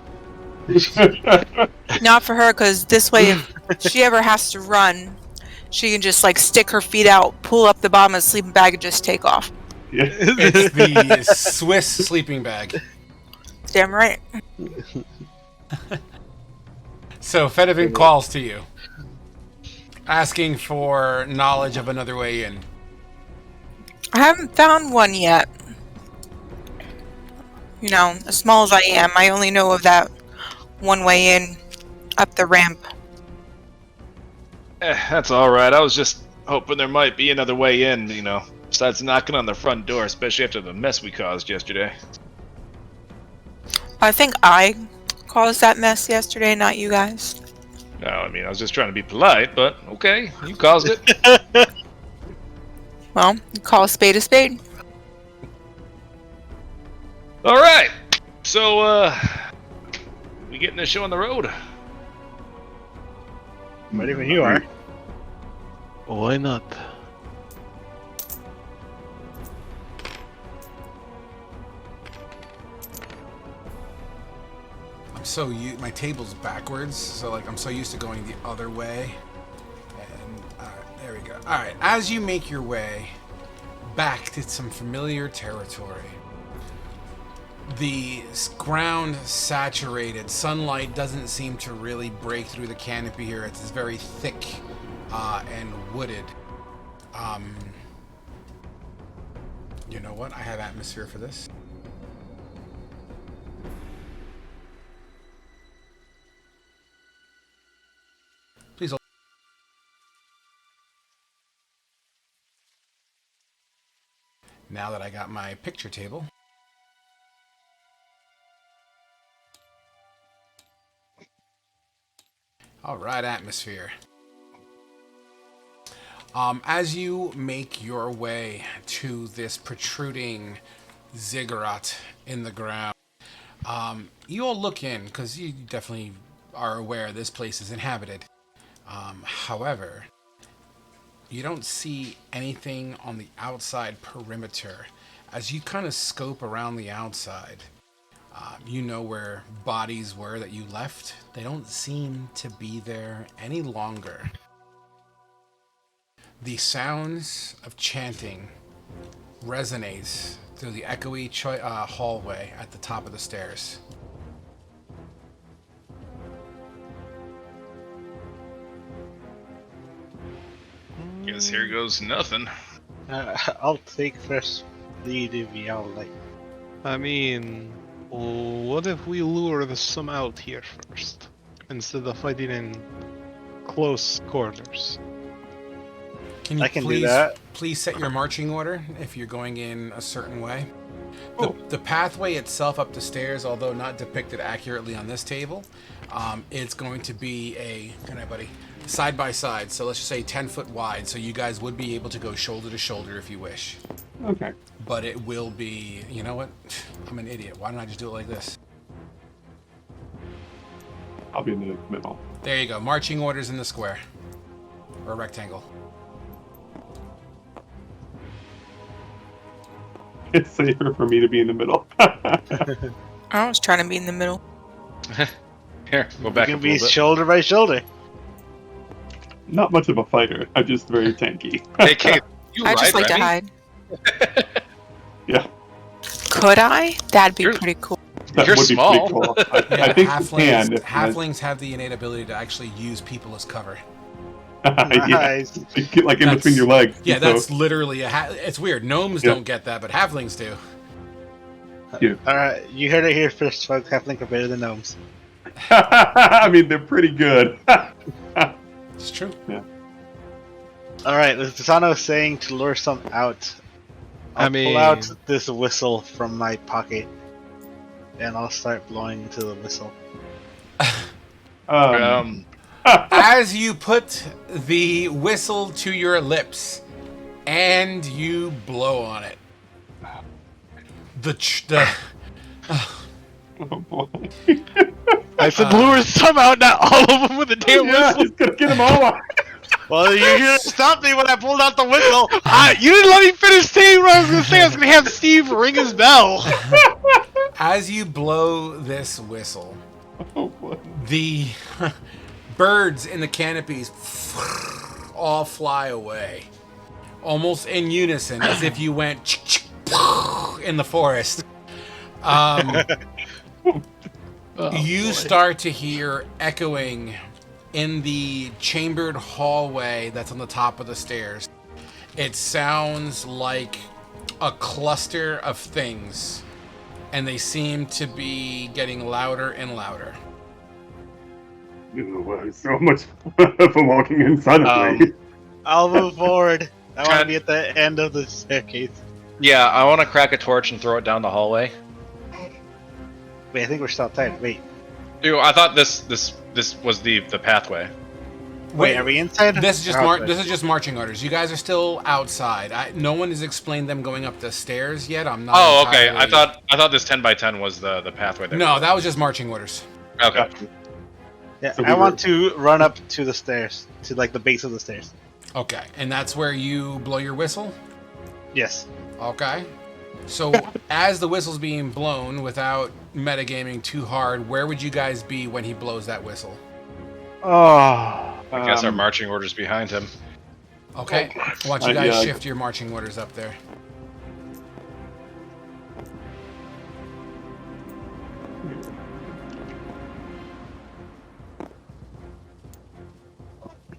Not for her, because this way, if she ever has to run, she can just like stick her feet out, pull up the bottom of the sleeping bag, and just take off. Yeah. It's the Swiss sleeping bag. Damn right. So Fedivin calls to you, asking for knowledge of another way in. I haven't found one yet. As small as I am, I only know of that one way in up the ramp. That's alright. I was just hoping there might be another way in, besides knocking on the front door, especially after the mess we caused yesterday. I think I caused that mess yesterday, not you guys. No, I was just trying to be polite, but okay, you caused it. Well, you call a spade a spade. Alright, so, we getting this show on the road? Ready when you are. Why not? My table's backwards, so like I'm so used to going the other way. And there we go. All right, as you make your way back to some familiar territory, the ground saturated, sunlight doesn't seem to really break through the canopy here. It's very thick and wooded. You know what? I have atmosphere for this. Please hold. Now that I got my picture table. All right, atmosphere. As you make your way to this protruding ziggurat in the ground, you all look in, because you definitely are aware this place is inhabited. However, you don't see anything on the outside perimeter. As you kind of scope around the outside, you know where bodies were that you left. They don't seem to be there any longer. The sounds of chanting resonates through the echoey hallway at the top of the stairs. Guess here goes nothing. I'll take first lead if y'all like. What if we lure some out here first, instead of fighting in close quarters? Can you I can please, do that. Please set your marching order if you're going in a certain way. Oh. The pathway itself up the stairs, although not depicted accurately on this table, it's going to be good night, buddy, side by side. So let's just say 10 foot wide. So you guys would be able to go shoulder to shoulder if you wish. Okay. But it will be, you know what? I'm an idiot. Why don't I just do it like this? I'll be in the middle. There you go. Marching orders in the square. Or a rectangle. It's safer for me to be in the middle. I was trying to be in the middle. Here, go back You up can a be little bit. shoulder by shoulder. Not much of a fighter. I'm just very tanky. Hey, Kate, you I just ride like to Remy? hide. Yeah, Could I? That'd be You're- pretty cool. that You're would be small. pretty cool. I Yeah, think you can. If halflings have the innate ability to actually use people as cover. yeah. Nice. Like in That's- between your legs. Yeah, so- that's literally it's weird. Gnomes Yeah. don't get that, but halflings do. Alright, you heard it here first, folks. Halfling are better than gnomes. I mean, they're pretty good. It's true. Alright, Tisano is saying to lure some out. I'll pull out this whistle from my pocket, and I'll start blowing into the whistle. Um, As As you put the whistle to your lips and you blow on it, the Oh boy. I said lures some out, not all of them with a damn Yeah, whistle. he's gonna get them all out. Well, you didn't stop me when I pulled out the whistle. You didn't let me finish saying what I was going to say. I was going to have Steve ring his bell. as you blow this whistle, Oh boy. the birds in the canopies all fly away, almost in unison, as if you went in the forest. You start to hear echoing in the chambered hallway that's on the top of the stairs. It sounds like a cluster of things, and they seem to be getting louder and louder. So much for walking in silently. I'll move forward. I want to be at the end of the staircase. Yeah, I want to crack a torch and throw it down the hallway. Wait, I think we're still outside. Wait, Dude, I thought this was the pathway. are we inside? This is just Outside. this is just marching orders. You guys are still outside. No one has explained them going up the stairs yet. I'm not. Oh, okay. I entirely- thought this 10x10 was the pathway there. No, that was just marching orders. Okay. Yeah, So I we want to run up to the stairs, to like the base of the stairs. Okay, and that's where you blow your whistle. Yes. Okay. So as the whistle's being blown, without metagaming too hard, where would you guys be when he blows that whistle? Oh. I guess our marching orders behind him. Okay. Why don't you guys yeah. shift your marching orders up there?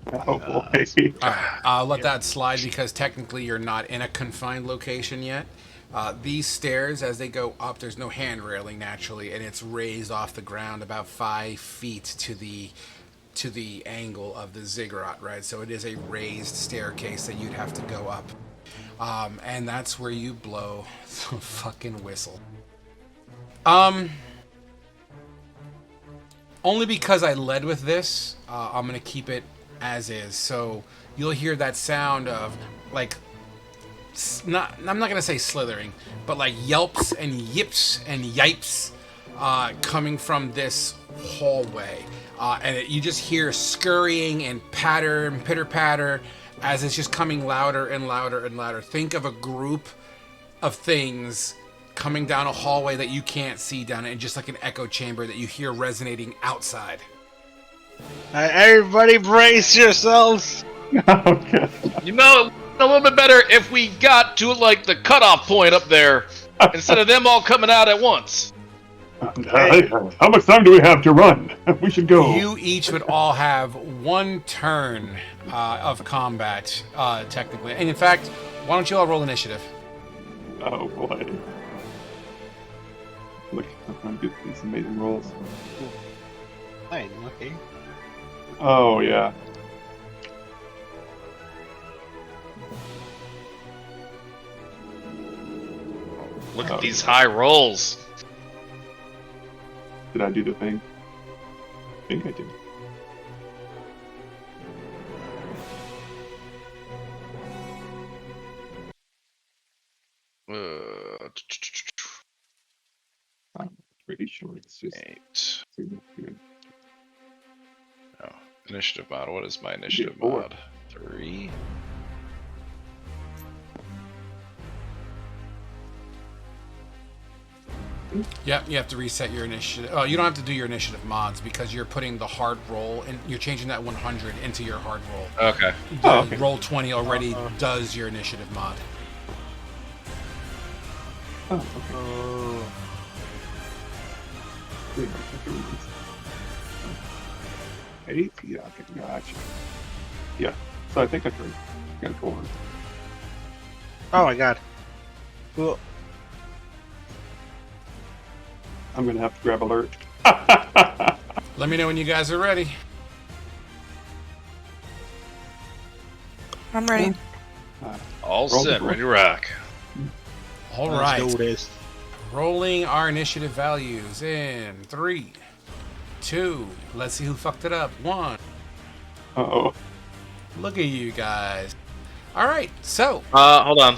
Oh boy. Alright, I'll let that slide because technically you're not in a confined location yet. These stairs, as they go up, there's no hand railing naturally, and it's raised off the ground about 5 feet to the angle of the ziggurat, right? So it is a raised staircase that you'd have to go up. And that's where you blow the fucking whistle. Only because I led with this, I'm gonna keep it as is. So you'll hear that sound of like, I'm not gonna say slithering, but like yelps and yips and yipes coming from this hallway. And you just hear scurrying and patter and pitter patter as it's just coming louder and louder and louder. Think of a group of things coming down a hallway that you can't see down it, and just like an echo chamber that you hear resonating outside. Everybody brace yourselves. Okay. You know, a little bit better if we got to like the cutoff point up there instead of them all coming out at once. How much time do we have to run? We should go. You each would all have 1 turn of combat, technically. And in fact, why don't you all roll initiative? Oh boy. Look, I'm getting these amazing rolls. Fine, okay. Oh yeah. Look at these high rolls. Did I do the thing? I think I did. I'm pretty sure it's just 8. significant. Oh, initiative mod. What is my initiative 4. mod? 3. Yep, you have to reset your initiative. Oh, you don't have to do your initiative mods because you're putting the hard roll and you're changing that 100 into your hard roll. Okay. The Oh, okay. roll 20 already does your initiative mod. Oh, okay. Oh. Wait, 8? Yeah, okay, gotcha. Yeah, so I think I could. Gotta go on. Oh my god. Cool. I'm gonna have to grab alert. Let me know when you guys are ready. I'm ready. All Roll set. the Ready to rock. All Let's right. do this. Rolling our initiative values in 3, 2. Let's see who fucked it up. 1. Uh-oh. Look at you guys. All right, so Hold on.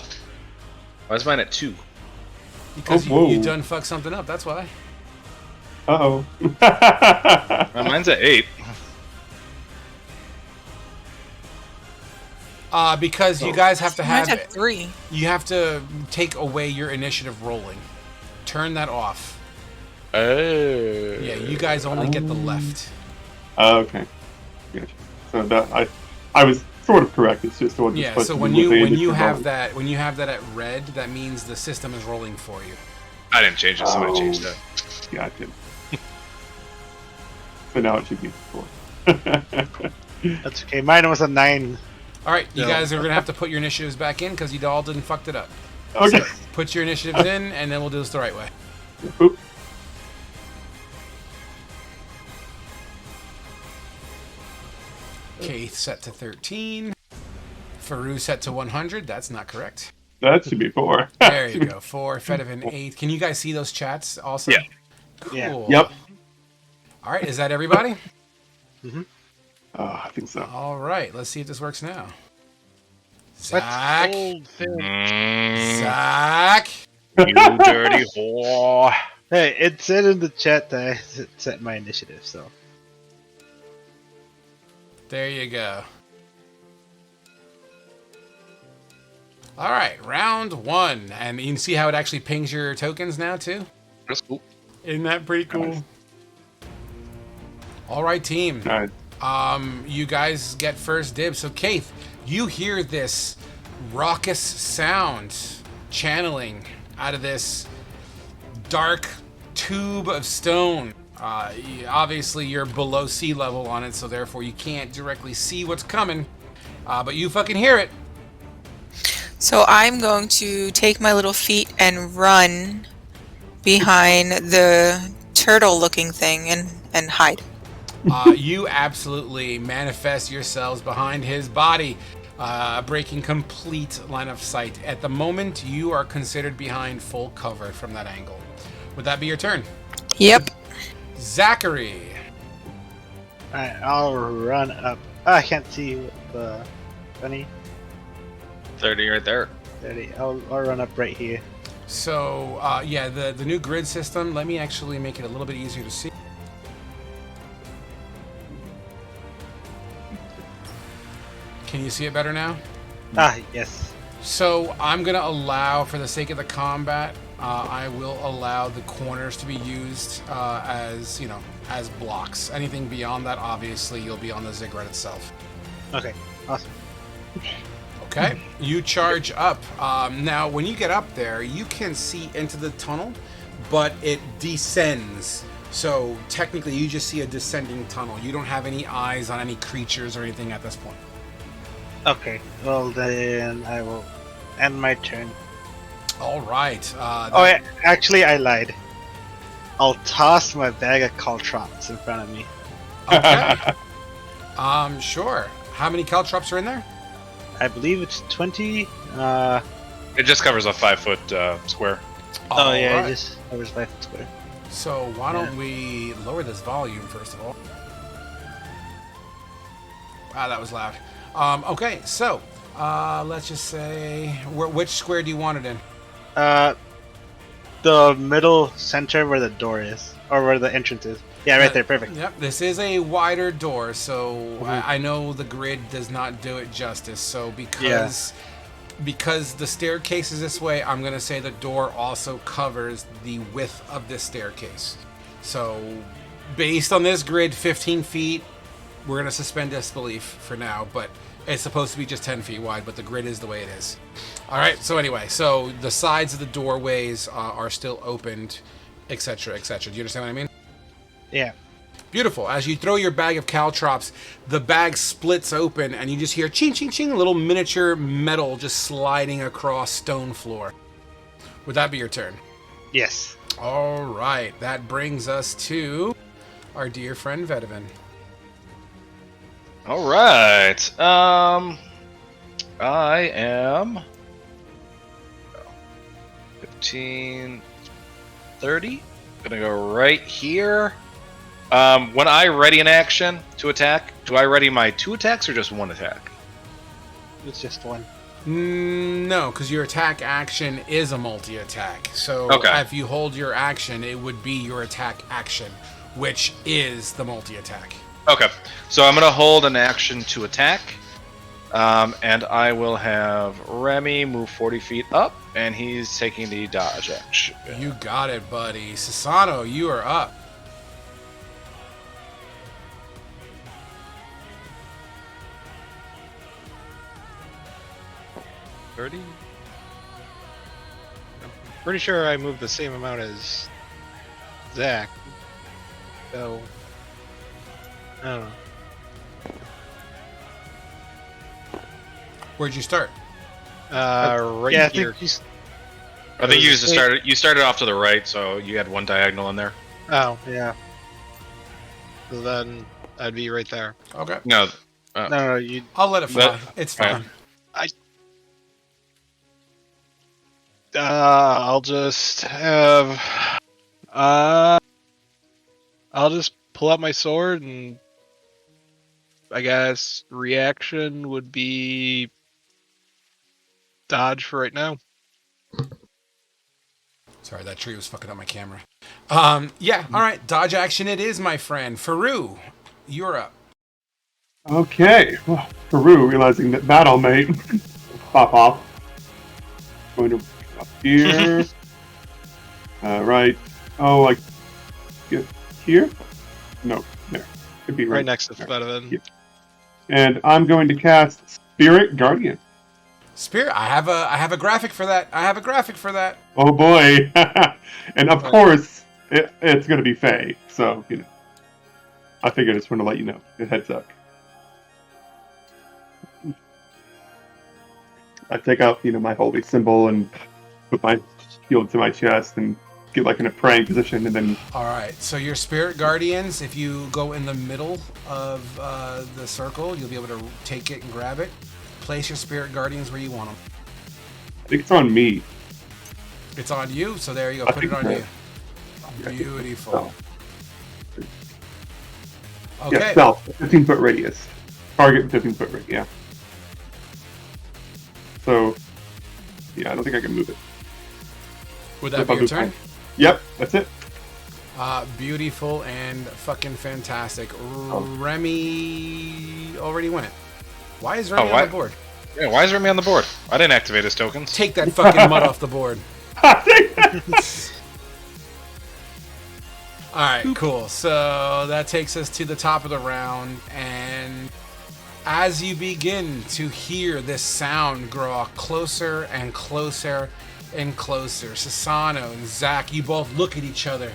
Why is mine at 2? because Oh, you whoa. done fucked something up, that's why. Uh-oh. Mine's at 8. Because you guys have to Mine's have at 3. you have to take away your initiative rolling. Turn that off. Oh. Yeah, you guys only get the left. Okay. Gotcha. So I was sort of correct. It's just what Yeah, supposed so to when be you with the when you initiative have roll. that when you have that at red, that means the system is rolling for you. I didn't change it, somebody Oh. changed it. Gotcha. So now it should be 4. That's okay. Mine was a 9. All right, you No. guys are gonna have to put your initiatives back in because you all didn't fucked it up. Okay. Put your initiatives in, and then we'll do this the right way. Oop. Keith set to 13. Faru set to 100. That's not correct. That should be 4. There you go. 4. Fedivan 8. Can you guys see those chats also? Yeah. Cool. Yeah. Yep. All right, is that everybody? I think so. All right, let's see if this works now. What Zach. old thing? Zach. You dirty whore. Hey, it said in the chat that I set my initiative, so. There you go. All right, round 1. And you can see how it actually pings your tokens now, too? That's cool. Isn't that pretty cool? Nice. All right, team. Nice. You guys get first dibs. So, Keith, you hear this raucous sound channeling out of this dark tube of stone. Obviously, you're below sea level on it, so therefore you can't directly see what's coming. But you fucking hear it. So I'm going to take my little feet and run behind the turtle-looking thing and hide. You absolutely manifest yourselves behind his body, breaking complete line of sight. At the moment, you are considered behind full cover from that angle. Would that be your turn? Yep. Zachary. Alright, I'll run up. Oh, I can't see what the 20, 30 right there. 30. I'll run up right here. So, yeah, the new grid system, let me actually make it a little bit easier to see. Can you see it better now? Ah, yes. So I'm going to allow, for the sake of the combat, I will allow the corners to be used as, as blocks. Anything beyond that, obviously, you'll be on the ziggurat itself. Okay, awesome. Okay, you charge up. Now, when you get up there, you can see into the tunnel, but it descends. So technically, you just see a descending tunnel. You don't have any eyes on any creatures or anything at this point. Okay, well then I will end my turn. All right. Oh, yeah, actually I lied. I'll toss my bag of caltrops in front of me. Okay. Sure. How many caltrops are in there? I believe it's 20. It just covers a 5-foot square. Oh yeah, Alright. it just covers 5 foot square. So why don't we lower this volume first of all? Wow, that was loud. Okay, so let's just say, which square do you want it in? The middle center where the door is, or where the entrance is. Yeah, right there, perfect. Yep, this is a wider door, so I know the grid does not do it justice. So because the staircase is this way, I'm gonna say the door also covers the width of this staircase. So based on this grid, 15 feet, we're gonna suspend disbelief for now, but it's supposed to be just 10 feet wide, but the grid is the way it is. All right, so anyway, so the sides of the doorways are still opened, etc., etc. Do you understand what I mean? Yeah. Beautiful. As you throw your bag of caltrops, the bag splits open and you just hear ching, ching, ching, a little miniature metal just sliding across stone floor. Would that be your turn? Yes. All right. That brings us to our dear friend Vedivan. All right. I am 15, 30. Gonna go right here. When I ready an action to attack, do I ready my 2 attacks or just 1 attack? It's just one. No, because your attack action is a multi-attack. So Okay. if you hold your action, it would be your attack action, which is the multi-attack. Okay, so I'm gonna hold an action to attack, and I will have Remy move 40 feet up, and he's taking the dodge action. You got it, buddy. Sasano, you are up. I'm pretty sure I moved the same amount as Zach. So I don't know. Where'd you start? Right Yeah, I here. think he's. I think you started off to the right, so you had 1 diagonal in there. Oh, Yeah. so then I'd be right there. Okay. No, No, you. I'll let it fly. But- It's fine. I'll just have. I'll just pull out my sword and. I guess reaction would be dodge for right now. Sorry, that tree was fucking up my camera. Yeah, all right. Dodge action it is, my friend. Faru, you're up. Okay. Well, Peru, realizing that battle might pop off. Going to up here. Right. Oh, like get here? No, there. Could be Right next to there. Fedevin. Yeah. And I'm going to cast Spirit Guardian. Spirit, I have a graphic for that. Oh boy! And of course, it's going to be Fae. So I figured I just want to let you know. Good heads up. I take out my holy symbol and put my shield to my chest and get like in a praying position, and then All right. So your spirit guardians, if you go in the middle of the circle, you'll be able to take it and grab it. Place your spirit guardians where you want them. I think it's on me. It's on you, so there you go. I Put it think on so. you. Beautiful. Yeah, Okay. self, 15-foot radius. Target 15-foot radius, yeah. So, yeah, I don't think I can move it. Would that If be I your move turn? mine. Yep, that's it. Beautiful and fucking fantastic. Remy already went. Why is Remy on why- the board? yeah. Why is Remy on the board? I didn't activate his tokens. Take that fucking mud off the board. Alright, cool. So that takes us to the top of the round, and as you begin to hear this sound grow closer and closer and closer, Sasano and Zach, you both look at each other,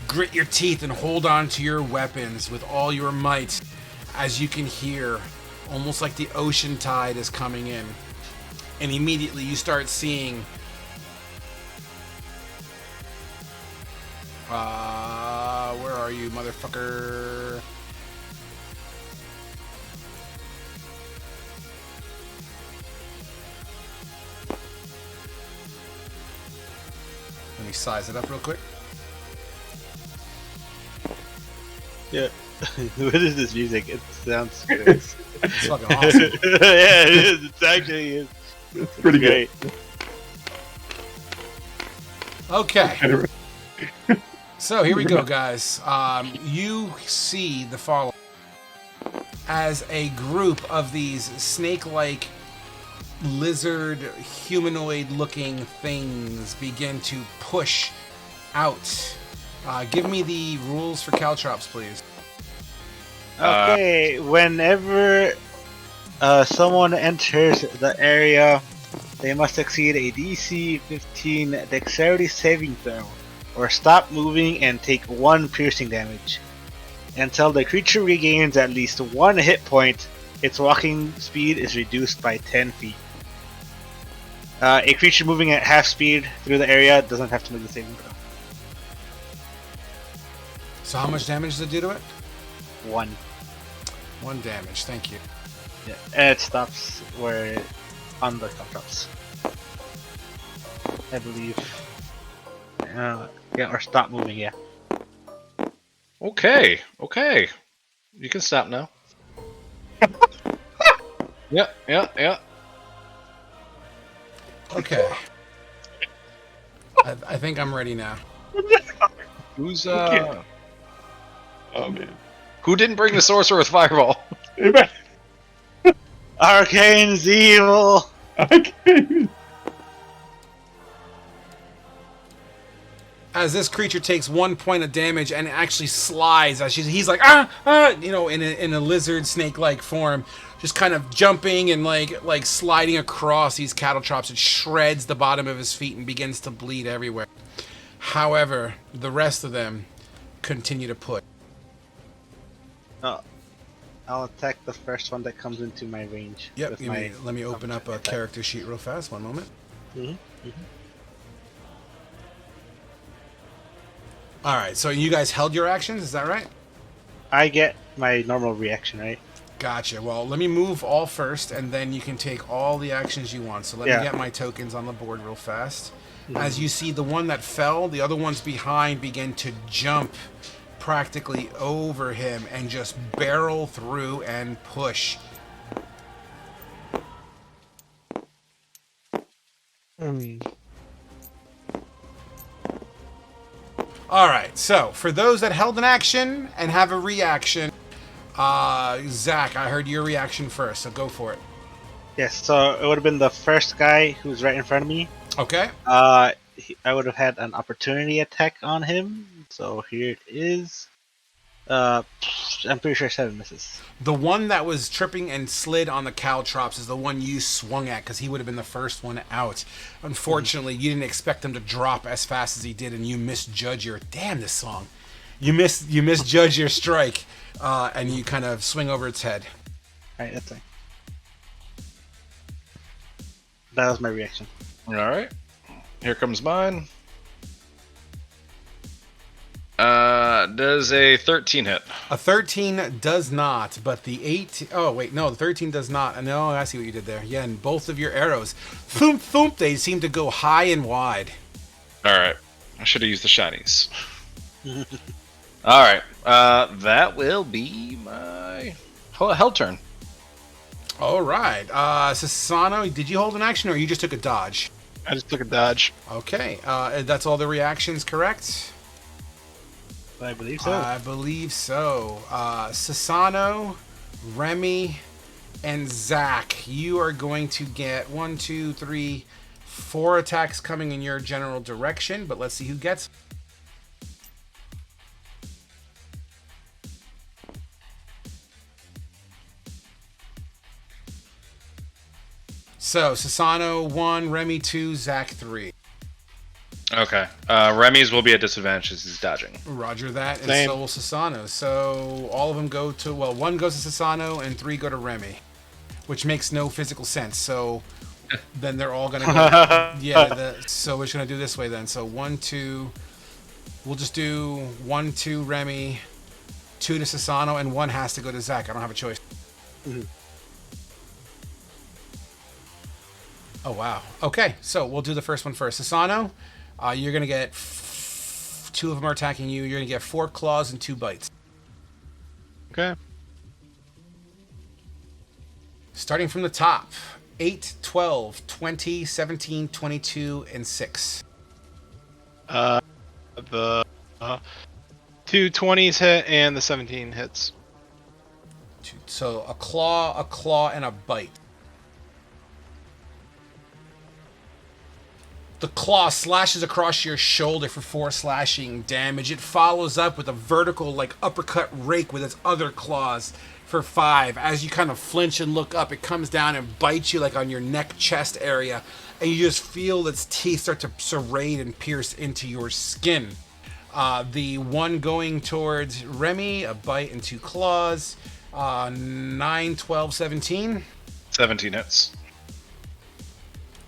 grit your teeth, and hold on to your weapons with all your might as you can hear almost like the ocean tide is coming in. And immediately you start seeing where are you, motherfucker? Let me size it up real quick. Yeah. What is this music? It sounds great. It's It's fucking awesome. Yeah, it is. It's actually pretty good. great. Okay. So here we go, guys. You see the following. As a group of these snake-like, lizard, humanoid-looking things begin to push out. Give me the rules for caltrops, please. Okay, whenever someone enters the area, they must succeed a DC 15 Dexterity saving throw, or stop moving and take 1 piercing damage. Until the creature regains at least 1 hit point, its walking speed is reduced by 10 feet. A creature moving at half speed through the area doesn't have to make the saving throw. So how much damage does it do to it? 1. 1 damage, thank you. Yeah, and it stops where on the caltrops, I believe. Yeah, or stop moving. Yeah. Okay. You can stop now. Yeah. Okay. I think I'm ready now. Who's Okay. Oh man. who didn't bring the sorcerer with fireball? Arcane's evil. Okay. As this creature takes 1 point of damage and actually slides, as he's like in a lizard snake-like form, just kind of jumping and like sliding across these cattle chops. It shreds the bottom of his feet and begins to bleed everywhere. However, the rest of them continue to push. I'll attack the first one that comes into my range. Yep. with Let me open up a character sheet real fast. 1 moment. All right. So you guys held your actions. Is that right? I get my normal reaction, right? Gotcha. Well, let me move all first, and then you can take all the actions you want. So let me get my tokens on the board real fast. As you see, the one that fell, the other ones behind begin to jump practically over him and just barrel through and push. All right. So for those that held an action and have a reaction, Zach, I heard your reaction first, so go for it. Yes, so it would have been the first guy who's right in front of me. Okay. I would have had an opportunity attack on him. So here it is. I'm pretty sure 7 misses. The one that was tripping and slid on the caltrops is the one you swung at, because he would have been the first one out. Unfortunately, you didn't expect him to drop as fast as he did, and you misjudge your... Damn, this song. You misjudge your strike, and you kind of swing over its head. Alright, that's fine. That was my reaction. Alright. Here comes mine. Does a 13 hit? A 13 does not, but the 8... Oh, wait, no, the 13 does not. No, I see what you did there. Yeah, and both of your arrows, thump, thump, they seem to go high and wide. Alright. I should have used the shinies. Alright. That will be my hell turn. All right. Sasano, did you hold an action, or you just took a dodge? I just took a dodge. Okay. That's all the reactions, correct? I believe so. I believe so. Sasano, Remy, and Zach, you are going to get 1, 2, 3, 4 attacks coming in your general direction, but let's see who gets. So, Sasano 1, Remy 2, Zach 3. Okay. Remy's will be at disadvantage as he's dodging. Roger that, and Same. so will Sasano. So all of them go to, well, 1 goes to Sasano and 3 go to Remy, which makes no physical sense. So then they're all gonna go. So we're just gonna do this way then. So 1, 2. We'll just do 1, 2 Remy, 2 to Sasano, and 1 has to go to Zach. I don't have a choice. Oh wow. Okay, so we'll do the first one first. Sasano, you're gonna get 2 of them are attacking you. You're gonna get 4 claws and 2 bites. Okay. Starting from the top, 8, 12, 20, 17, 22, and 6. The 2 20s hit and the 17 hits. So a claw, and a bite. The claw slashes across your shoulder for 4 slashing damage. It follows up with a vertical, like, uppercut rake with its other claws for 5. As you kind of flinch and look up, it comes down and bites you, like, on your neck, chest area. And you just feel its teeth start to serrate and pierce into your skin. The one going towards Remy, a bite and 2 claws. 9, 12, 17. 17 hits.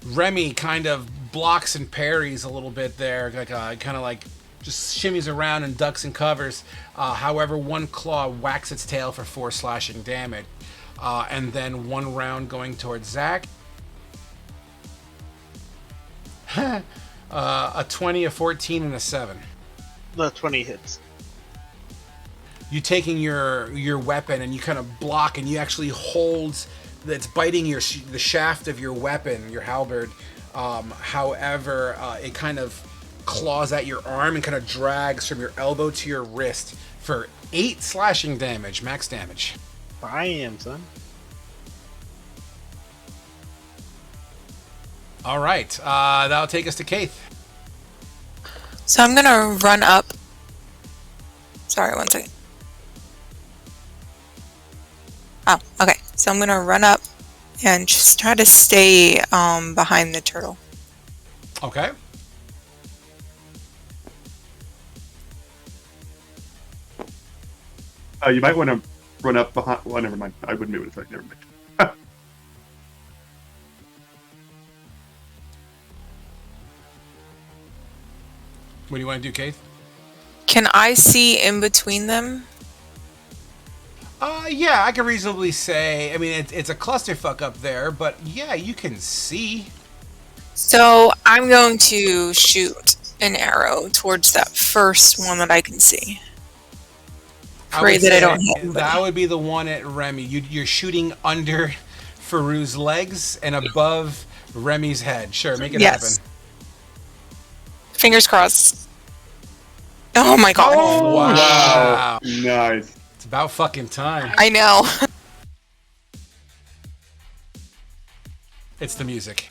Remy kind of blocks and parries a little bit there, like kind of like just shimmies around and ducks and covers. However, 1 claw whacks its tail for 4 slashing damage, and then 1 round going towards Zach. A 20, a 14, and a 7. The 20 hits. You taking your weapon and you kind of block, and you actually hold. That's biting the shaft of your weapon, your halberd. However, it kind of claws at your arm and kind of drags from your elbow to your wrist for 8 slashing damage, max damage. Bam, son. All right, that'll take us to Kaith. So I'm gonna run up. Sorry, one second. Oh, okay. So I'm gonna run up and just try to stay behind the turtle. Okay. You might want to run up behind. Well, never mind. I wouldn't be able to say. Never mind. What do you want to do, Kaith? Can I see in between them? Yeah, I can reasonably say. I mean, it's a clusterfuck up there, but yeah, you can see. So I'm going to shoot an arrow towards that first one that I can see. Pray that I don't hit anybody. That would be the one at Remy. You're shooting under Farou's legs and above Remy's head. Sure, make it happen. Fingers crossed. Oh my god. Oh, wow. Nice. It's about fucking time. I know. It's the music.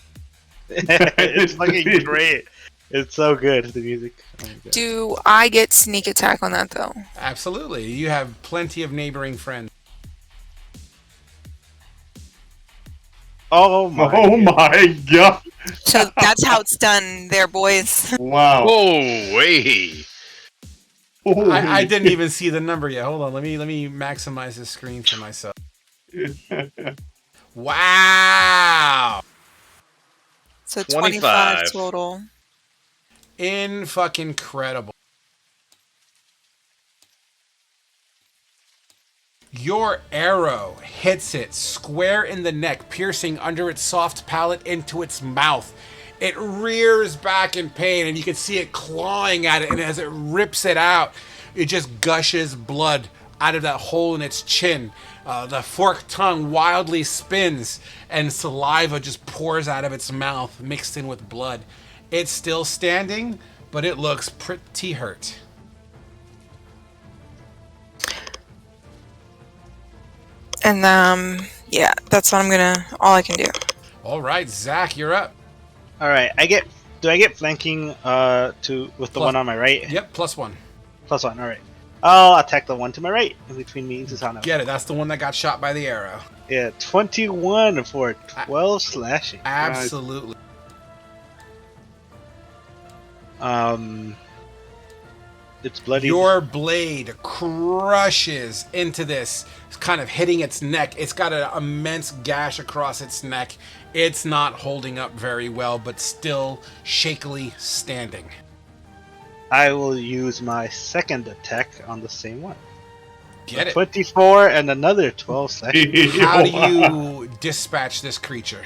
It's fucking great. It's so good, the music. Oh my God. Do I get sneak attack on that though? Absolutely. You have plenty of neighboring friends. Oh my. Oh my god. So that's how it's done there, boys. Wow. Oh, wait. I didn't even see the number yet. Hold on. Let me maximize the screen for myself. Wow. So 25 25 total. In fucking incredible. Your arrow hits it square in the neck, piercing under its soft palate into its mouth. It rears back in pain, and you can see it clawing at it, and as it rips it out, it just gushes blood out of that hole in its chin. The forked tongue wildly spins, and saliva just pours out of its mouth, mixed in with blood. It's still standing, but it looks pretty hurt. And yeah, that's what all I can do. All right, Zach, you're up. All right, do I get flanking with the Plus- one on my right? Yep, +1. +1. All right. I'll attack the one to my right, in between me and Susano. Get it. That's the one that got shot by the arrow. Yeah, 21 for 12 slashing. Absolutely. It's bloody. Your blade crushes into this, kind of hitting its neck. It's got an immense gash across its neck. It's not holding up very well, but still shakily standing. I will use my second attack on the same one. Get it. 24 and another 12 slashing. How do you dispatch this creature?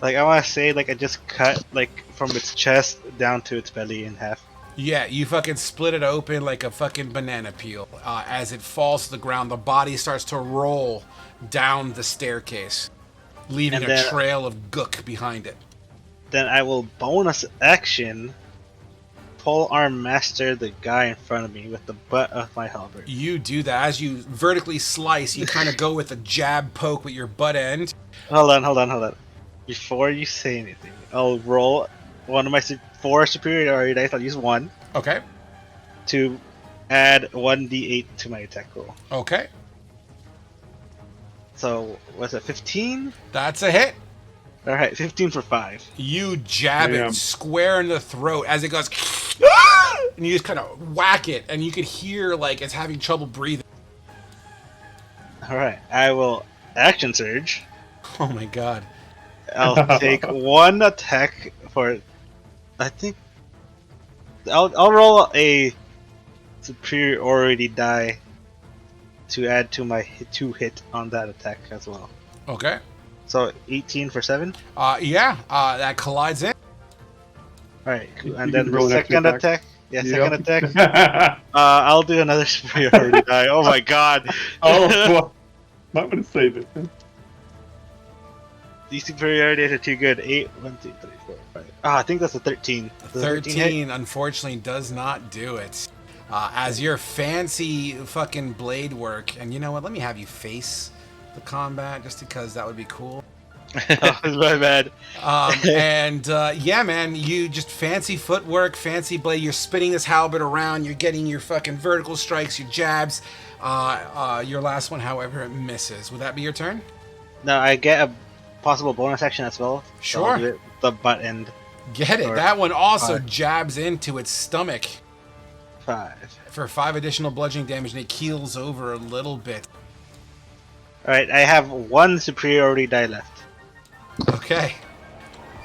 Like, I want to say, like, I just cut, like, from its chest down to its belly in half. Yeah, you fucking split it open like a fucking banana peel. As it falls to the ground, the body starts to roll down the staircase, leaving a trail of gook behind it. Then I will bonus action pole arm master the guy in front of me with the butt of my halberd. You do that. As you vertically slice, you kind of go with a jab poke with your butt end. Hold on. Before you say anything, I'll roll one of my 4 superiority dice. I'll use 1 Okay. to add 1d8 to my attack roll. Okay. So, what's it, 15? That's a hit. Alright, 15 for 5. You jab Damn. it square in the throat as it goes, and you just kind of whack it, and you can hear like it's having trouble breathing. Alright, I will action surge. Oh my god. I'll take 1 attack for. I think. I'll roll a superiority die to add to my 2 hit on that attack as well. Okay. So 18 for 7. Yeah. That collides in. Alright, cool. You And can then roll the an extra second attack. attack. Yeah, Yep. second attack. I'll do another superiority die. Oh my god. Oh, well, might want to save it. These superiorities are too good. 8, 1, 2, 3, 4, 5. I think that's a 13. Does a 13 hit? 13 unfortunately does not do it. As your fancy fucking blade work, and you know what? Let me have you face the combat just because that would be cool. Oh, my bad. Yeah, man, you just fancy footwork, fancy blade. You're spinning this halberd around. You're getting your fucking vertical strikes, your jabs. Your last one, however, it misses. Would that be your turn? No, I get a possible bonus action as well. So Sure. I'll do it with the butt end. Get it. Or That one also 5. jabs into its stomach 5. for 5 additional bludgeoning damage, and it keels over a little bit. Alright, I have 1 superiority die left. Okay.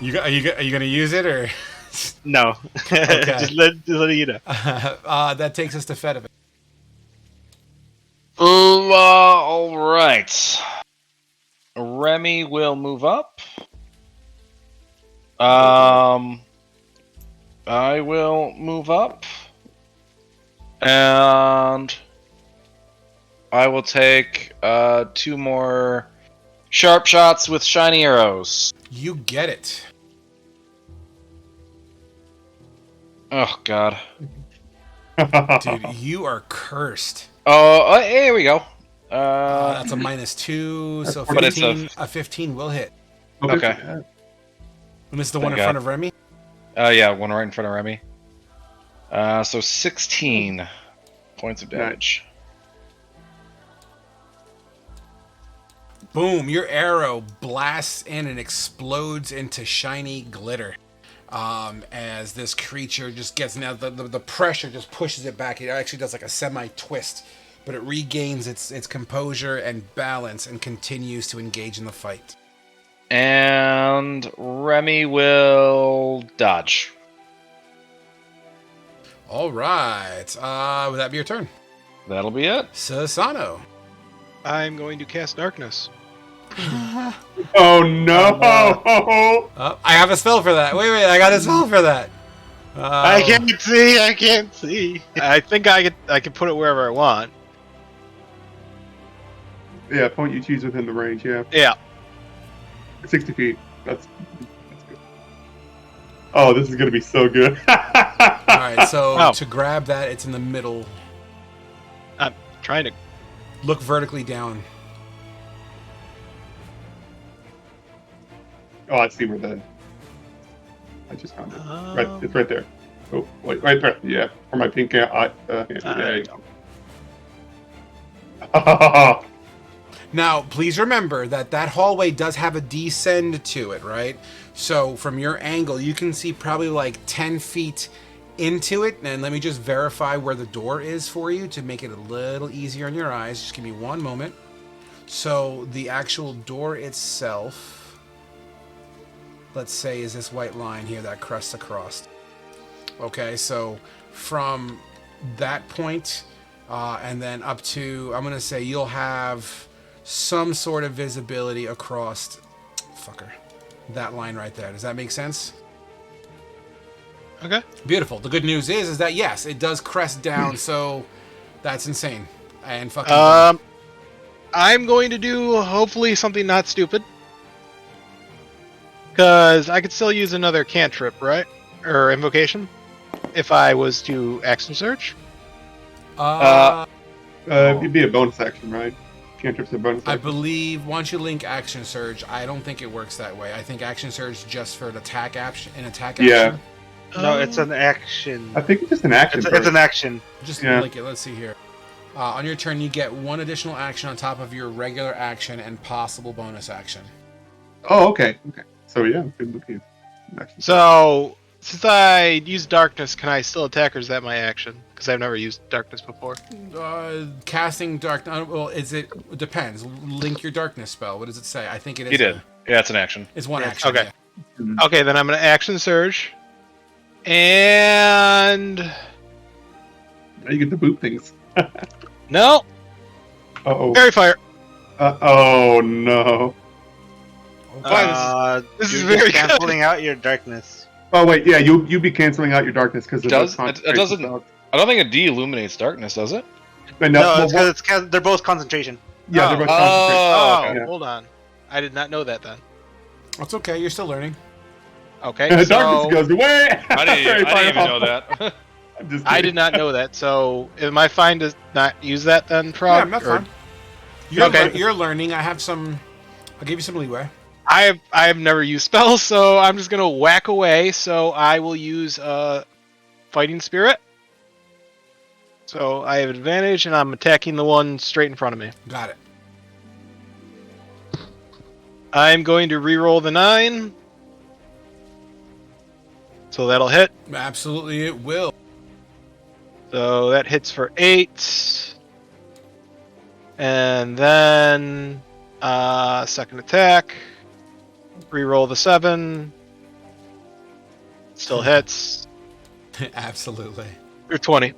Are you gonna use it or? No. Okay. just letting you know. That takes us to Fedivik. All right. Remy will move up. I will move up. And I will take 2 more sharp shots with shiny arrows. You get it. Oh, God. Dude, you are cursed. Oh, here we go. That's a -2, so But it's 15. A 15 will hit. Okay. And this is the Thank one in God. front of Remy? Yeah, one right in front of Remy. So 16 points of damage. Boom, your arrow blasts in and explodes into shiny glitter. As this creature just gets, now the pressure just pushes it back. It actually does like a semi-twist, but it regains its composure and balance and continues to engage in the fight. And Remy will dodge. All right. Would that be your turn? That'll be it. Sasano. I'm going to cast darkness. Oh no! I have a spell for that. Wait, I got a spell for that. I can't see. I think I can put it wherever I want. Yeah, point you choose within the range. Yeah, Yeah. 60 feet. That's good. Oh, this is gonna be so good. All right, so Oh. to grab that, it's in the middle. I'm trying to. Look vertically down. Oh, I see where I just found it. Right, it's right there. Oh, wait, right there. Yeah, for my pink eye. Yeah, there you go. Now, please remember that hallway does have a descend to it, right? So from your angle, you can see probably like 10 feet into it. And let me just verify where the door is for you to make it a little easier on your eyes. Just give me one moment. So the actual door itself, let's say, is this white line here that crusts across. Okay, so from that point, and then up to, I'm going to say you'll have some sort of visibility across that line right there. Does that make sense? Okay. Beautiful. The good news is that yes, it does crest down, so that's insane. And fucking I'm going to do hopefully something not stupid. Because I could still use another cantrip, right? Or invocation. If I was to action search. It'd be a bonus action, right? Cantrip's a bonus I action. believe once you link action surge, I don't think it works that way. I think action surge just for an attack action. Yeah. No, it's an action. I think it's just an action. It's an action. Just Yeah. link it. Let's see here. On your turn, you get one additional action on top of your regular action and possible bonus action. Oh, okay. Okay. So yeah, good look at action. So, since I use darkness, can I still attack, or is that my action? Because I've never used darkness before. Casting dark. Well, it depends. Link your darkness spell. What does it say? I think it is. He did. Yeah, it's an action. It's one Yeah, action. okay. yeah. Okay, then I'm going to action surge. And... Now you get to boot things. No! Uh-oh. Fairy fire! Oh no. This is You're very just canceling out your darkness. Oh wait, yeah, you'd be canceling out your darkness because It doesn't. I don't think a D illuminates darkness, does it? But No, well, it's because they're both concentration. yeah, they're both Oh. concentration. Oh, okay. Yeah. hold on. I did not know that then. That's okay. You're still learning. Okay, Darkness so goes away. I didn't even know that. I'm just I kidding. did not know that. So am I fine to not use that then, Yeah, Frog? that's Or- fine. You're, Okay. you're learning. I have some. I'll give you some leeway. I have never used spells, so I'm just gonna whack away. So I will use Fighting Spirit. So I have advantage, and I'm attacking the one straight in front of me. Got it. I'm going to re-roll the 9. So that'll hit. Absolutely, it will. So that hits for 8. And then second attack. Re-roll the 7. Still hits. Absolutely. Or 20.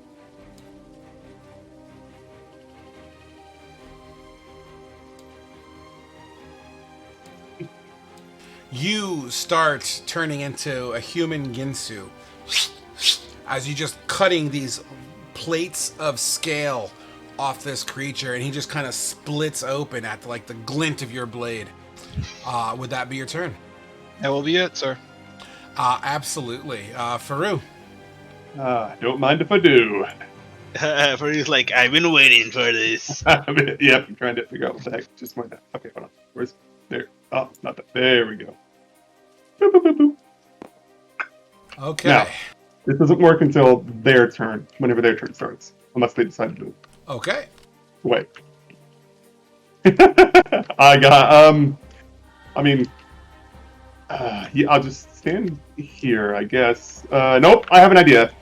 You start turning into a human Ginsu as you just cutting these plates of scale off this creature, and he just kind of splits open at the glint of your blade. Would that be your turn? That will be it, sir. Absolutely. Faru. Don't mind if I do. Freddy's like, I've been waiting for this. Yep, I'm trying to figure out what the heck just went down. Okay, hold on. Where's there? Oh, not that. There we go. Boop, boop, boop, boop. Okay. Now. This doesn't work until their turn, whenever their turn starts, unless they decide to do it. Okay. Wait. I got yeah, I'll just stand here, I guess. Nope, I have an idea.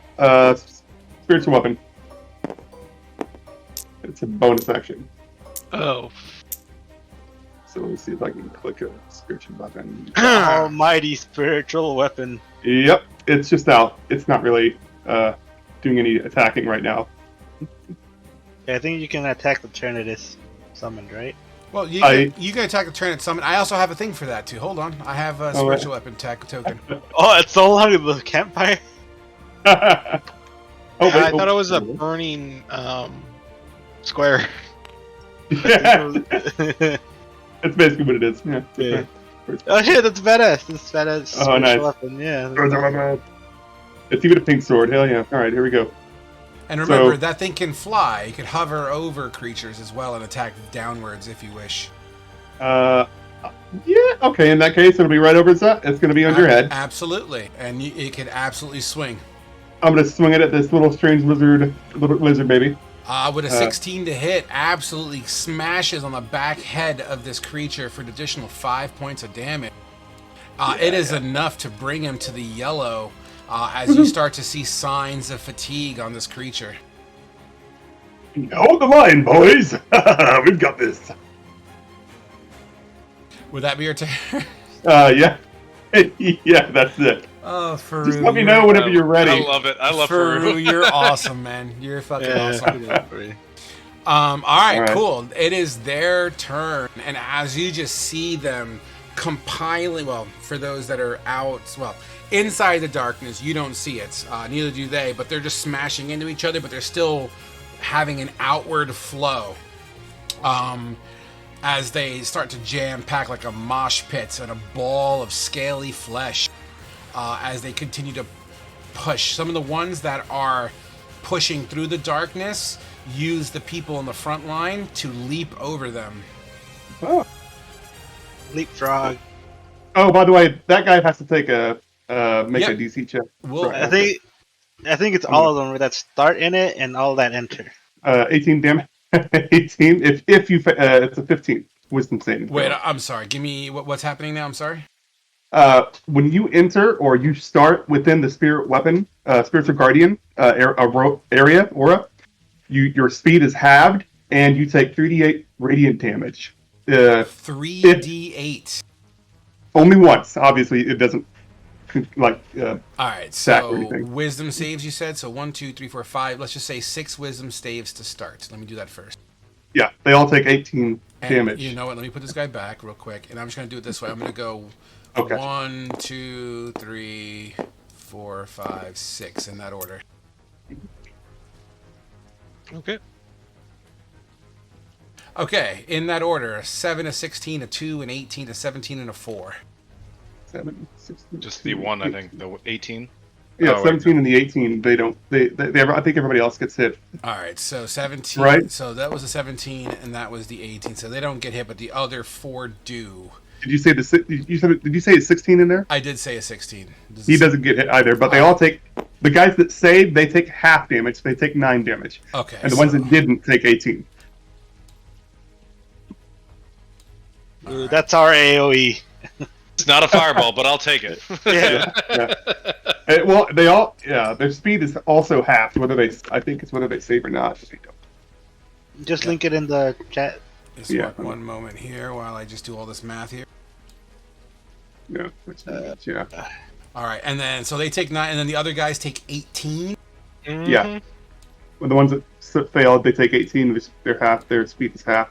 Spiritual weapon. It's a bonus action. Oh. So let me see if I can click a spiritual weapon. Almighty spiritual weapon. Yep, it's just out. It's not really doing any attacking right now. Yeah, I think you can attack the turn it is summoned, right? Well, you can attack the turn at summon. I also have a thing for that too. Hold on. I have a spiritual weapon tech token. Oh, it's so long in the campfire. I thought it was a burning square. Yeah. That's basically what it is. Yeah. Yeah. Oh shit, that's badass. That's badass. Oh, nice. Weapon. Yeah. It's even a pink sword. Hell yeah. Alright, here we go. And remember, that thing can fly. You can hover over creatures as well and attack downwards if you wish. Yeah, okay, in that case, it'll be right over its head. It's going to be on your head. Absolutely. And it can absolutely swing. I'm going to swing it at this little strange little lizard baby. With a 16 to hit, absolutely smashes on the back head of this creature for an additional 5 points of damage. It is enough to bring him to the yellow as you start to see signs of fatigue on this creature. Hold the line, boys. We've got this. Would that be your turn? Yeah. Yeah, that's it. Oh, Faru. Just let me know whenever you're ready. I love it. I love Faru, Faru. you're awesome, man. You're fucking awesome. All right, All right. cool. It is their turn, and as you just see them compiling, well, for those that are inside the darkness, you don't see it. Neither do they, but they're just smashing into each other, but they're still having an outward flow. As they start to jam-pack like a mosh pit and a ball of scaly flesh as they continue to push. Some of the ones that are pushing through the darkness use the people in the front line to leap over them. Oh. Leapfrog. Oh, by the way, that guy has to take a make Yep. a DC check. I think it's all of them that start in it and all that enter. 18 damage. 18. If you it's a 15 wisdom saving. Wait, I'm sorry. Give me what's happening now. I'm sorry. When you enter or you start within the spirit weapon, spiritual guardian area aura, your speed is halved and you take 3d8 radiant damage. 3d8. Only once. Obviously, it doesn't All right. stack or So anything. wisdom saves. You said so. 1, 2, 3, 4, 5. Let's just say 6 wisdom saves to start. Let me do that first. Yeah, they all take 18 And damage. you know what? Let me put this guy back real quick, and I'm just gonna do it this way. I'm gonna go Okay. 1, 2, 3, 4, 5, 6 in that order. Okay. Okay, in that order: a 7, a 16, a 2, an 18, a 17, and a 4. 7, 16, Just the one, I think. The 18. Yeah, Oh, wait, 17 and the 18. They don't. I think everybody else gets hit. All right, so 17. Right. So that was a 17, and that was the 18. So they don't get hit, but the other 4 do. Did you say Did you say it's 16 in there? I did say a 16. He doesn't get hit either, but they all take. The guys that save, they take half damage. They take 9 damage, Okay. and the ones that didn't take 18. Ooh, that's our AOE. It's not a fireball, but I'll take it. Yeah. Well, they all. Yeah, their speed is also halved. I think it's whether they save or not. They don't. Just link it in the chat. Just Yeah. one moment here while I just do all this math here. Yeah. Yeah. All right, and then so they take 9, and then the other guys take 18. Yeah. When the ones that failed, they take 18. Their speed is half.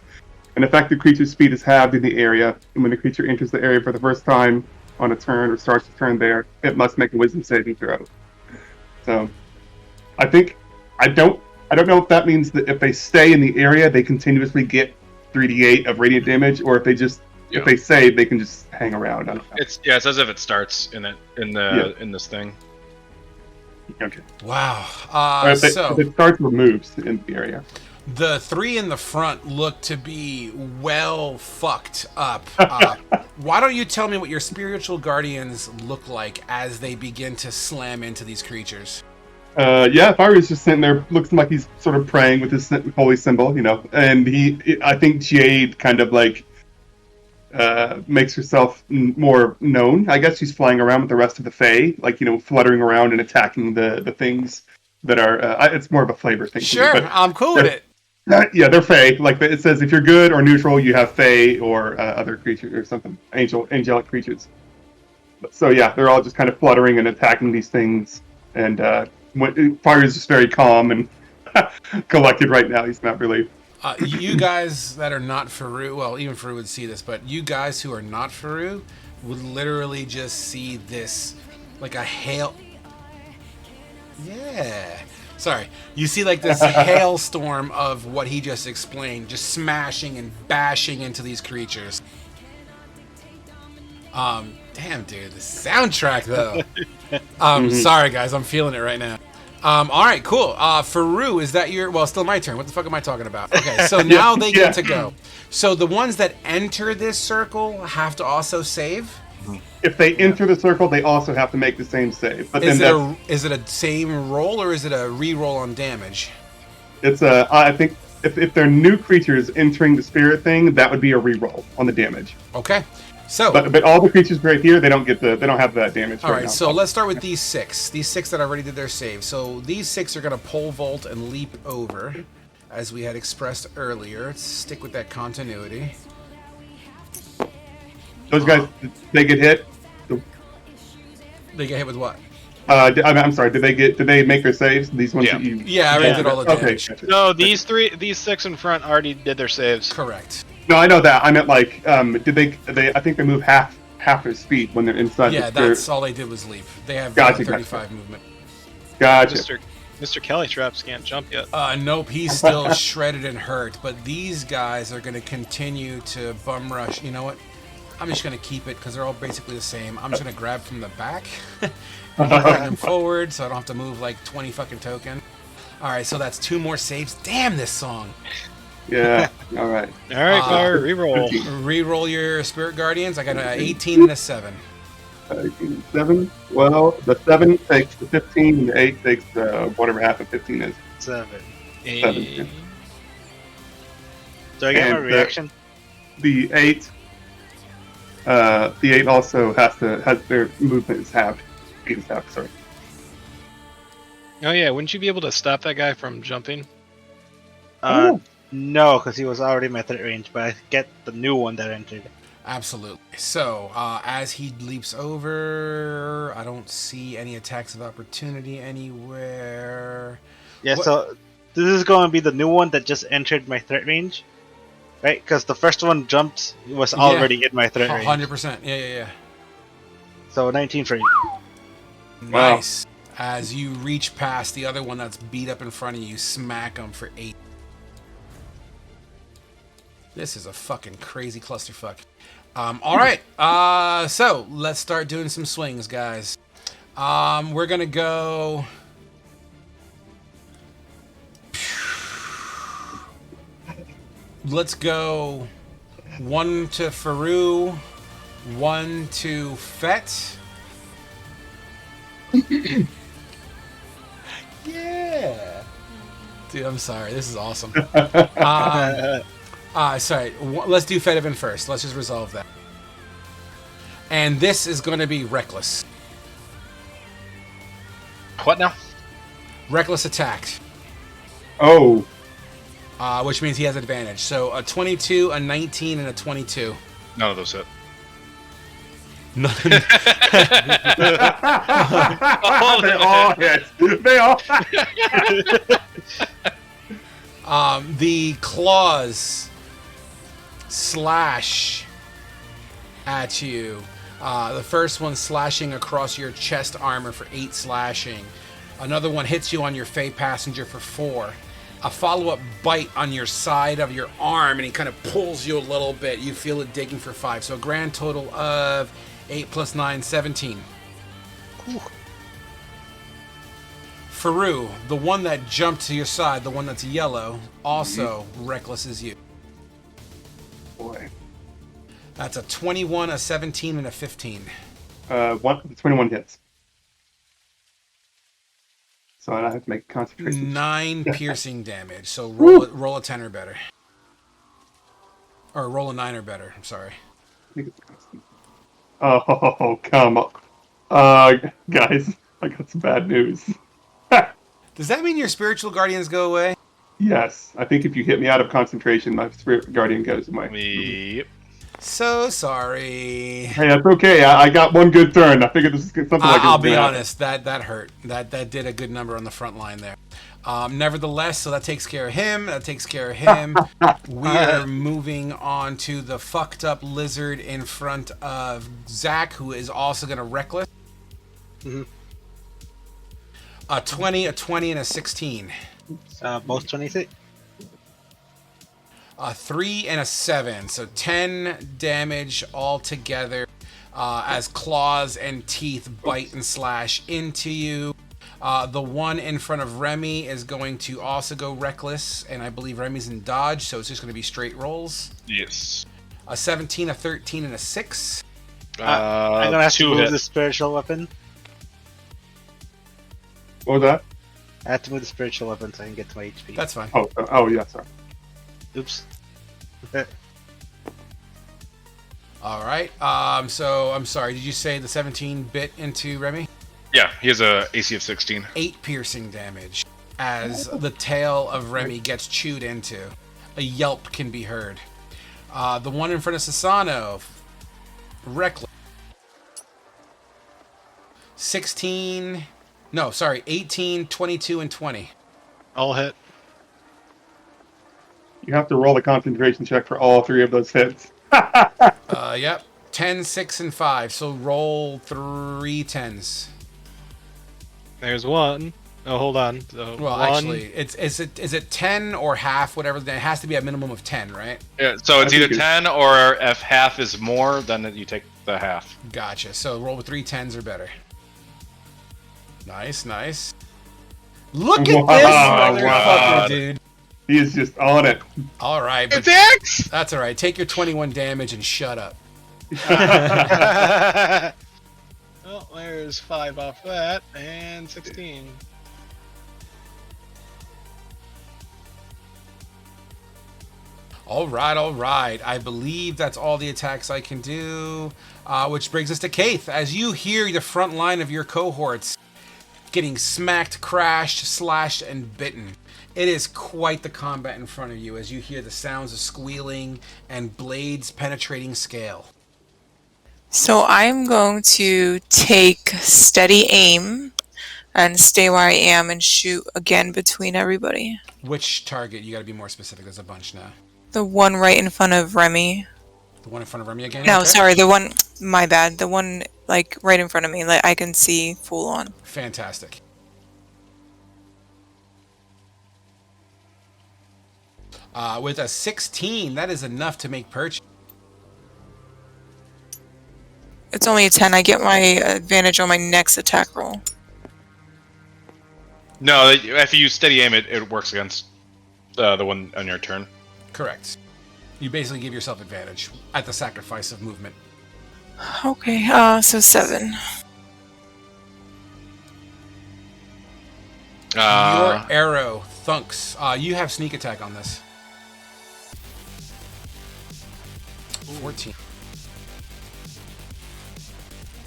An affected creature's speed is halved in the area, and when the creature enters the area for the first time on a turn or starts the turn there, it must make a Wisdom saving throw. So, I don't know if that means that if they stay in the area, they continuously get 3d8 of radiant damage, or if they save, they can just hang around. I don't know. It's as if it starts in this thing. Okay. Wow. If it starts with moves in the area. The 3 in the front look to be well fucked up. Why don't you tell me what your spiritual guardians look like as they begin to slam into these creatures? Fire's just sitting there, looks like he's sort of praying with his holy symbol, and I think Jade kind of like makes herself more known. I guess she's flying around with the rest of the Fae, like, fluttering around and attacking the things that are, it's more of a flavor thing. Sure, I'm cool with it. Yeah, they're Fae. Like it says, if you're good or neutral, you have Fae or other creatures or something, angelic creatures. So yeah, they're all just kind of fluttering and attacking these things. And Fire is just very calm and collected right now. He's not really. You guys that are not Faru, well, even Faru would see this, but you guys who are not Faru would literally just see this, like a hail. Yeah. Sorry. You see like this hailstorm of what he just explained, just smashing and bashing into these creatures. Damn, dude, the soundtrack though. Sorry guys, I'm feeling it right now. All right, cool. Faru, is that your? Well, still my turn. What the fuck am I talking about? Okay, so now they get to go. So the ones that enter this circle have to also save. If they enter the circle, they also have to make the same save. But is it a same roll or is it a re-roll on damage? It's I think if they're new creatures entering the spirit thing, that would be a re-roll on the damage. Okay. So, but all the creatures right here, they don't have that damage. All right, now. so let's start with these 6. These 6 that already did their save. So these 6 are going to pole vault and leap over, as we had expressed earlier. Let's stick with that continuity. Those guys, they get hit. They get hit with what? I'm sorry. Did they make their saves? These ones that you. Yeah, I already did all the damage. Okay. No, these 6 in front already did their saves. Correct. No, I know that. I meant like, did they? I think they move half their speed when they're inside. Yeah, that's all they did was leap. They have 35 movement. Gotcha. Mr. Kelly Traps can't jump yet. Nope, he's still shredded and hurt. But these guys are going to continue to bum rush. You know what? I'm just going to keep it because they're all basically the same. I'm just going to grab from the back and bring them forward so I don't have to move like 20 fucking token. All right, so that's 2 more saves. Damn this song. Yeah. All right. All right, Fire, reroll. Reroll your Spirit Guardians. I got an 18 and a 7. 18, 7. Well, the 7 takes the 15, and the 8 takes whatever half of 15 is. 7. 7. Yeah. Do I get my reaction? The 8 also has their movement is halved. 8 is halved. Sorry. Oh yeah, wouldn't you be able to stop that guy from jumping? No, because he was already my threat range, but I get the new one that entered. Absolutely. So, as he leaps over, I don't see any attacks of opportunity anywhere. Yeah, so this is going to be the new one that just entered my threat range, right? Because the first one jumped, was already in my threat range. 100%. Yeah. So 19 for you. Nice. As you reach past the other one that's beat up in front of you, smack him for 8. This is a fucking crazy clusterfuck. All right. So let's start doing some swings, guys. We're gonna go. Let's go 1 to Faru, 1 to Fett. Yeah. Dude, I'm sorry. This is awesome. Sorry. Let's do Fedivan first. Let's just resolve that. And this is going to be Reckless. What now? Reckless attack. Oh. Which means he has advantage. So a 22, a 19, and a 22. None of those hit. Nothing. They all hit. They all. The claws slash at you. The first one slashing across your chest armor for 8 slashing. Another one hits you on your Fey Passenger for 4. A follow-up bite on your side of your arm, and he kind of pulls you a little bit. You feel it digging for 5. So a grand total of 8 plus 9, 17. Whew. Faru, the one that jumped to your side, the one that's yellow, also reckless as you. Boy. That's a 21, a 17, and a 15. 21 hits. So I have to make a concentration. 9 piercing damage. So roll a 10 or better. Or roll a 9 or better. I'm sorry. Oh, come on. Guys, I got some bad news. Does that mean your spiritual guardians go away? Yes, I think if you hit me out of concentration, my spirit guardian goes away. Yep. So sorry. Hey, that's okay. I got one good turn. I figured this is something like this. I'll be honest. That hurt. That did a good number on the front line there. Nevertheless, so that takes care of him. That takes care of him. We're moving on to the fucked up lizard in front of Zach, who is also going to reckless. Mm-hmm. A 20, a 20, and a 16. Both 26. A 3 and a 7, so 10 damage altogether as claws and teeth bite and slash into you. The one in front of Remy is going to also go reckless, and I believe Remy's in dodge, so it's just going to be straight rolls. Yes. A 17, a 13, and a 6. I'm gonna have to move hit. the spiritual weapon. What was that? I have to move the spiritual weapon so I can get to my HP. That's fine. Oh, yeah, sorry. Oops. All right. So I'm sorry. Did you say the 17 bit into Remy? Yeah, he has a AC of 16. 8 piercing damage as the tail of Remy gets chewed into. A yelp can be heard. The one in front of Sasano, reckless. 18, 22, and 20. All hit. You have to roll a concentration check for all 3 of those hits. Yep. 10, 6, and 5. So roll 3 10s. There's one. Oh, hold on. So Well, one. actually, is it 10 or half, whatever? It has to be a minimum of 10, right? Yeah, so it's I either think 10 or if half is more, then you take the half. Gotcha. So roll with 3 10s or better. Nice, nice. Look at this motherfucker, God. dude. He is just on it. All right, but It's X! that's all right. Take your 21 damage and shut up. Well, there's 5 off that, and 16. All right. I believe that's all the attacks I can do. Which brings us to Kaith. As you hear the front line of your cohorts getting smacked, crashed, slashed, and bitten. It is quite the combat in front of you as you hear the sounds of squealing and blades penetrating scale. So I'm going to take steady aim and stay where I am and shoot again between everybody. Which target? You gotta be more specific. There's a bunch now. The one right in front of Remy. The one in front of Remy again? No, Okay. sorry, the one, my bad. The one like right in front of me, like I can see full on. Fantastic. With a 16, that is enough to make purchase. It's only a 10. I get my advantage on my next attack roll. No, if you steady aim, it works against the one on your turn. Correct. You basically give yourself advantage at the sacrifice of movement. Okay, so 7. Your arrow thunks. You have sneak attack on this. 14.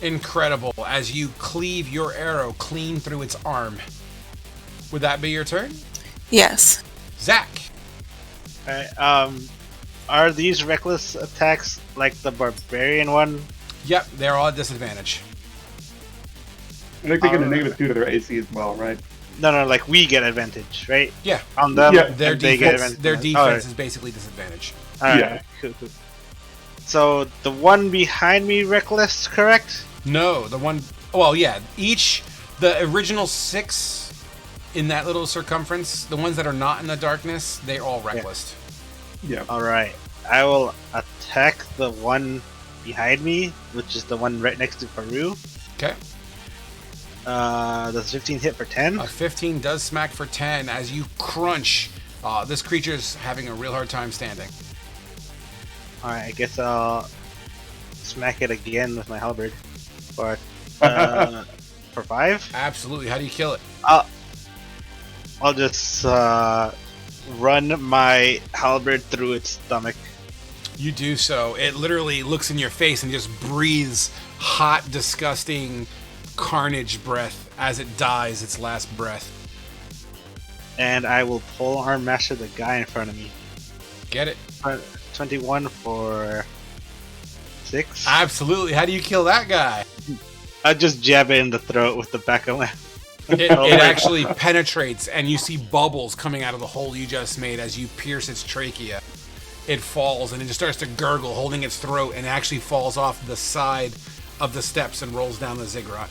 Incredible, as you cleave your arrow clean through its arm. Would that be your turn? Yes. Zach. Alright, are these reckless attacks like the barbarian one? Yep, they're all at disadvantage. I think they get a -2 to their AC as well, right? No, like we get advantage, right? Yeah. On them, Yeah. Their and they get defense, advantage. their on us. defense is basically disadvantage. Alright, Yeah. cool. So the one behind me reckless, correct? No, the one... Well, yeah, the original 6 in that little circumference, the ones that are not in the darkness, they're all reckless. Yeah. Alright. I will attack the one behind me, which is the one right next to Faru. Okay. Does 15 hit for 10? A 15 does smack for 10 as you crunch. This creature's having a real hard time standing. Alright, I guess I'll smack it again with my halberd. For 5? Absolutely. How do you kill it? I'll just run my halberd through its stomach. You do so. It literally looks in your face and just breathes hot, disgusting carnage breath as it dies its last breath. And I will pole arm master the guy in front of me. Get it? 21 for 6. Absolutely. How do you kill that guy? I just jab it in the throat with the back of my. It actually penetrates, and you see bubbles coming out of the hole you just made as you pierce its trachea. It falls, and it just starts to gurgle, holding its throat, and actually falls off the side of the steps and rolls down the ziggurat.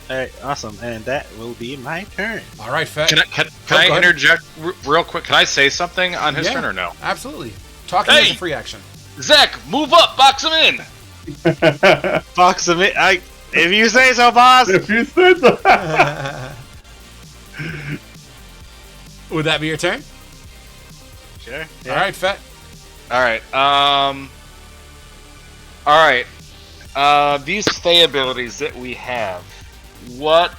Alright, awesome. And that will be my turn. All right, Fett. Can I go ahead. interject real quick? Can I say something on his Yeah. turn or no? Absolutely. Talking Hey! is a free action. Zach, move up, box him in. Box of it. If you say so, boss. If you said so. Would that be your turn? Sure. All right, Fett. All right. All right. These Fey abilities that we have, what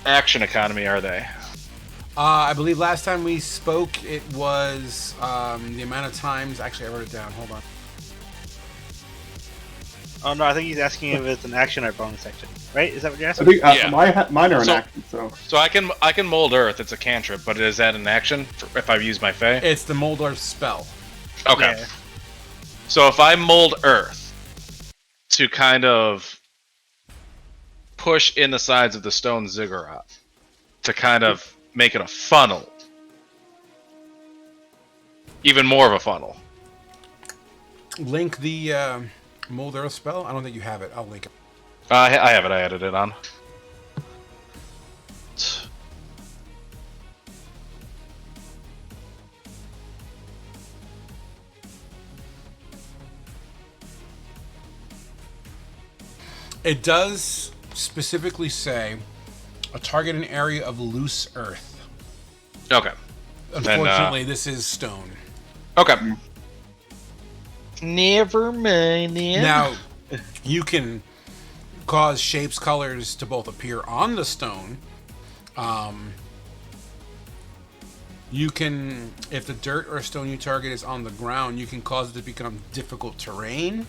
action economy are they? I believe last time we spoke, it was the amount of times. Actually, I wrote it down. Hold on. Oh no, I think he's asking if it's an action or bonus action. Right? Is that what you're I asking? think Yeah. mine are an So- action, so So I can mold earth. It's a cantrip, but is that an action if I use my Fey? It's the Moldorf spell. Okay. Yeah. So if I mold earth to kind of push in the sides of the stone ziggurat to kind of make it a funnel, even more of a funnel. Link the Mold Earth spell. I don't think you have it. I'll link it. I have it. I added it on. It does specifically say a target an area of loose earth. Okay. Unfortunately, this is stone. Okay. Never mind then. Now, you can cause shapes, colors to both appear on the stone. You can, if the dirt or stone you target is on the ground, you can cause it to become difficult terrain.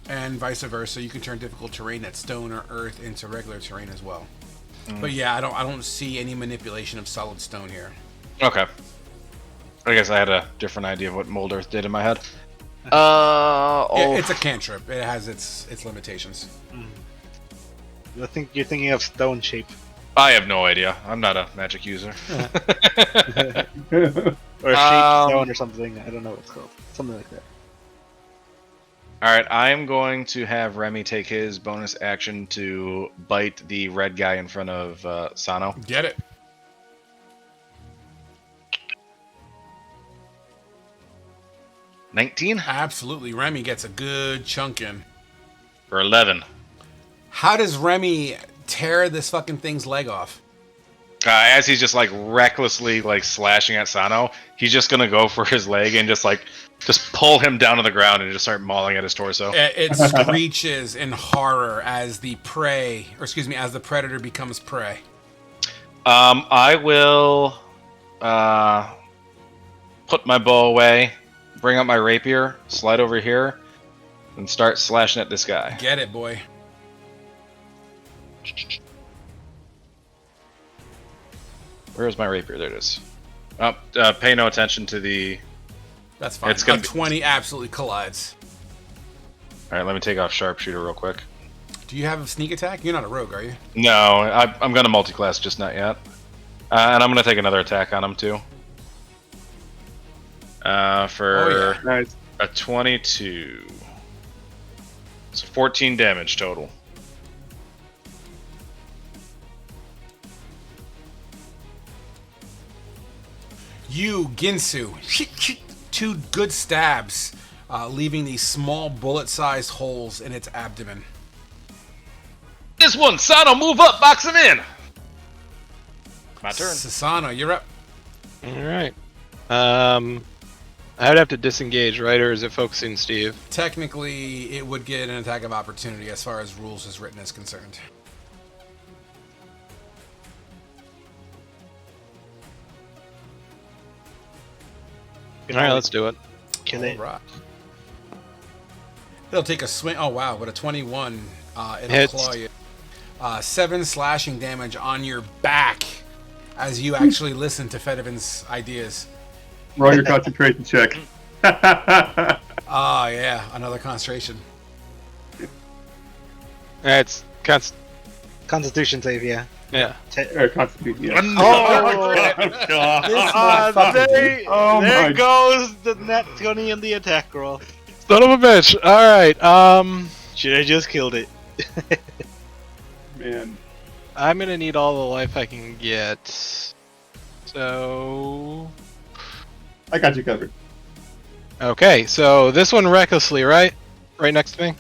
And vice versa, you can turn difficult terrain that's stone or earth into regular terrain as well. But yeah, I don't see any manipulation of solid stone here. Okay. I guess I had a different idea of what mold earth did in my head. It's a cantrip. It has its limitations. I think you're thinking of stone shape. I have no idea. I'm not a magic user. Or shape stone or something. I don't know what it's called. Something like that. All right, I am going to have Remy take his bonus action to bite the red guy in front of Sano. Get it. 19 Absolutely. Remy gets a good chunk in. or 11. How does Remy tear this fucking thing's leg off? As he's just like recklessly like slashing at Sano, he's just gonna go for his leg and just pull him down to the ground and just start mauling at his torso. It screeches in horror as the as the predator becomes prey. I will put my bow away, bring up my rapier, slide over here, and start slashing at this guy. Get it, boy. Where is my rapier? There it is. Pay no attention to the... That's fine. It's gonna a 20 absolutely collides. Alright, let me take off sharpshooter real quick. Do you have a sneak attack? You're not a rogue, are you? No, I'm gonna multi-class, just not yet. And I'm gonna take another attack on him too. For Nice. a 22. So 14 damage total. You, Ginsu, 2 good stabs, leaving these small bullet-sized holes in its abdomen. This one, Sano, move up, box him in! My turn. Sasano, you're up. Alright. I would have to disengage, right? Or is it focusing Steve? Technically, it would get an attack of opportunity as far as rules as written is concerned. Alright, let's do it. Kill it. Alright. It'll take a swing. Oh, wow. With a 21, it'll Hits. claw you. 7 slashing damage on your back as you actually listen to Fedivon's ideas. Roll your concentration check. Ah, yeah. Another concentration. It's Constitution save, yeah. yeah. Constitution, yeah. Oh, This Oh there my- goes the net 20 in the attack roll. Son of a bitch. Alright, Should have just killed it. Man. I'm gonna need all the life I can get. So... I got you covered. Okay, so this one recklessly, right? Right next to me?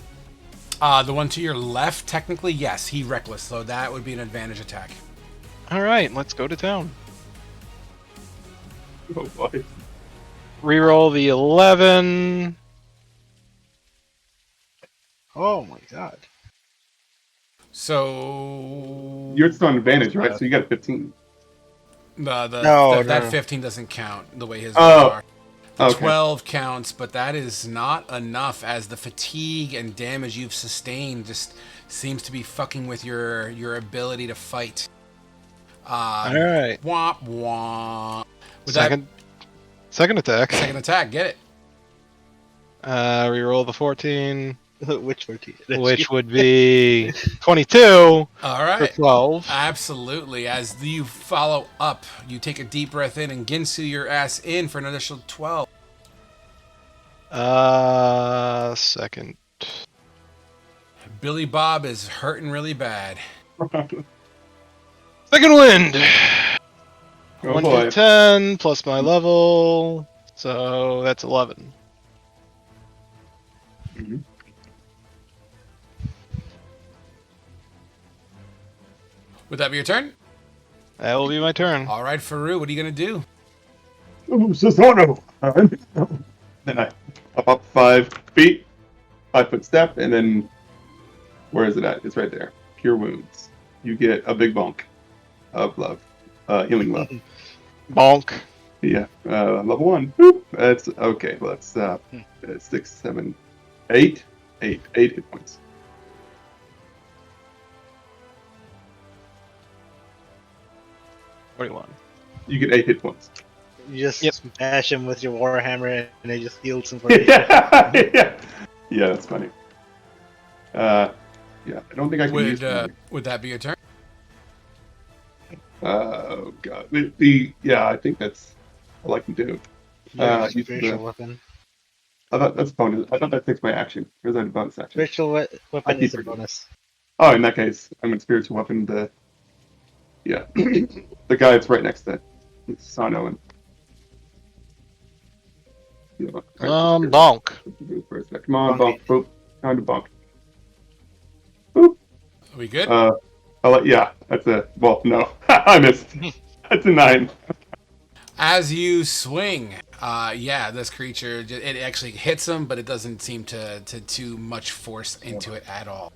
The one to your left, technically, yes. He reckless, so that would be an advantage attack. Alright, let's go to town. Oh boy. Reroll the 11. Oh my god. So... You're still on advantage, right? So you got 15. That 15 doesn't count the way his Oh, are. The okay. 12 counts, but that is not enough as the fatigue and damage you've sustained just seems to be fucking with your ability to fight. Alright. Womp womp. With Second attack. that second attack, get it. Reroll the 14, Which 14? which would be 22 All for right. 12. Absolutely. As you follow up, you take a deep breath in and Ginsu your ass in for an additional 12. Second. Billy Bob is hurting really bad. Second wind! Oh 1 boy. to 10 plus my level, so that's 11. Mhm. Would that be your turn? That will be my turn. All right, Faru, what are you going to do? Oh, Sasano! Then I up 5 feet, 5-foot step, and then where is it at? It's right there. Cure wounds. You get a big bonk of love, healing love. Bonk. Yeah, level 1. Boop. That's okay. Let's 6, 7, 8 hit points. Forty-one. You get 8 hit points. You just Yep. smash him with your warhammer and it just heals him for you. Yeah, that's funny. Yeah, I don't think I can use. Would that be your turn? Oh god, I think that's all I can do. Yeah, use spiritual the- weapon. I thought that's bonus. I thought that takes my action. Or is that a bonus action? Spiritual I weapon keep is a forgetting. bonus. Oh, in that case, I'm in spiritual weapon. Yeah, the guy that's right next to Sano and. Yeah, Bonk. for a sec. Come on, Bonk bonk, boop. Time to bonk. Boop. Are we good? Yeah, that's a. Well, no, I missed. That's a 9. As you swing, this creature, it actually hits him, but it doesn't seem to too much force into it at all.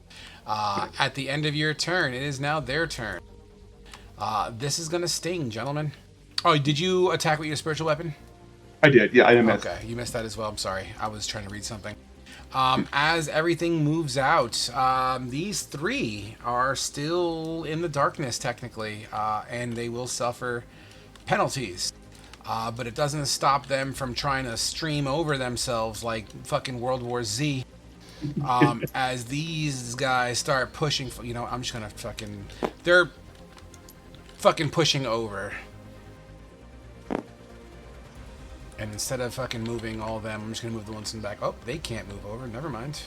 At the end of your turn, it is now their turn. This is going to sting, gentlemen. Oh, did you attack with your spiritual weapon? I did. Yeah, I missed. Okay, you missed that as well. I'm sorry. I was trying to read something. As everything moves out, these 3 are still in the darkness, technically, and they will suffer penalties. But it doesn't stop them from trying to stream over themselves like fucking World War Z. As these guys start pushing, I'm just gonna fucking... They're fucking pushing over. And instead of fucking moving all of them, I'm just gonna move the ones in the back. Oh, they can't move over. Never mind.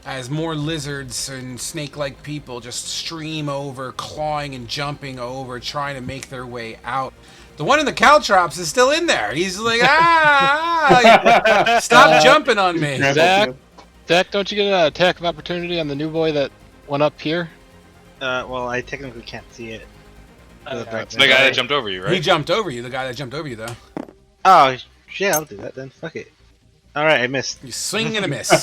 As more lizards and snake-like people just stream over, clawing and jumping over, trying to make their way out. The one in the caltrops is still in there. He's like, stop jumping on me. Zach, don't you get an attack of opportunity on the new boy that went up here? Well, I technically can't see it. The guy that jumped over you, right? He jumped over you, the guy that jumped over you, though. Oh, yeah, I'll do that then. Fuck it. Alright, I missed. You swing and a miss. One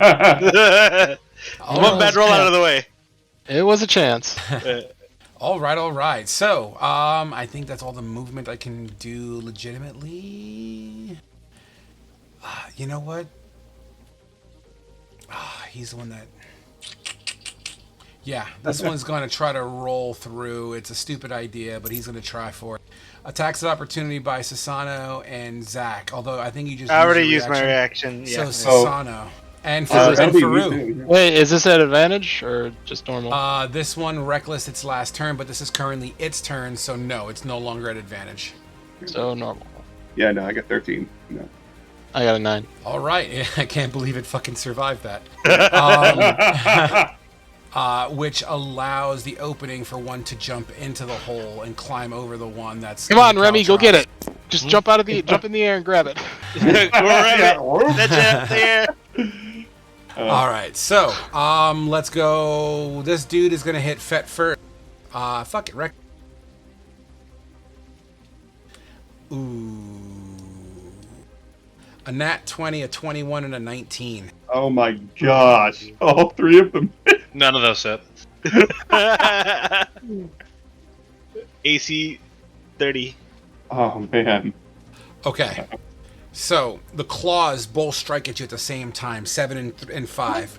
bad roll out of the way. It was a chance. All right. So, I think that's all the movement I can do legitimately. You know what? He's the one that... Yeah, this one's going to try to roll through. It's a stupid idea, but he's going to try for it. Attacks of opportunity by Sasano and Zach. Although I think you just I already used my reaction. Yeah. So Sasano. And that'll be Faru. me too. Wait, is this at advantage or just normal? This one, reckless, its last turn, but this is currently its turn, so no, it's no longer at advantage. So normal. Yeah, no, I got 13. No. I got a 9. All right, I can't believe it fucking survived that. Which allows the opening for one to jump into the hole and climb over the one that's... Come on, Remy, go get it. Just jump in the air and grab it. All right, so let's go. This dude is gonna hit Fet first. Fuck it, wreck. Ooh, a nat 20, a 21, and a 19. Oh my gosh! All 3 of them. None of those hit. AC 30. Oh man. Okay, so the claws both strike at you at the same time, 7 and 5.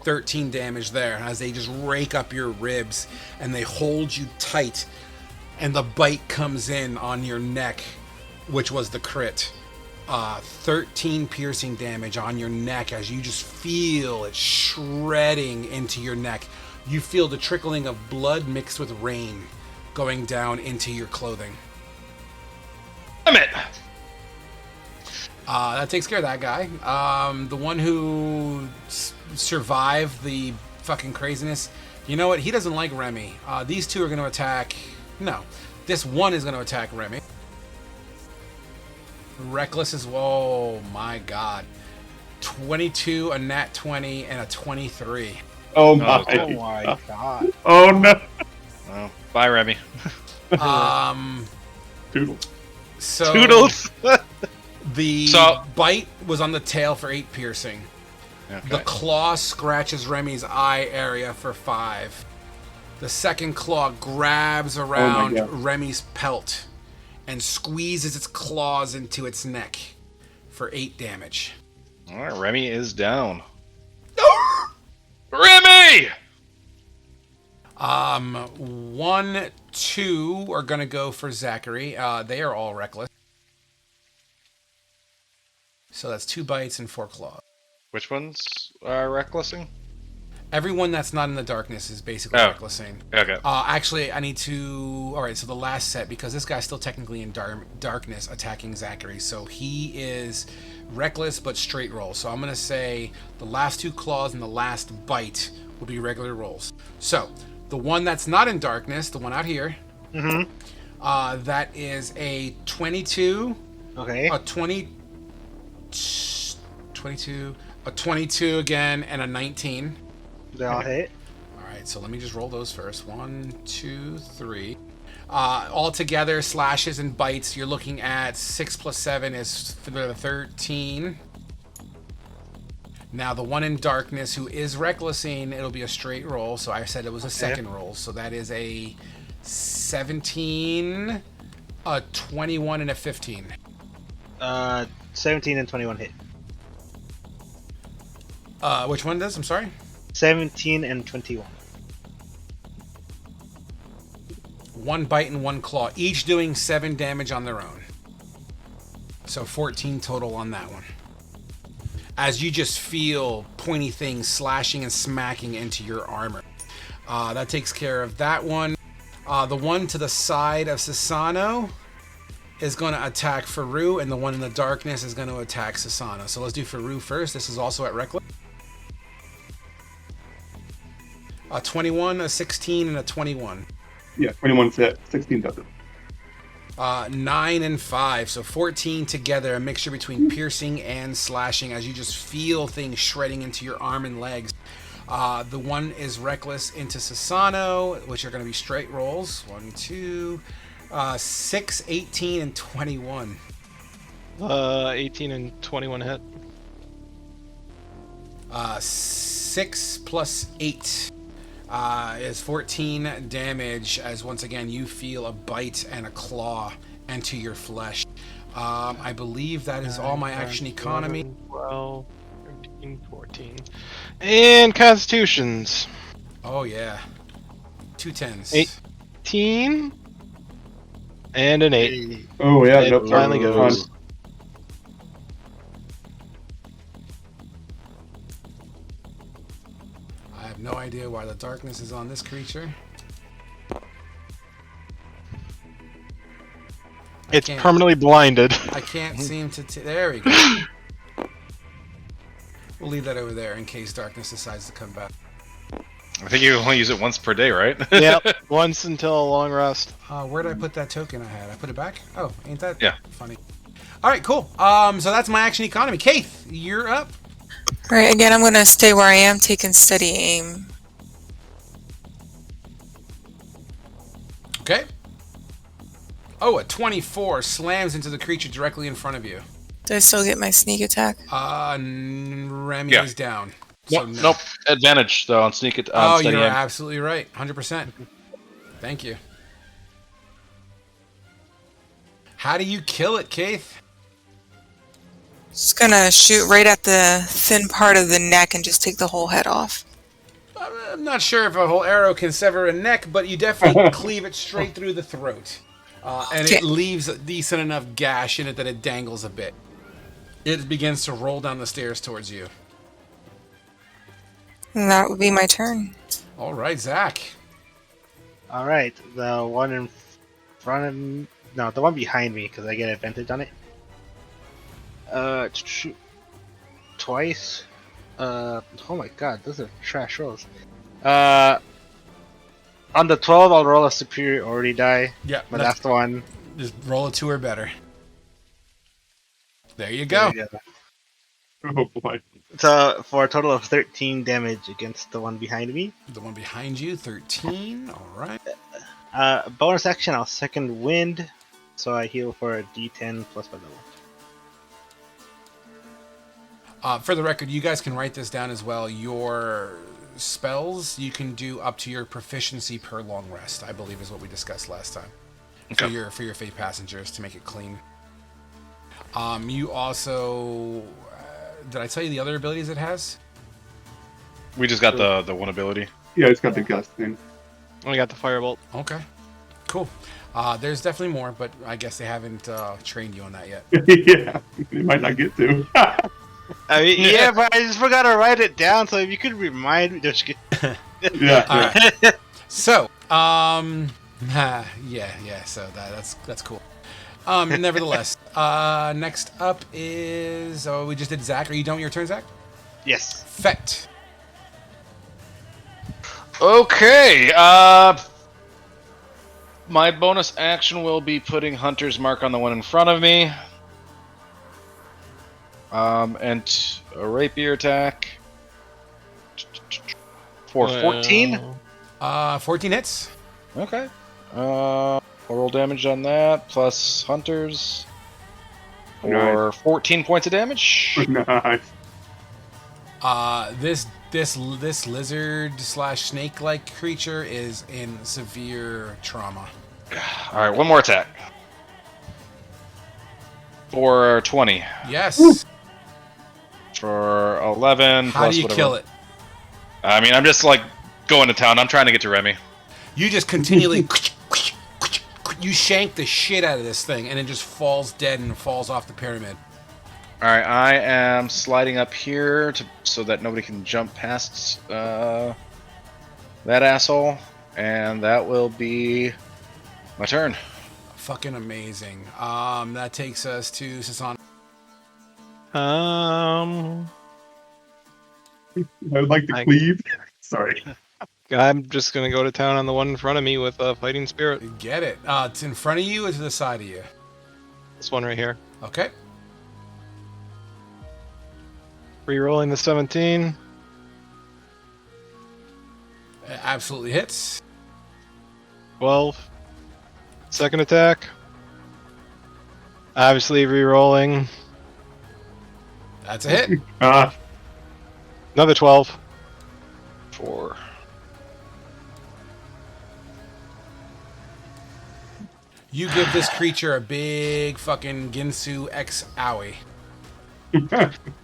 13 damage there as they just rake up your ribs and they hold you tight, and the bite comes in on your neck, which was the crit. 13 piercing damage on your neck as you just feel it shredding into your neck. You feel the trickling of blood mixed with rain going down into your clothing. Damn it! That takes care of that guy. The one who survived the fucking craziness. You know what? He doesn't like Remy. These 2 are going to attack... No. This one is going to attack Remy. Reckless as well. Oh my god. 22, a nat 20, and a 23. Oh my. Oh my god. Oh no. Well, bye, Remy. Toodles. So Toodles. the bite was on the tail for 8 piercing. Okay. The claw scratches Remy's eye area for 5. The second claw grabs around Remy's pelt and squeezes its claws into its neck for 8 damage. All right, Remy is down. Remy! 1, 2 are gonna go for Zachary. They are all reckless. So that's 2 bites and 4 claws. Which ones are recklessing? Everyone that's not in the darkness is basically recklessing. Okay. Actually, I need to... Alright, so the last set, because this guy's still technically in darkness attacking Zachary. So he is reckless but straight rolls. So I'm going to say the last 2 claws and the last bite will be regular rolls. So the one that's not in darkness, the one out here, that is a 22, Okay. a 22 again, and a 19. They all hit. All right, so let me just roll those first. 1, 2, 3. All together, slashes and bites, you're looking at 6 plus 7 is 13. Now, the one in darkness who is recklessing, it'll be a straight roll. So I said it was a second roll. So that is a 17, a 21, and a 15. 17 and 21 hit. Which one does? I'm sorry? 17 and 21. 1 bite and 1 claw, each doing 7 damage on their own. So 14 total on that one. As you just feel pointy things slashing and smacking into your armor. That takes care of that one. The one to the side of Sasano is going to attack Faru, and the one in the darkness is going to attack Sasano. So let's do Faru first. This is also at Reckless. A 21, a 16, and a 21. Yeah, 21's hit. 16 doesn't. 9 and 5, so 14 together, a mixture between piercing and slashing as you just feel things shredding into your arm and legs. The one is reckless into Sasano, which are going to be straight rolls. 1, 2, 6, 18, and 21. 18 and 21 hit. 6 plus 8 is 14 damage, as once again you feel a bite and a claw into your flesh. I believe that is all my action economy. 12, 13, 14. And constitutions. Oh yeah. 2 10s. 18 and an 8. Oh, yeah. It Nope, finally sorry. goes. I have no idea why the darkness is on this creature. It's can't- permanently blinded. I can't seem to... there we go. We'll leave that over there in case darkness decides to come back. I think you only use it once per day, right? Yep, once until a long rest. Where did I put that token I had? I put it back? Oh, ain't that Yeah. funny? All right, cool. So that's my action economy. Keith, you're up. Right, again, I'm going to stay where I am, taking steady aim. Okay. Oh, a 24 slams into the creature directly in front of you. Do I still get my sneak attack? Remy Yeah. is down. Nope, no. nope. Advantage though on sneak it. Oh, Steady you're aim. absolutely right. 100%. Thank you. How do you kill it, Keith? Just gonna shoot right at the thin part of the neck and just take the whole head off. I'm not sure if a whole arrow can sever a neck, but you definitely cleave it straight through the throat. And it Okay. leaves a decent enough gash in it that it dangles a bit. It begins to roll down the stairs towards you. And that would be my turn. All right, Zach. All right, the one in front of me, no, the one behind me, because I get advantage on it. Shoot twice. Oh my god, those are trash rolls. On the 12, I'll roll a superiority die. Yeah, My last one. just roll a 2 or better. There you go. Yeah. Oh, boy. So for a total of 13 damage against the one behind me. The one behind you, 13. All right. Bonus action, I'll second wind, so I heal for a D10 plus my level. For the record, you guys can write this down as well. Your spells you can do up to your proficiency per long rest, I believe is what we discussed last time. Okay. For your Fate passengers to make it clean. You also did I tell you the other abilities it has? We just got the one ability. Yeah, it's got the gust thing. We got the firebolt. Okay, cool. There's definitely more, but I guess they haven't trained you on that yet. Yeah, they might not get to. I mean, yeah, but I just forgot to write it down, so if you could remind me. Just Yeah. All right. So, yeah. So that's cool. Nevertheless, next up is we just did Zach. Are you done with your turn, Zach? Yes. Fet. Okay. My bonus action will be putting Hunter's Mark on the one in front of me. And a rapier attack for 14. 14 hits. Okay. Roll damage on that plus Hunter's for 14 points of damage. Nice. This lizard / snake like creature is in severe trauma. All right, one more attack for 20. Yes. For 11 How plus do you whatever. kill it? I mean, I'm just like going to town. I'm trying to get to Remy. You just continually you shank the shit out of this thing, and it just falls dead and falls off the pyramid. All right, I am sliding up here so that nobody can jump past that asshole, and that will be my turn. Fucking amazing. That takes us to Sasan. Um, I would like to cleave. Sorry. I'm just gonna go to town on the one in front of me with a fighting spirit. Get it. It's in front of you or to the side of you? This one right here. Okay. Rerolling the 17. It absolutely hits. 12. Second attack. Obviously rerolling. That's a hit. Another 12. 4. You give this creature a big fucking Ginsu X owie.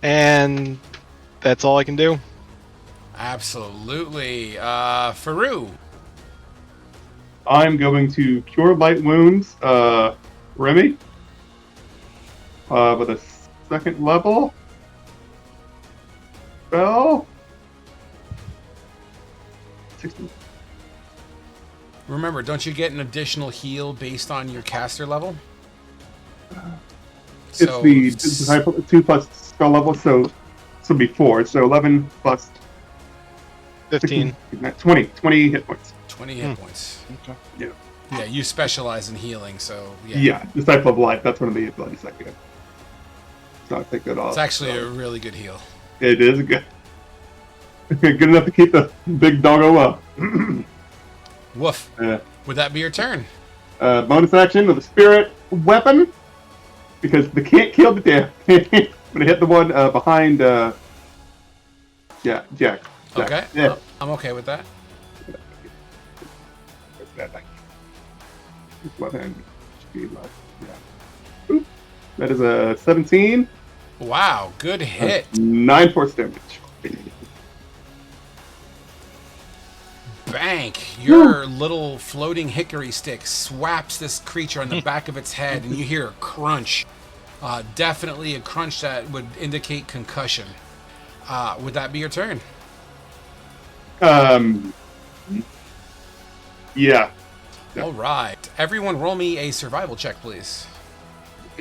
And that's all I can do. Absolutely. Faru. I'm going to cure light wounds, Remy, with a second level spell. 16. Remember, don't you get an additional heal based on your caster level? It's the type of 2 plus spell level, so this will be 4. So 11 plus 15. 20 hit points. 20 hit points. Okay. Yeah. Yeah, you specialize in healing, so yeah. Yeah, this type of life, that's one of the abilities I get. So I think that all. It's actually a really good heal. It is good. Good enough to keep the big doggo up. Woof. Would that be your turn? Bonus action with a spirit weapon. Because they can't kill the death. I'm gonna hit the one behind Jack. Okay. Yeah. I'm okay with that. Weapon. Yeah. Oop. That is a 17. Wow, good hit. 9 force damage. Bank. Your little floating hickory stick swaps this creature on the back of its head, and you hear a crunch. Definitely a crunch that would indicate concussion. Would that be your turn? Yeah. All right. Everyone roll me a survival check, please.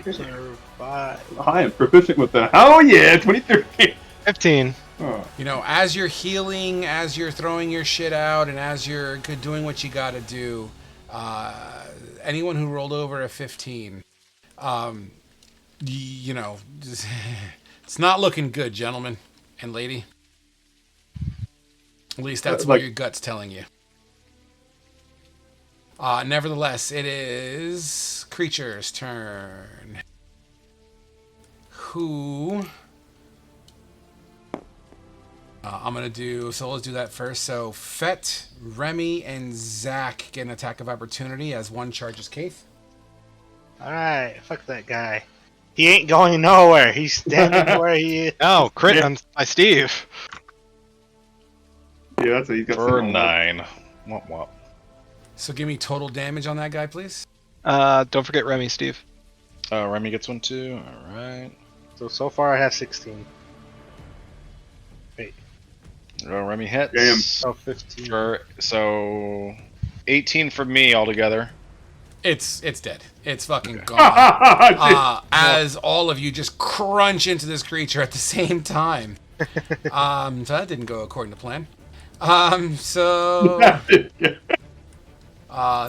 Survive. I am proficient with that. Oh yeah, 23. 15. Oh. You know, as you're healing, as you're throwing your shit out, and as you're doing what you gotta do, anyone who rolled over a 15, you know, it's not looking good, gentlemen and lady. At least that's what your gut's telling you. Nevertheless, it is creature's turn. Who... I'm going to do... So let's do that first. So Fet, Remy, and Zach get an attack of opportunity as one charges Kaith. Alright, fuck that guy. He ain't going nowhere. He's standing where he is. Oh, crit on my Steve. Yeah, that's a, he's got For some 9. Womp womp. So give me total damage on that guy, please. Don't forget Remy, Steve. Remy gets one too. Alright. So far I have 16. Wait. Remy hits. Damn. So 15. So 18 for me altogether. It's dead. It's fucking gone. As all of you just crunch into this creature at the same time. So that didn't go according to plan.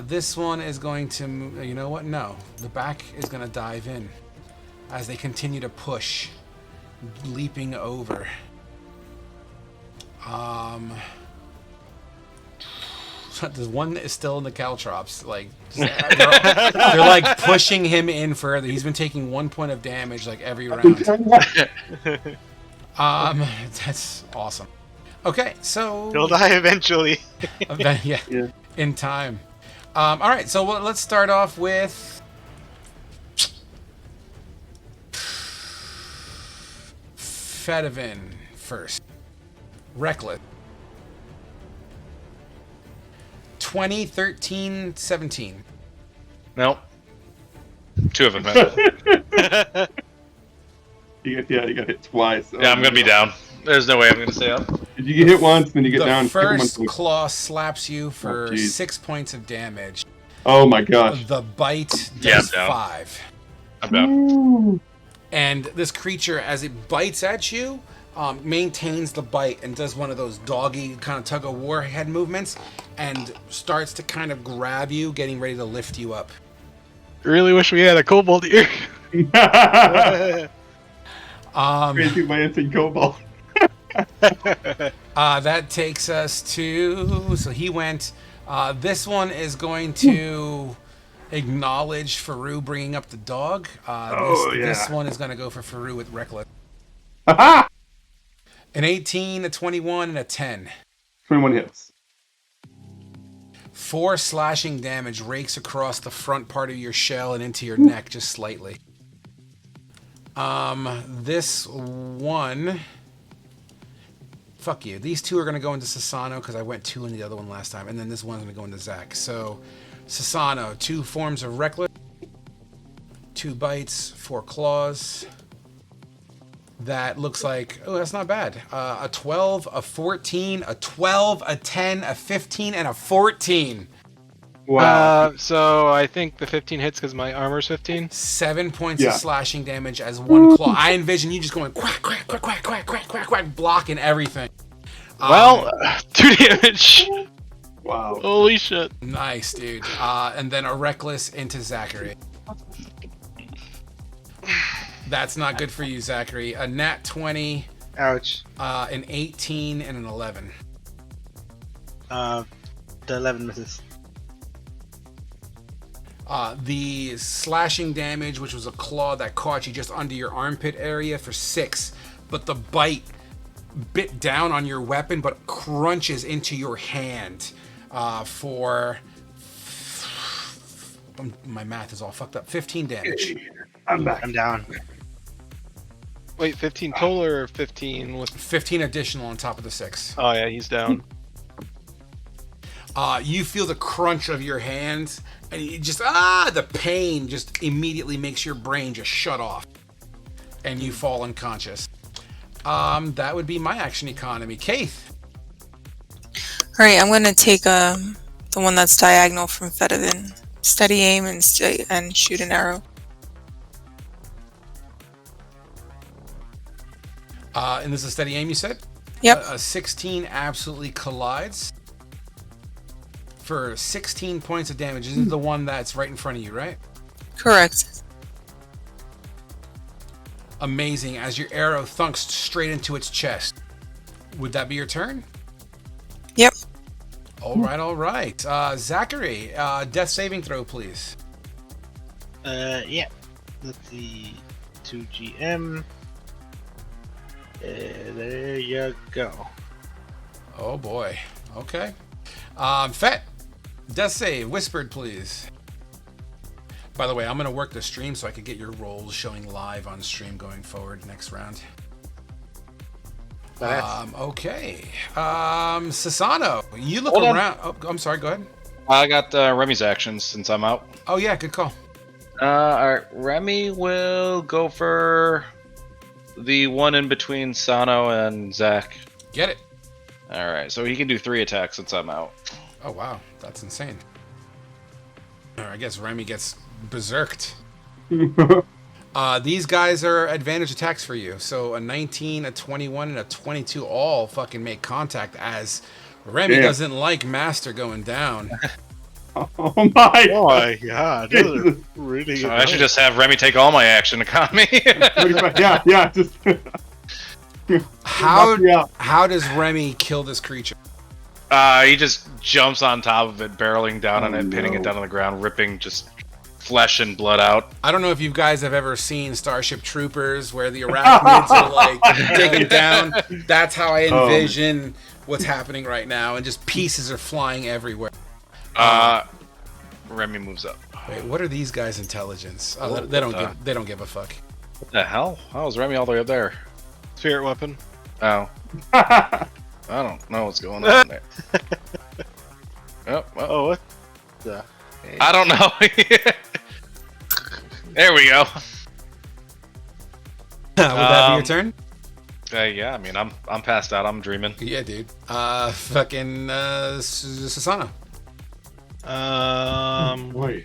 This one is going to move. You know what? No. The back is going to dive in as they continue to push, leaping over. There's one that is still in the caltrops. Like they're like pushing him in further. He's been taking 1 point of damage like every round. That's awesome. Okay, so He'll die eventually. yeah, in time. All right, so let's start off with Fedivin first. Reckless. 20, 13, 17. Nope. 2 of them have. You got hit twice. Yeah, I'm gonna be down. There's no way I'm gonna stay up. Did you get hit once, then you get The down? first claw slaps you for 6 points of damage. Oh my gosh. The bite Yeah, does I'm down. 5. I'm down. Ooh. And this creature, as it bites at you, maintains the bite and does one of those doggy kind of tug-of-war head movements and starts to kind of grab you, getting ready to lift you up. Really wish we had a kobold here. Crazy Lancing Cobalt. That takes us to... So he went... this one is going to acknowledge Faru bringing up the dog. This one is going to go for Faru with Reckless. Aha! An 18, a 21, and a 10. 21 hits. 4 slashing damage rakes across the front part of your shell and into your neck just slightly. This one... Fuck you. These 2 are going to go into Sasano because I went 2 in the other one last time. And then this one's going to go into Zach. So, Sasano, 2 forms of Reckless. 2 bites, 4 claws. That looks like... Oh, that's not bad. A 12, a 14, a 12, a 10, a 15, and a 14. Wow. So I think the 15 hits because my armor's 15. 7 points of slashing damage as 1 claw. I envision you just going quack, quack, quack, quack, quack, quack, quack, quack, blocking everything. Well, 2 damage. Wow. Holy shit. Nice, dude. And then a Reckless into Zachary. That's not good for you, Zachary. A nat 20. Ouch. An 18 and an 11. The 11 misses. The slashing damage, which was a claw that caught you just under your armpit area for 6, but the bite bit down on your weapon but crunches into your hand for... My math is all fucked up. 15 damage. I'm back. I'm down. Wait, 15 total or 15 with... 15 additional on top of the 6. Oh yeah, he's down. You feel the crunch of your hands, and you just the pain just immediately makes your brain just shut off, and you fall unconscious. That would be my action economy. Kaith. All right, I'm gonna take the one that's diagonal from Fedivin. Steady aim and shoot an arrow. And this is a steady aim, you said? Yep. A 16 absolutely collides for 16 points of damage. This is the one that's right in front of you, right? Correct. Amazing. As your arrow thunks straight into its chest. Would that be your turn? Yep. All right. Zachary, death saving throw, please. Yeah. Let's see. 2GM. There you go. Oh boy. Okay. Fet, death save, whispered, please. By the way, I'm gonna work the stream so I could get your rolls showing live on stream going forward next round. Okay. Sasano, you look Hold on. around. Oh, I'm sorry. Go ahead. I got Remy's actions since I'm out. Oh yeah, good call. Alright, Remy will go for the one in between Sano and Zach. Get it. Alright, so he can do 3 attacks since I'm out. Oh wow, that's insane. Or I guess Remy gets berserked. These guys are advantage attacks for you. So a 19, a 21, and a 22 all fucking make contact as Remy doesn't like Master going down. Oh my! Oh my god, those are Jesus. really So good I should rolls. just have Remy take all my action economy. 25, yeah, just How knock me out. how does Remy kill this creature? He just jumps on top of it, barreling down on Oh, it, pinning no. it down on the ground, ripping just flesh and blood out. I don't know if you guys have ever seen Starship Troopers where the arachnids are like digging down. That's how I envision what's happening right now, and just pieces are flying everywhere. Remy moves up. Wait, what are these guys' intelligence? Oh, What they don't the- give they don't give a fuck. What the hell? How is Remy all the way up there? Spirit weapon. Oh, I don't know what's going on there. Oh, well, Oh, what the? I don't know. There we go. Would that be your turn? Yeah, I mean, I'm passed out. I'm dreaming. Yeah, dude. Fucking Susana. Boy.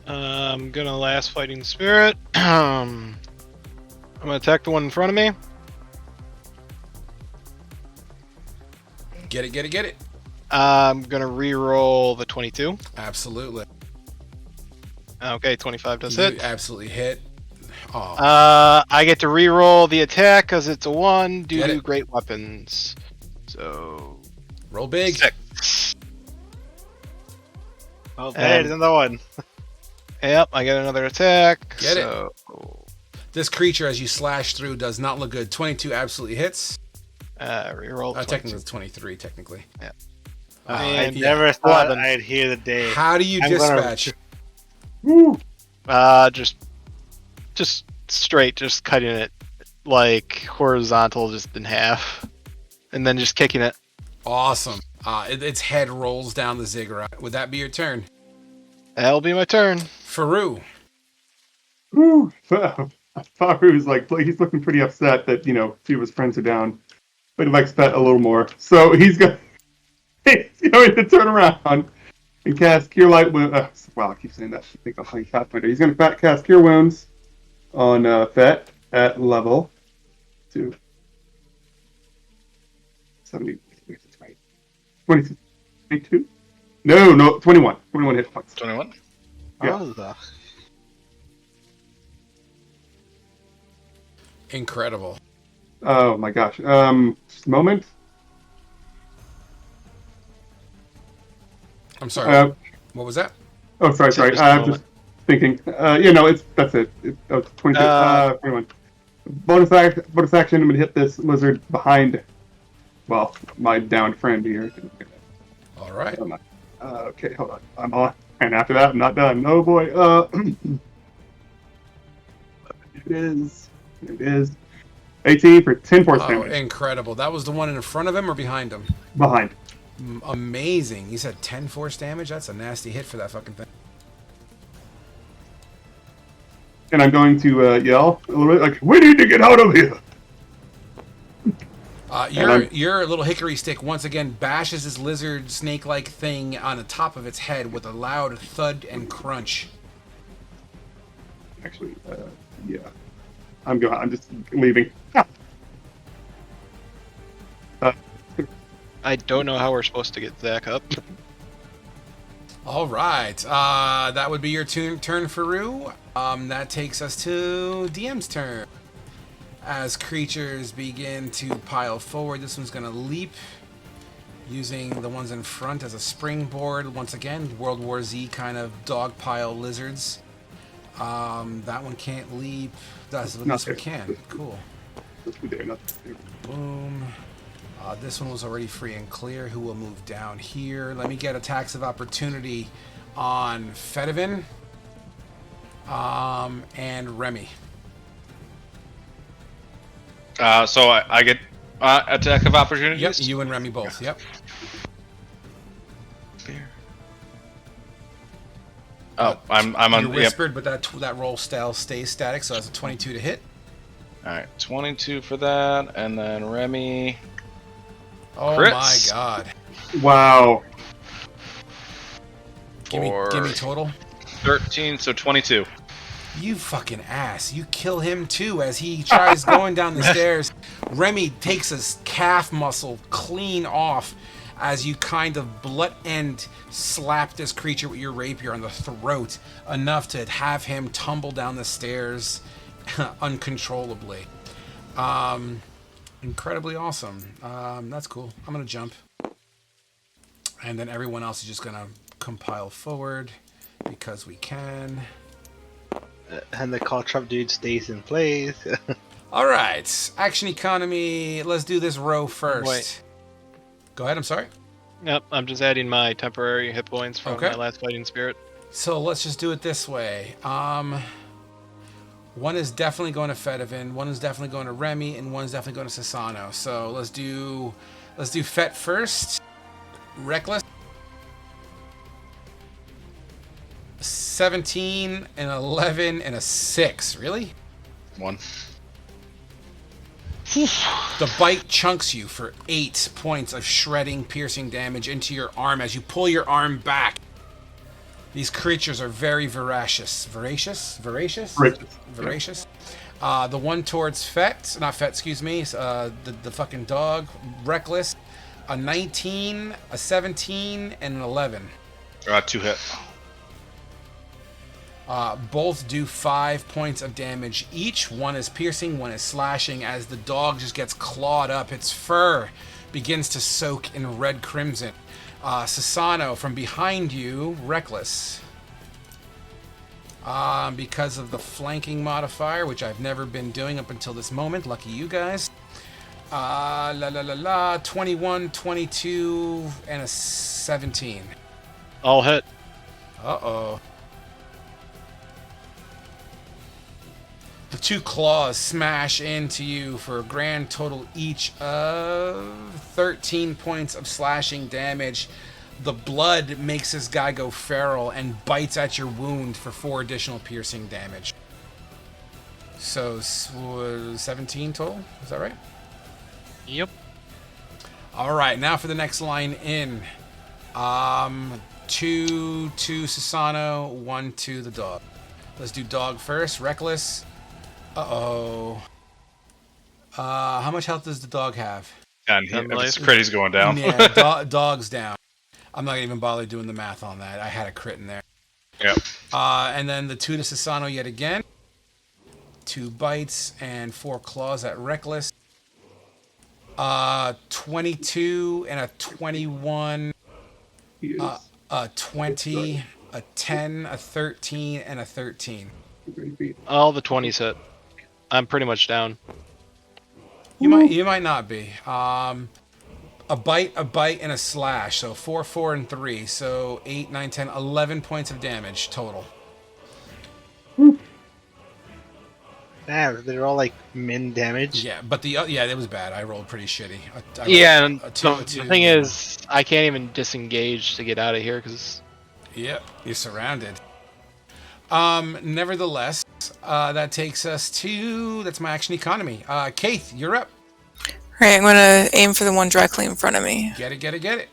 I'm gonna last fighting spirit. I'm gonna attack the one in front of me. Get it. I'm gonna re-roll the 22. Absolutely. Okay, 25 does You hit. absolutely hit. Oh, I get to re-roll the attack because it's a 1 due Get to it. great weapons. So roll big. 6. Oh, there's another one. Yep, I get another attack. Get it. so This creature, as you slash through, does not look good. 22 absolutely hits. Re-roll. Technically, it's 23, technically. Yeah. I And never thought 11. I'd hear the day. How do you I'm gonna- dispatch? Woo. Just straight, just cutting it like horizontal, just in half, and then just kicking it. Awesome. Its head rolls down the ziggurat. Would that be your turn? That'll be my turn. Faru. Woo. Faru's like, he's looking pretty upset that, two of his friends are down. But he likes that a little more. So he's going to turn around and cast Cure Light Wounds. Wow, I keep saying that. I think I'll find Pathfinder. He's going to cast Cure Wounds on Fet at level 2. 70. 22. 22? No, 21. 21 hit points. 21. Yeah. Oh, the... Incredible. Oh my gosh. Just a moment. I'm sorry. What was that? Oh, sorry. Just a I'm moment. just thinking. That's it. 22. 21. Bonus action. I'm gonna hit this lizard behind. Well, my downed friend here. All right. Okay, hold on. I'm on. And after that, I'm not done. Oh boy. It is. 18 for 10 force Oh, damage. incredible. That was the one in front of him or behind him? Behind. Amazing. You said 10 force damage? That's a nasty hit for that fucking thing. And I'm going to yell a little bit like, "We need to get out of here!" Your little hickory stick once again bashes this lizard snake-like thing on the top of its head with a loud thud and crunch. Actually, yeah. I'm just leaving. I don't know how we're supposed to get Zach up. All right. That would be your turn, Faru. That takes us to DM's turn. As creatures begin to pile forward, this one's going to leap using the ones in front as a springboard. Once again, World War Z kind of dog pile lizards. That one can't leap. This one can. Cool. Boom. This one was already free and clear. Who will move down here? Let me get attacks of opportunity on Fedivin and Remy. So I get attack of opportunity. Yep, you and Remy both. Yep. Oh, I'm on. You're Yep. whispered, but that roll stays static, so that's a 22 to hit. Alright, 22 for that, and then Remy. Oh Crits. my god. Wow. Give me total. 13, so 22. You fucking ass. You kill him too as he tries going down the stairs. Remy takes his calf muscle clean off as you kind of blunt end slap this creature with your rapier on the throat enough to have him tumble down the stairs uncontrollably. Incredibly awesome. That's cool. I'm going to jump. And then everyone else is just going to compile forward because we can. And the call trap dude stays in place. All right, action economy. Let's do this row first. Wait. Go ahead. I'm sorry. Yep, I'm just adding my temporary hit points from Okay. my last fighting spirit. So let's just do it this way. One is definitely going to Fedivin, one is definitely going to Remy, and one's definitely going to Sasano. So let's do Fet first. Reckless. 17, an 11, and a 6. Really? 1. The bite chunks you for 8 points of shredding, piercing damage into your arm as you pull your arm back. These creatures are very voracious. Voracious? The one towards the fucking dog, Reckless. A 19, a 17, and an 11. 2 hit. Both do 5 points of damage each. One is piercing, one is slashing as the dog just gets clawed up. Its fur begins to soak in red crimson. Sasano, from behind you, Reckless. Because of the flanking modifier, which I've never been doing up until this moment. Lucky you guys. 21, 22, and a 17. All hit. Uh-oh. The 2 claws smash into you for a grand total each of 13 points of slashing damage. The blood makes this guy go feral and bites at your wound for 4 additional piercing damage. So 17 total? Is that right? Yep. All right, now for the next line in. 2 to Sasano, 1 to the dog. Let's do dog first. Reckless. Uh-oh. How much health does the dog have? And Ten his life. crit, he's going down. Yeah, dog's down. I'm not even bothered doing the math on that. I had a crit in there. Yep. And then the 2 to Sasano yet again. 2 bites and 4 claws at Reckless. 22 and a 21. A 20, a 10, a 13, and a 13. All the 20s hit. I'm pretty much down. You might not be. A bite, and a slash. So 4, 4, and 3. So 8, 9, 10, 11 points of damage total. Damn, they're all like min damage. Yeah, but it was bad. I rolled pretty shitty. Yeah, and a two, the a two. thing is, I can't even disengage to get out of here because. Yep, you're surrounded. Nevertheless, that takes us to... That's my action economy. Kaith, you're up. Right, I'm gonna aim for the one directly in front of me. Get it.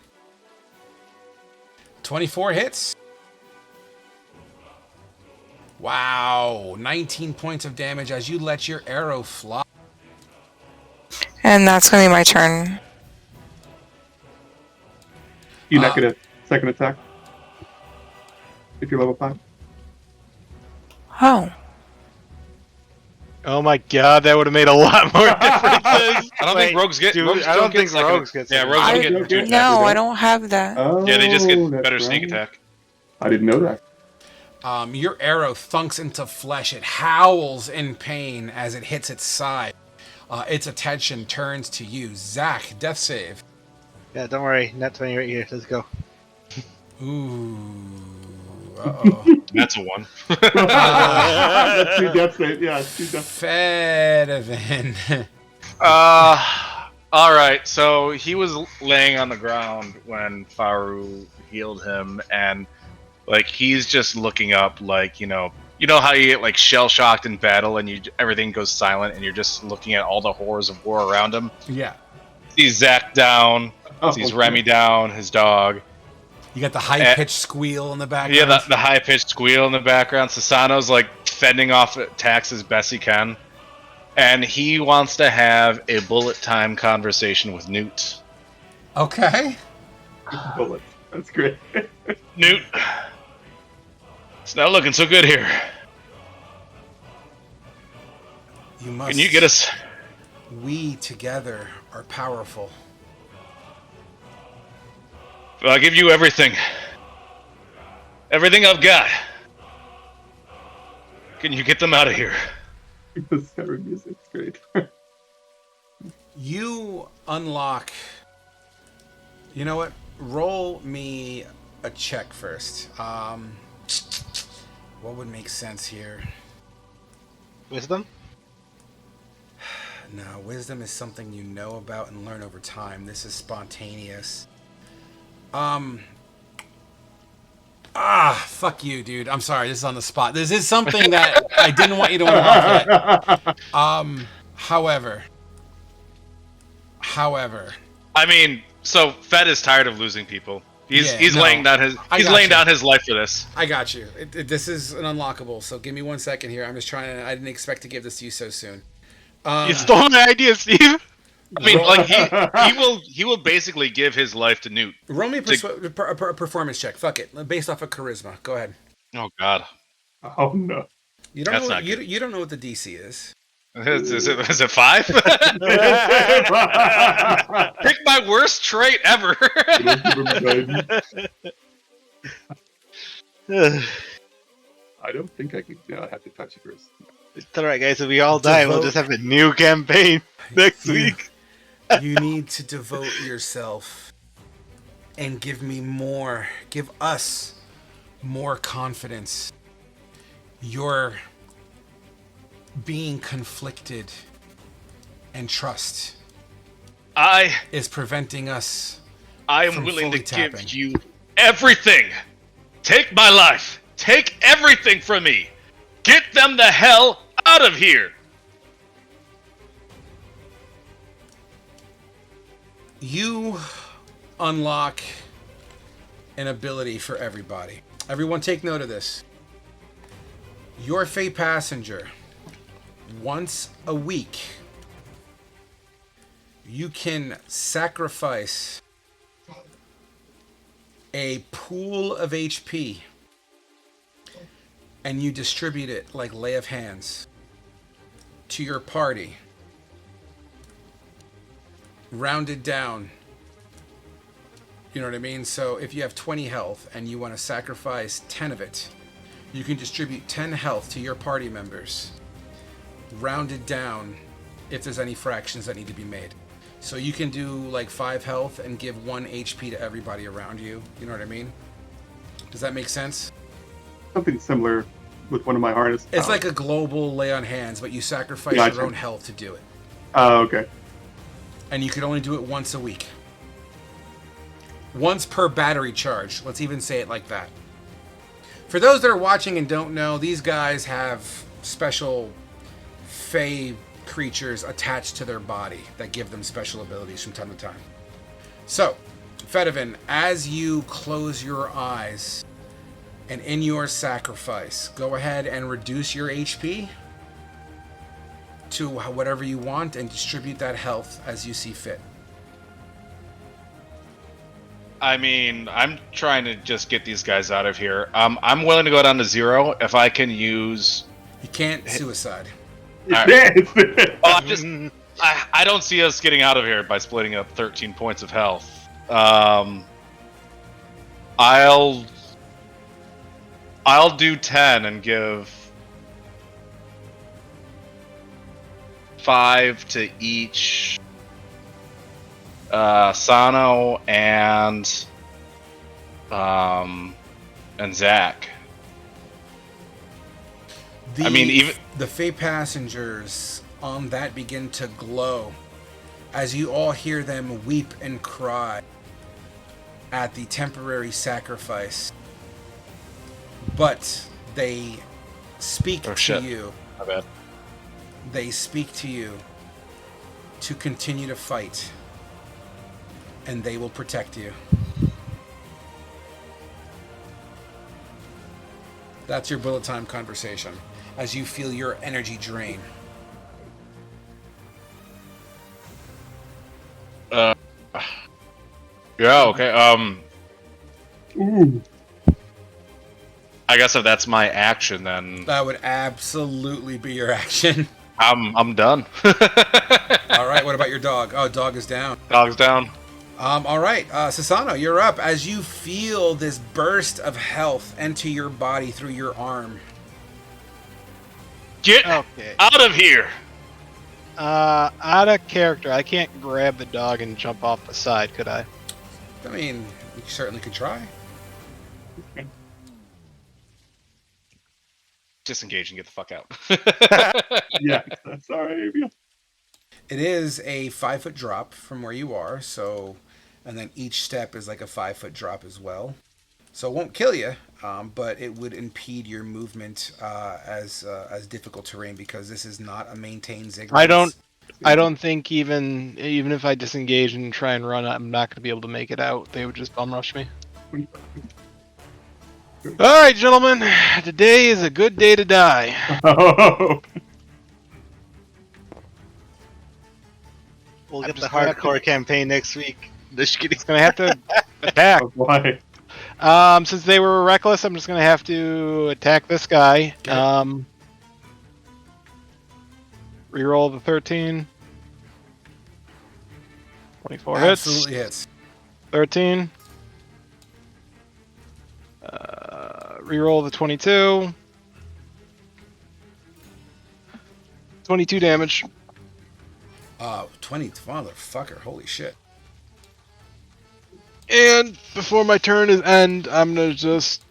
24 hits. Wow, 19 points of damage as you let your arrow fly. And that's gonna be my turn. You not get a second attack if you're level 5. Oh. Oh my god, that would have made a lot more differences. I don't think rogues get. Dude, Rogues I don't think second- rogues get. Yeah, second. rogues I- don't get 2 attacks. No, I don't have that. Oh, Yeah, they just get that's better sneak right. attack. I didn't know that. Your arrow thunks into flesh. It howls in pain as it hits its side. Its attention turns to you. Zach, death save. Yeah, don't worry. Net 20 right here. Let's go. Ooh. Uh-oh. That's a 1. That's 2 death saves. Yeah, 2 death. Fedivin. All right. So he was laying on the ground when Faru healed him, and like he's just looking up, like You know how you get like shell shocked in battle and everything goes silent and you're just looking at all the horrors of war around him. Yeah. Sees Zach down, sees okay. Remy down, his dog. You got the high-pitched squeal in the background. Yeah, the high-pitched squeal in the background. Sasano's like fending off attacks as best he can. And he wants to have a bullet time conversation with Newt. Okay. Bullet. That's great. Newt, it's not looking so good here. You must. Can you get us? We together are powerful. I'll give you everything. Everything I've got. Can you get them out of here? The siren music's great. You unlock. You know what? Roll me a check first. What would make sense here? Wisdom? No, wisdom is something you know about and learn over time. This is spontaneous. Fuck you, dude. I'm sorry, this is on the spot. This is something that I didn't want you to unlock yet. However. I mean, so Fed is tired of losing people. He's no, laying down his life for this. I got you. This is an unlockable, so give me 1 second here. I'm just trying to. I didn't expect to give this to you so soon. You stole my idea, Steve. I mean, like he will basically give his life to Newt. Roll me a performance check. Fuck it, based off of charisma. Go ahead. Oh God. Oh no. You don't That's know. not good. You don't know what the DC is. Is it 5? Pick my worst trait ever. I don't think I could have to touch it first. It's alright, guys. If we all die, we'll just have a new campaign next week. You need to devote yourself and give us more confidence. You're being conflicted and trust is preventing us. I am from willing to fully tapping. give you everything. Take my life. Take everything from me. Get them the hell out of here. You unlock an ability for everybody. Everyone take note of this. Your Fey passenger, once a week, you can sacrifice a pool of HP and you distribute it like lay of hands to your party. Rounded down. You know what I mean? So if you have 20 health and you want to sacrifice 10 of it, you can distribute 10 health to your party members. Rounded down if there's any fractions that need to be made. So you can do like 5 health and give 1 HP to everybody around you. You know what I mean? Does that make sense? Something similar with one of my hardest. It's like a global lay on hands, but you sacrifice Gotcha. your own health to do it. Oh, okay. And you can only do it once a week. Once per battery charge. Let's even say it like that. For those that are watching and don't know, these guys have special Fey creatures attached to their body that give them special abilities from time to time. So, Fedivin, as you close your eyes and in your sacrifice, go ahead and reduce your HP to whatever you want and distribute that health as you see fit. I mean, I'm trying to just get these guys out of here. I'm willing to go down to 0 if I can use. You can't suicide. Right. I don't see us getting out of here by splitting up 13 points of health. I'll do 10 and give 5 to each Sano and Zach. I mean, even the Fey passengers on that begin to glow as you all hear them weep and cry at the temporary sacrifice. But they speak Oh, to shit. you. My bad. They speak to you to continue to fight, and they will protect you. That's your bullet time conversation as you feel your energy drain. Yeah, okay. Ooh. I guess if that's my action, then That would absolutely be your action. I'm done. All right, what about your dog? Oh, dog is down. Dog's down. All right, Sasano, you're up as you feel this burst of health enter your body through your arm. Get Okay. out of here! Out of character, I can't grab the dog and jump off the side, could I? I mean, you certainly could try. Disengage and get the fuck out. Yeah. Sorry. It is a 5-foot drop from where you are, so, and then each step is like a 5-foot drop as well. So it won't kill you, but it would impede your movement as difficult terrain because this is not a maintained zigzag. I don't think even if I disengage and try and run, I'm not going to be able to make it out. They would just bum rush me. All right, gentlemen, today is a good day to die. Oh. We'll I'm get the just gonna have hardcore campaign next week. Just kidding. Gonna have to attack. Why? Since they were reckless, I'm just gonna have to attack this guy. Okay. Reroll the 13. 24 Absolutely hits. hits. 13. Reroll the 22. 22 damage. 20, motherfucker, holy shit. And before my turn is end, I'm gonna just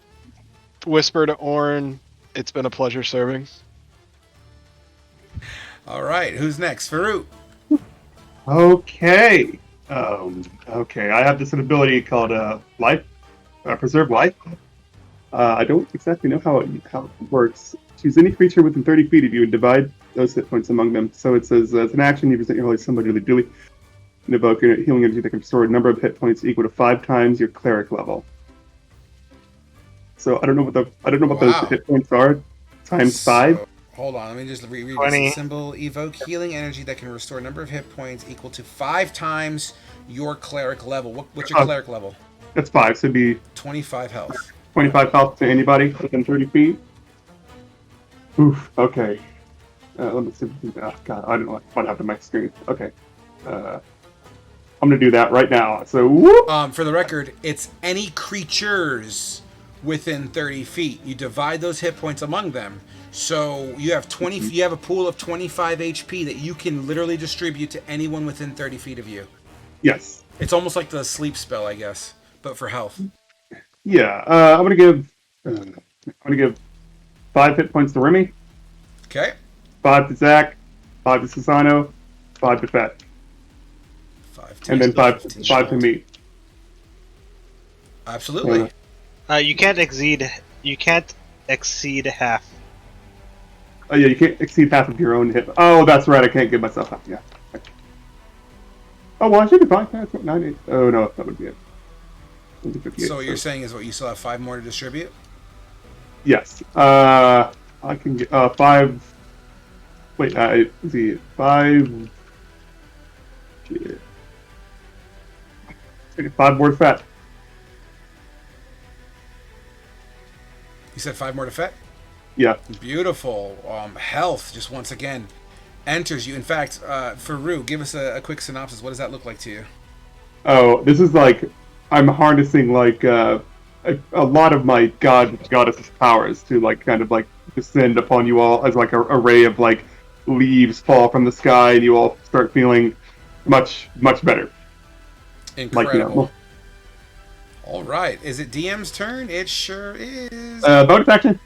whisper to Orin, "It's been a pleasure serving." All right, who's next? Farouk. Okay. Okay. I have this ability called preserve life. I don't exactly know how it works. Choose any creature within 30 feet of you and divide those hit points among them. So it says, as an action, you present your holy symbol really duly and evoke your healing energy that can restore a number of hit points equal to 5 times your cleric level. So I don't know what those hit points are. Times 5. So, hold on, let me just reread 20. this symbol. Evoke healing energy that can restore a number of hit points equal to 5 times your cleric level. What's your cleric level? That's 5. So it'd be 25 health. 25 health to anybody within 30 feet. Oof. Okay. Let me see. Oh, God, I don't know what happened to my screen. Okay. I'm gonna do that right now. So, whoop. For the record, it's any creatures within 30 feet. You divide those hit points among them. So you have 20. You have a pool of 25 HP that you can literally distribute to anyone within 30 feet of you. Yes. It's almost like the sleep spell, I guess, but for health. Yeah. I'm gonna give 5 hit points to Remy, Okay. 5 to Zach, 5 to Susano, 5 to Fett, 5, 10, and then 5 15. to me. Absolutely. You can't exceed half. Oh yeah, you can't exceed half of your own hit. Oh, that's right. I can't give myself half. Yeah. Oh well, I should be fine. That's what 9, 8. Oh no, that would be it. So what you're saying is what you still have 5 more to distribute? Yes. I can get 5. Wait, let's see. 5. Shit. 5 more fat. You said 5 more to fet? Yeah. Beautiful. Health, just once again, enters you. In fact, Farouk, give us a quick synopsis. What does that look like to you? Oh, this is like I'm harnessing like a lot of my goddess powers to like kind of like descend upon you all as like a array of like leaves fall from the sky and you all start feeling much better. Incredible. Like, All right. Is it DM's turn? It sure is. bonus action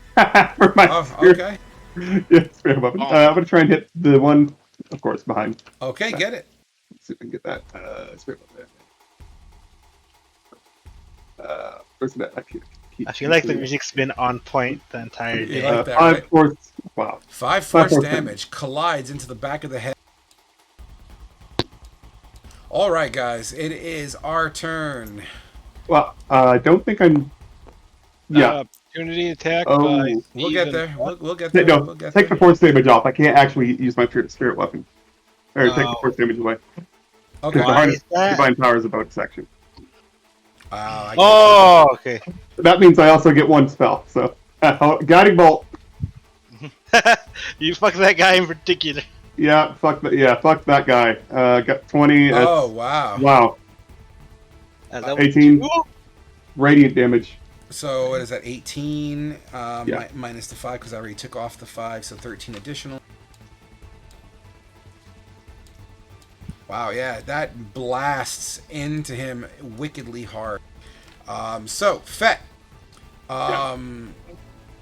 for my spear. Okay. Yeah, spear weapon. I'm gonna try and hit the one, of course, behind. Okay, get it. Let's see if I can get that spear weapon. Where's that? I I feel like the music's been on point the entire You day. like that, five right? force. Wow. 5 Five force force damage collides into the back of the head. All right, guys, it is our turn. Well, I don't think I'm. Yeah. Opportunity attack by Oh. We'll Steve get and there. what? We'll get Hey, there. no, We'll get take there. the force damage off. I can't actually use my spirit weapon. Or take the Oh. force damage away. Okay. Because the Why harness is that? divine power is a bonus section. I got Oh, okay. That means I also get one spell. So, guiding bolt. You fuck that guy in particular. Yeah, fuck that. Yeah, fuck that guy. Got 20. you. That's, Oh, wow. wow. That was 18. two? Radiant damage. So what is that? 18 Yeah. minus the 5 because I already took off the 5, so 13 additional. Wow, yeah, that blasts into him wickedly hard. So, Fet.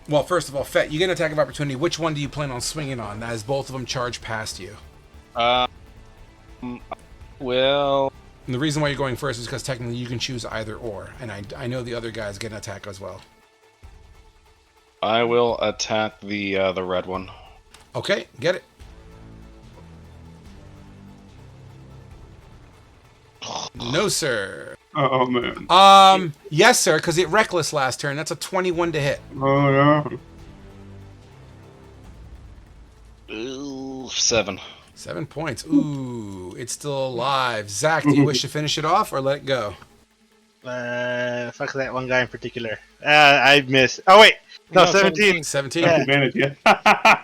Well, first of all, Fet, you get an attack of opportunity. Which one do you plan on swinging on as both of them charge past you? Well, And the reason why you're going first is because technically you can choose either or. And I know the other guys get an attack as well. I will attack the red one. Okay, get it. No, sir. Oh, man. Yes, sir, because it reckless last turn. That's a 21 to hit. Oh, no. Ooh, 7. 7 points. Ooh, it's still alive. Zach, do you wish to finish it off or let it go? Fuck that one guy in particular. I missed. Oh, wait. No, 17. 17. Yeah. Advantage, yeah.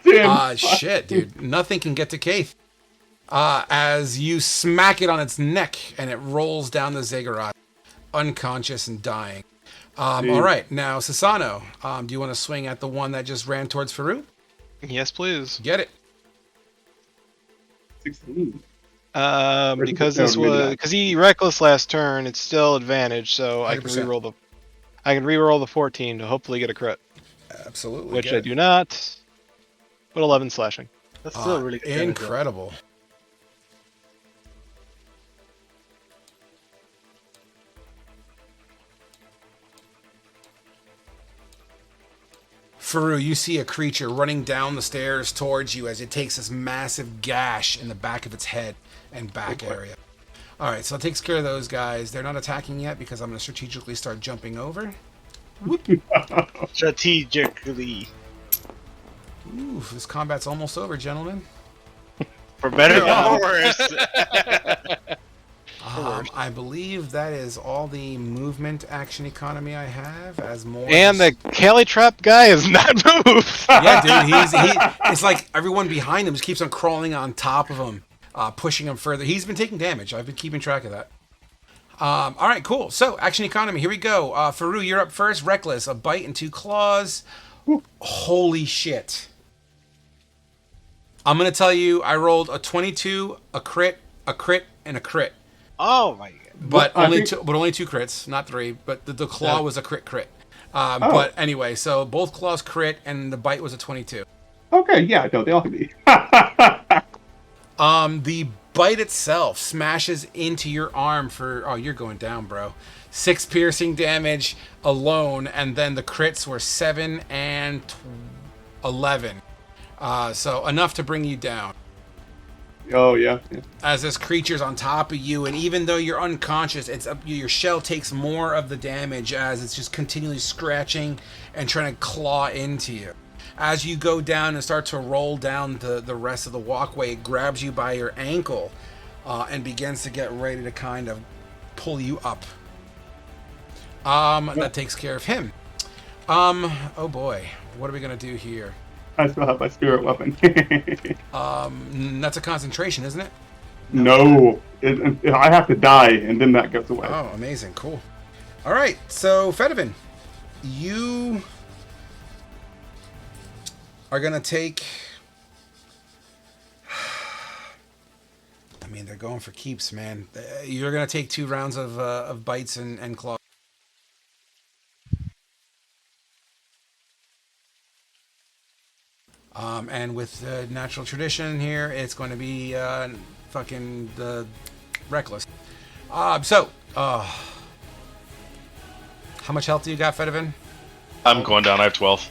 Damn. Shit, dude. Nothing can get to Kaith. As you smack it on its neck and it rolls down the ziggurat, unconscious and dying. All right, now Sasano, do you want to swing at the one that just ran towards Faru? Yes, please. Get it. 16. Because No, this maybe was not. because he reckless last turn, it's still advantage, so I can 100%. reroll the 14 to hopefully get a crit, Absolutely. which get I it. do not. But 11 slashing. That's still really good. damage, though. Incredible. Faru, you see a creature running down the stairs towards you as it takes this massive gash in the back of its head and back area. All right, so it takes care of those guys. They're not attacking yet because I'm going to strategically start jumping over. Strategically. Ooh, this combat's almost over, gentlemen. For better or worse. I believe that is all the movement action economy I have. As more And the Cali Trap guy is not moved. yeah, dude, it's like everyone behind him just keeps on crawling on top of him, pushing him further. He's been taking damage. I've been keeping track of that. All right, cool. So action economy. Here we go. Faru, you're up first. Reckless, a bite and 2 claws. Holy shit! I'm gonna tell you, I rolled a 22, a crit, and a crit. Oh my god. But I only think- two, but only 2 crits, not 3. But the claw was a crit. But anyway, so both claws crit, and the bite was a 22. Okay, yeah, no, they all can be. The bite itself smashes into your arm for... Oh, you're going down, bro. 6 piercing damage alone, and then the crits were 7 and 11. So enough to bring you down. Oh, yeah. As this creature's on top of you, and even though you're unconscious, your shell takes more of the damage as it's just continually scratching and trying to claw into you. As you go down and start to roll down the rest of the walkway, it grabs you by your ankle and begins to get ready to kind of pull you up. That takes care of him. Oh boy, what are we gonna do here? I still have my spirit weapon. That's a concentration, isn't it? No. I have to die, and then that goes away. Oh, amazing. Cool. All right. So, Fedivin, you are going to take... I mean, they're going for keeps, man. You're going to take 2 rounds of bites and claws. And with natural tradition here, it's going to be fucking the reckless. How much health do you got, Fedivin? I'm going down. I have 12.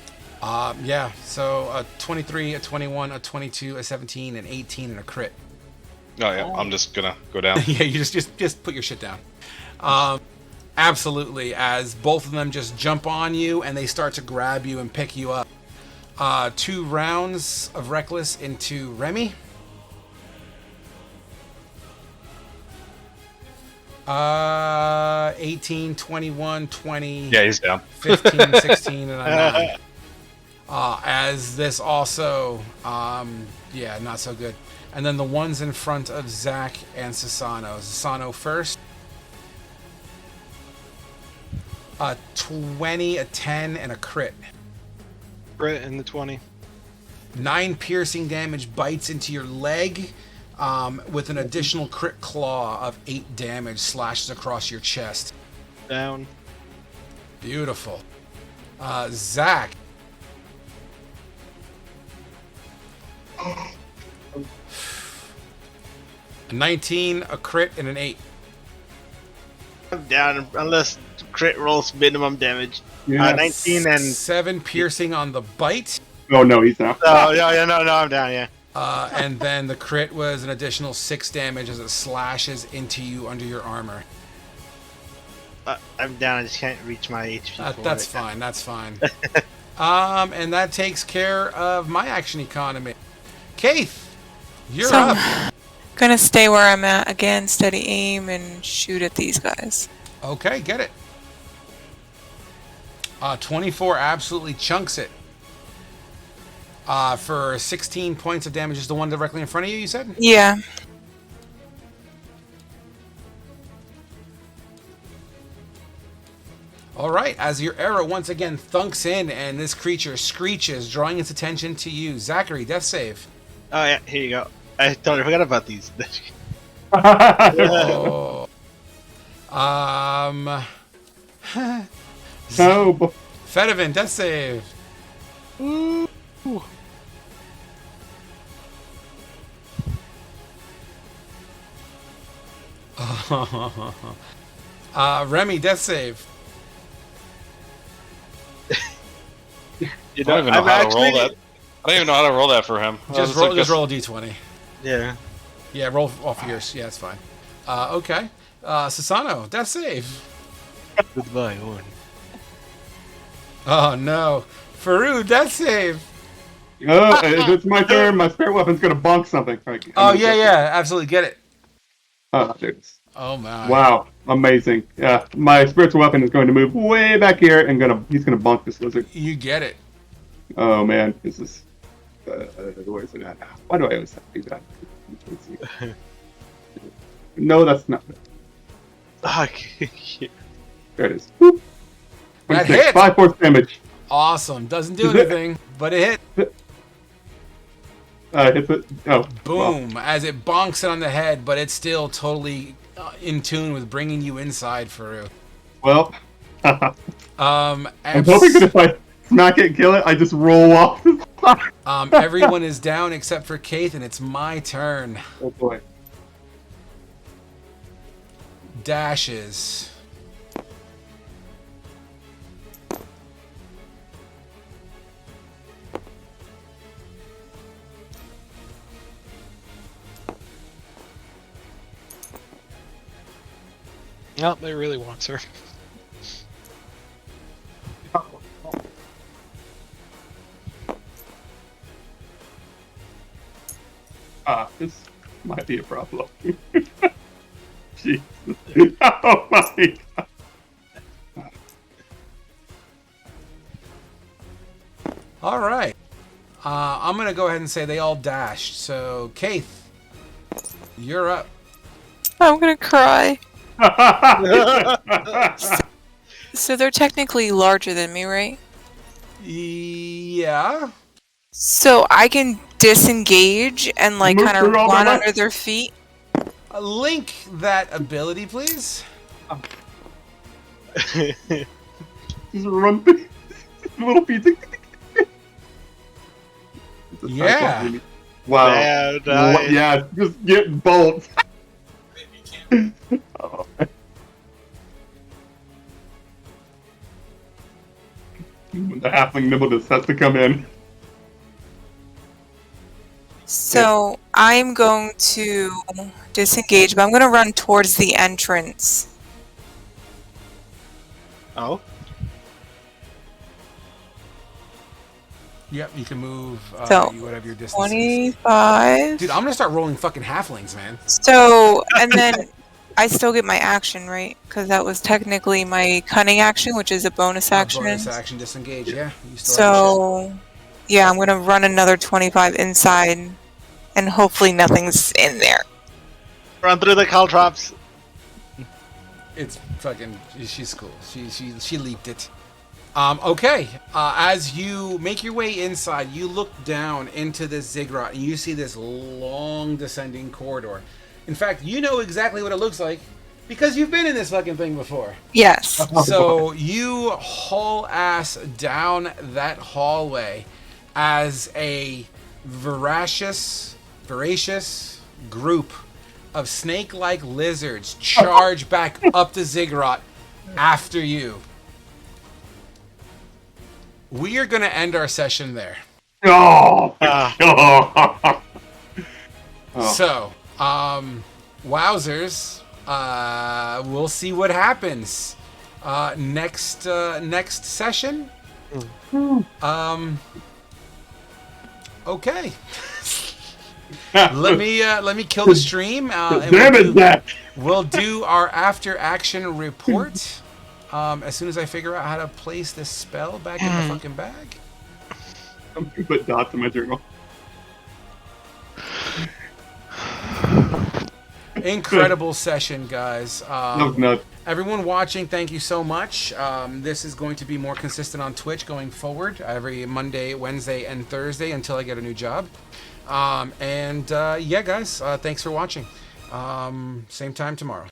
Yeah, so a 23, a 21, a 22, a 17, an 18, and a crit. Oh yeah, I'm just gonna go down. Yeah, you just put your shit down. Absolutely, as both of them just jump on you and they start to grab you and pick you up. 2 rounds of Reckless into Remy. 18, 21, 20. Yeah, he's down. 15, 16, and a 9. As this also, yeah, not so good. And then the ones in front of Zach and Sasano. Sasano first. 20, a 10, and a crit. Crit in the 20. 9 piercing damage bites into your leg, with an additional crit claw of 8 damage slashes across your chest. Down. Beautiful. Zach. A 19, a crit, and an 8. I'm down unless crit rolls minimum damage. Yeah. 19 and 7 piercing on the bite. Oh no, he's not. no, I'm down. Yeah. And then the crit was an additional 6 damage as it slashes into you under your armor. I'm down. I just can't reach my HP. That's fine. That's fine. And that takes care of my action economy. Kaith, you're up. Gonna stay where I'm at again, steady aim, and shoot at these guys. Okay, get it. 24 absolutely chunks it. For 16 points of damage is the one directly in front of you, you said? Yeah. Alright, as your arrow once again thunks in and this creature screeches, drawing its attention to you. Zachary, death save. Oh yeah, here you go. I totally forgot about these. Oh. No. Fedivin, death save. Ooh. Remy, death save. I don't even know how to roll that. I don't even know how to roll that for him. Just roll a d20. Yeah. Yeah, roll off yours. Yeah, it's fine. Okay. Sasano, death save. Goodbye, Horn. Oh no. Faru, death save. Oh, if it's my turn, my spirit weapon's gonna bonk something. Like, Oh yeah, absolutely get it. Oh, there it is. Oh my. Wow, amazing. Yeah, my spiritual weapon is going to move way back here and he's gonna bonk this lizard. You get it. Oh man, this is. Where is it at? Why do I always have to do that? Let's see. No, that's not. Okay. There it is. Boop. That 26, hit. 5 force damage. Awesome. Doesn't do Is it- anything, but it hit. Hits it. Oh, Boom. As it bonks it on the head, but it's still totally in tune with bringing you inside, Faru. Well. Um, I'm hoping that if I smack it and kill it, I just roll off. Everyone is down except for Kaith, and it's my turn. Oh boy. Dashes. Nope, it really wants her. This might be a problem. Jesus. Oh my god. All right. I'm going to go ahead and say they all dashed. So, Kaith, you're up. I'm gonna cry. So they're technically larger than me, right? Yeah. So I can disengage and like Move kind of through all the run lights. under their feet. Link that ability, please. Just run through little pizza. Yeah. Wow. Yeah, nice. Yeah, just get bolts. Oh. The halfling nimbleness has to come in. So I'm going to disengage, but I'm going to run towards the entrance. Oh, Yep, you can move So, whatever your distance is. 25. Dude, I'm gonna start rolling fucking halflings, man. So, and then I still get my action, right? Because that was technically my cunning action, which is a bonus action. Bonus action disengage, yeah. You still have your shit. So, yeah, I'm going to run another 25 inside, and hopefully nothing's in there. run through the caltrops. It's fucking. She's cool. She leaked it. Okay. As you make your way inside, you look down into this ziggurat and you see this long descending corridor. In fact, you know exactly what it looks like because you've been in this fucking thing before. Yes. So you haul ass down that hallway as a voracious group of snake-like lizards charge back up the ziggurat after you. We are going to end our session there. Oh. So, wowzers, we'll see what happens. Next session. Okay. let me kill the stream. And we'll do our after action report. As soon as I figure out how to place this spell back in the fucking bag. I'm gonna put dots in my journal. Incredible session, guys. That was nuts. Everyone watching, thank you so much. This is going to be more consistent on Twitch going forward, every Monday, Wednesday, and Thursday until I get a new job. Yeah, guys, thanks for watching. Same time tomorrow.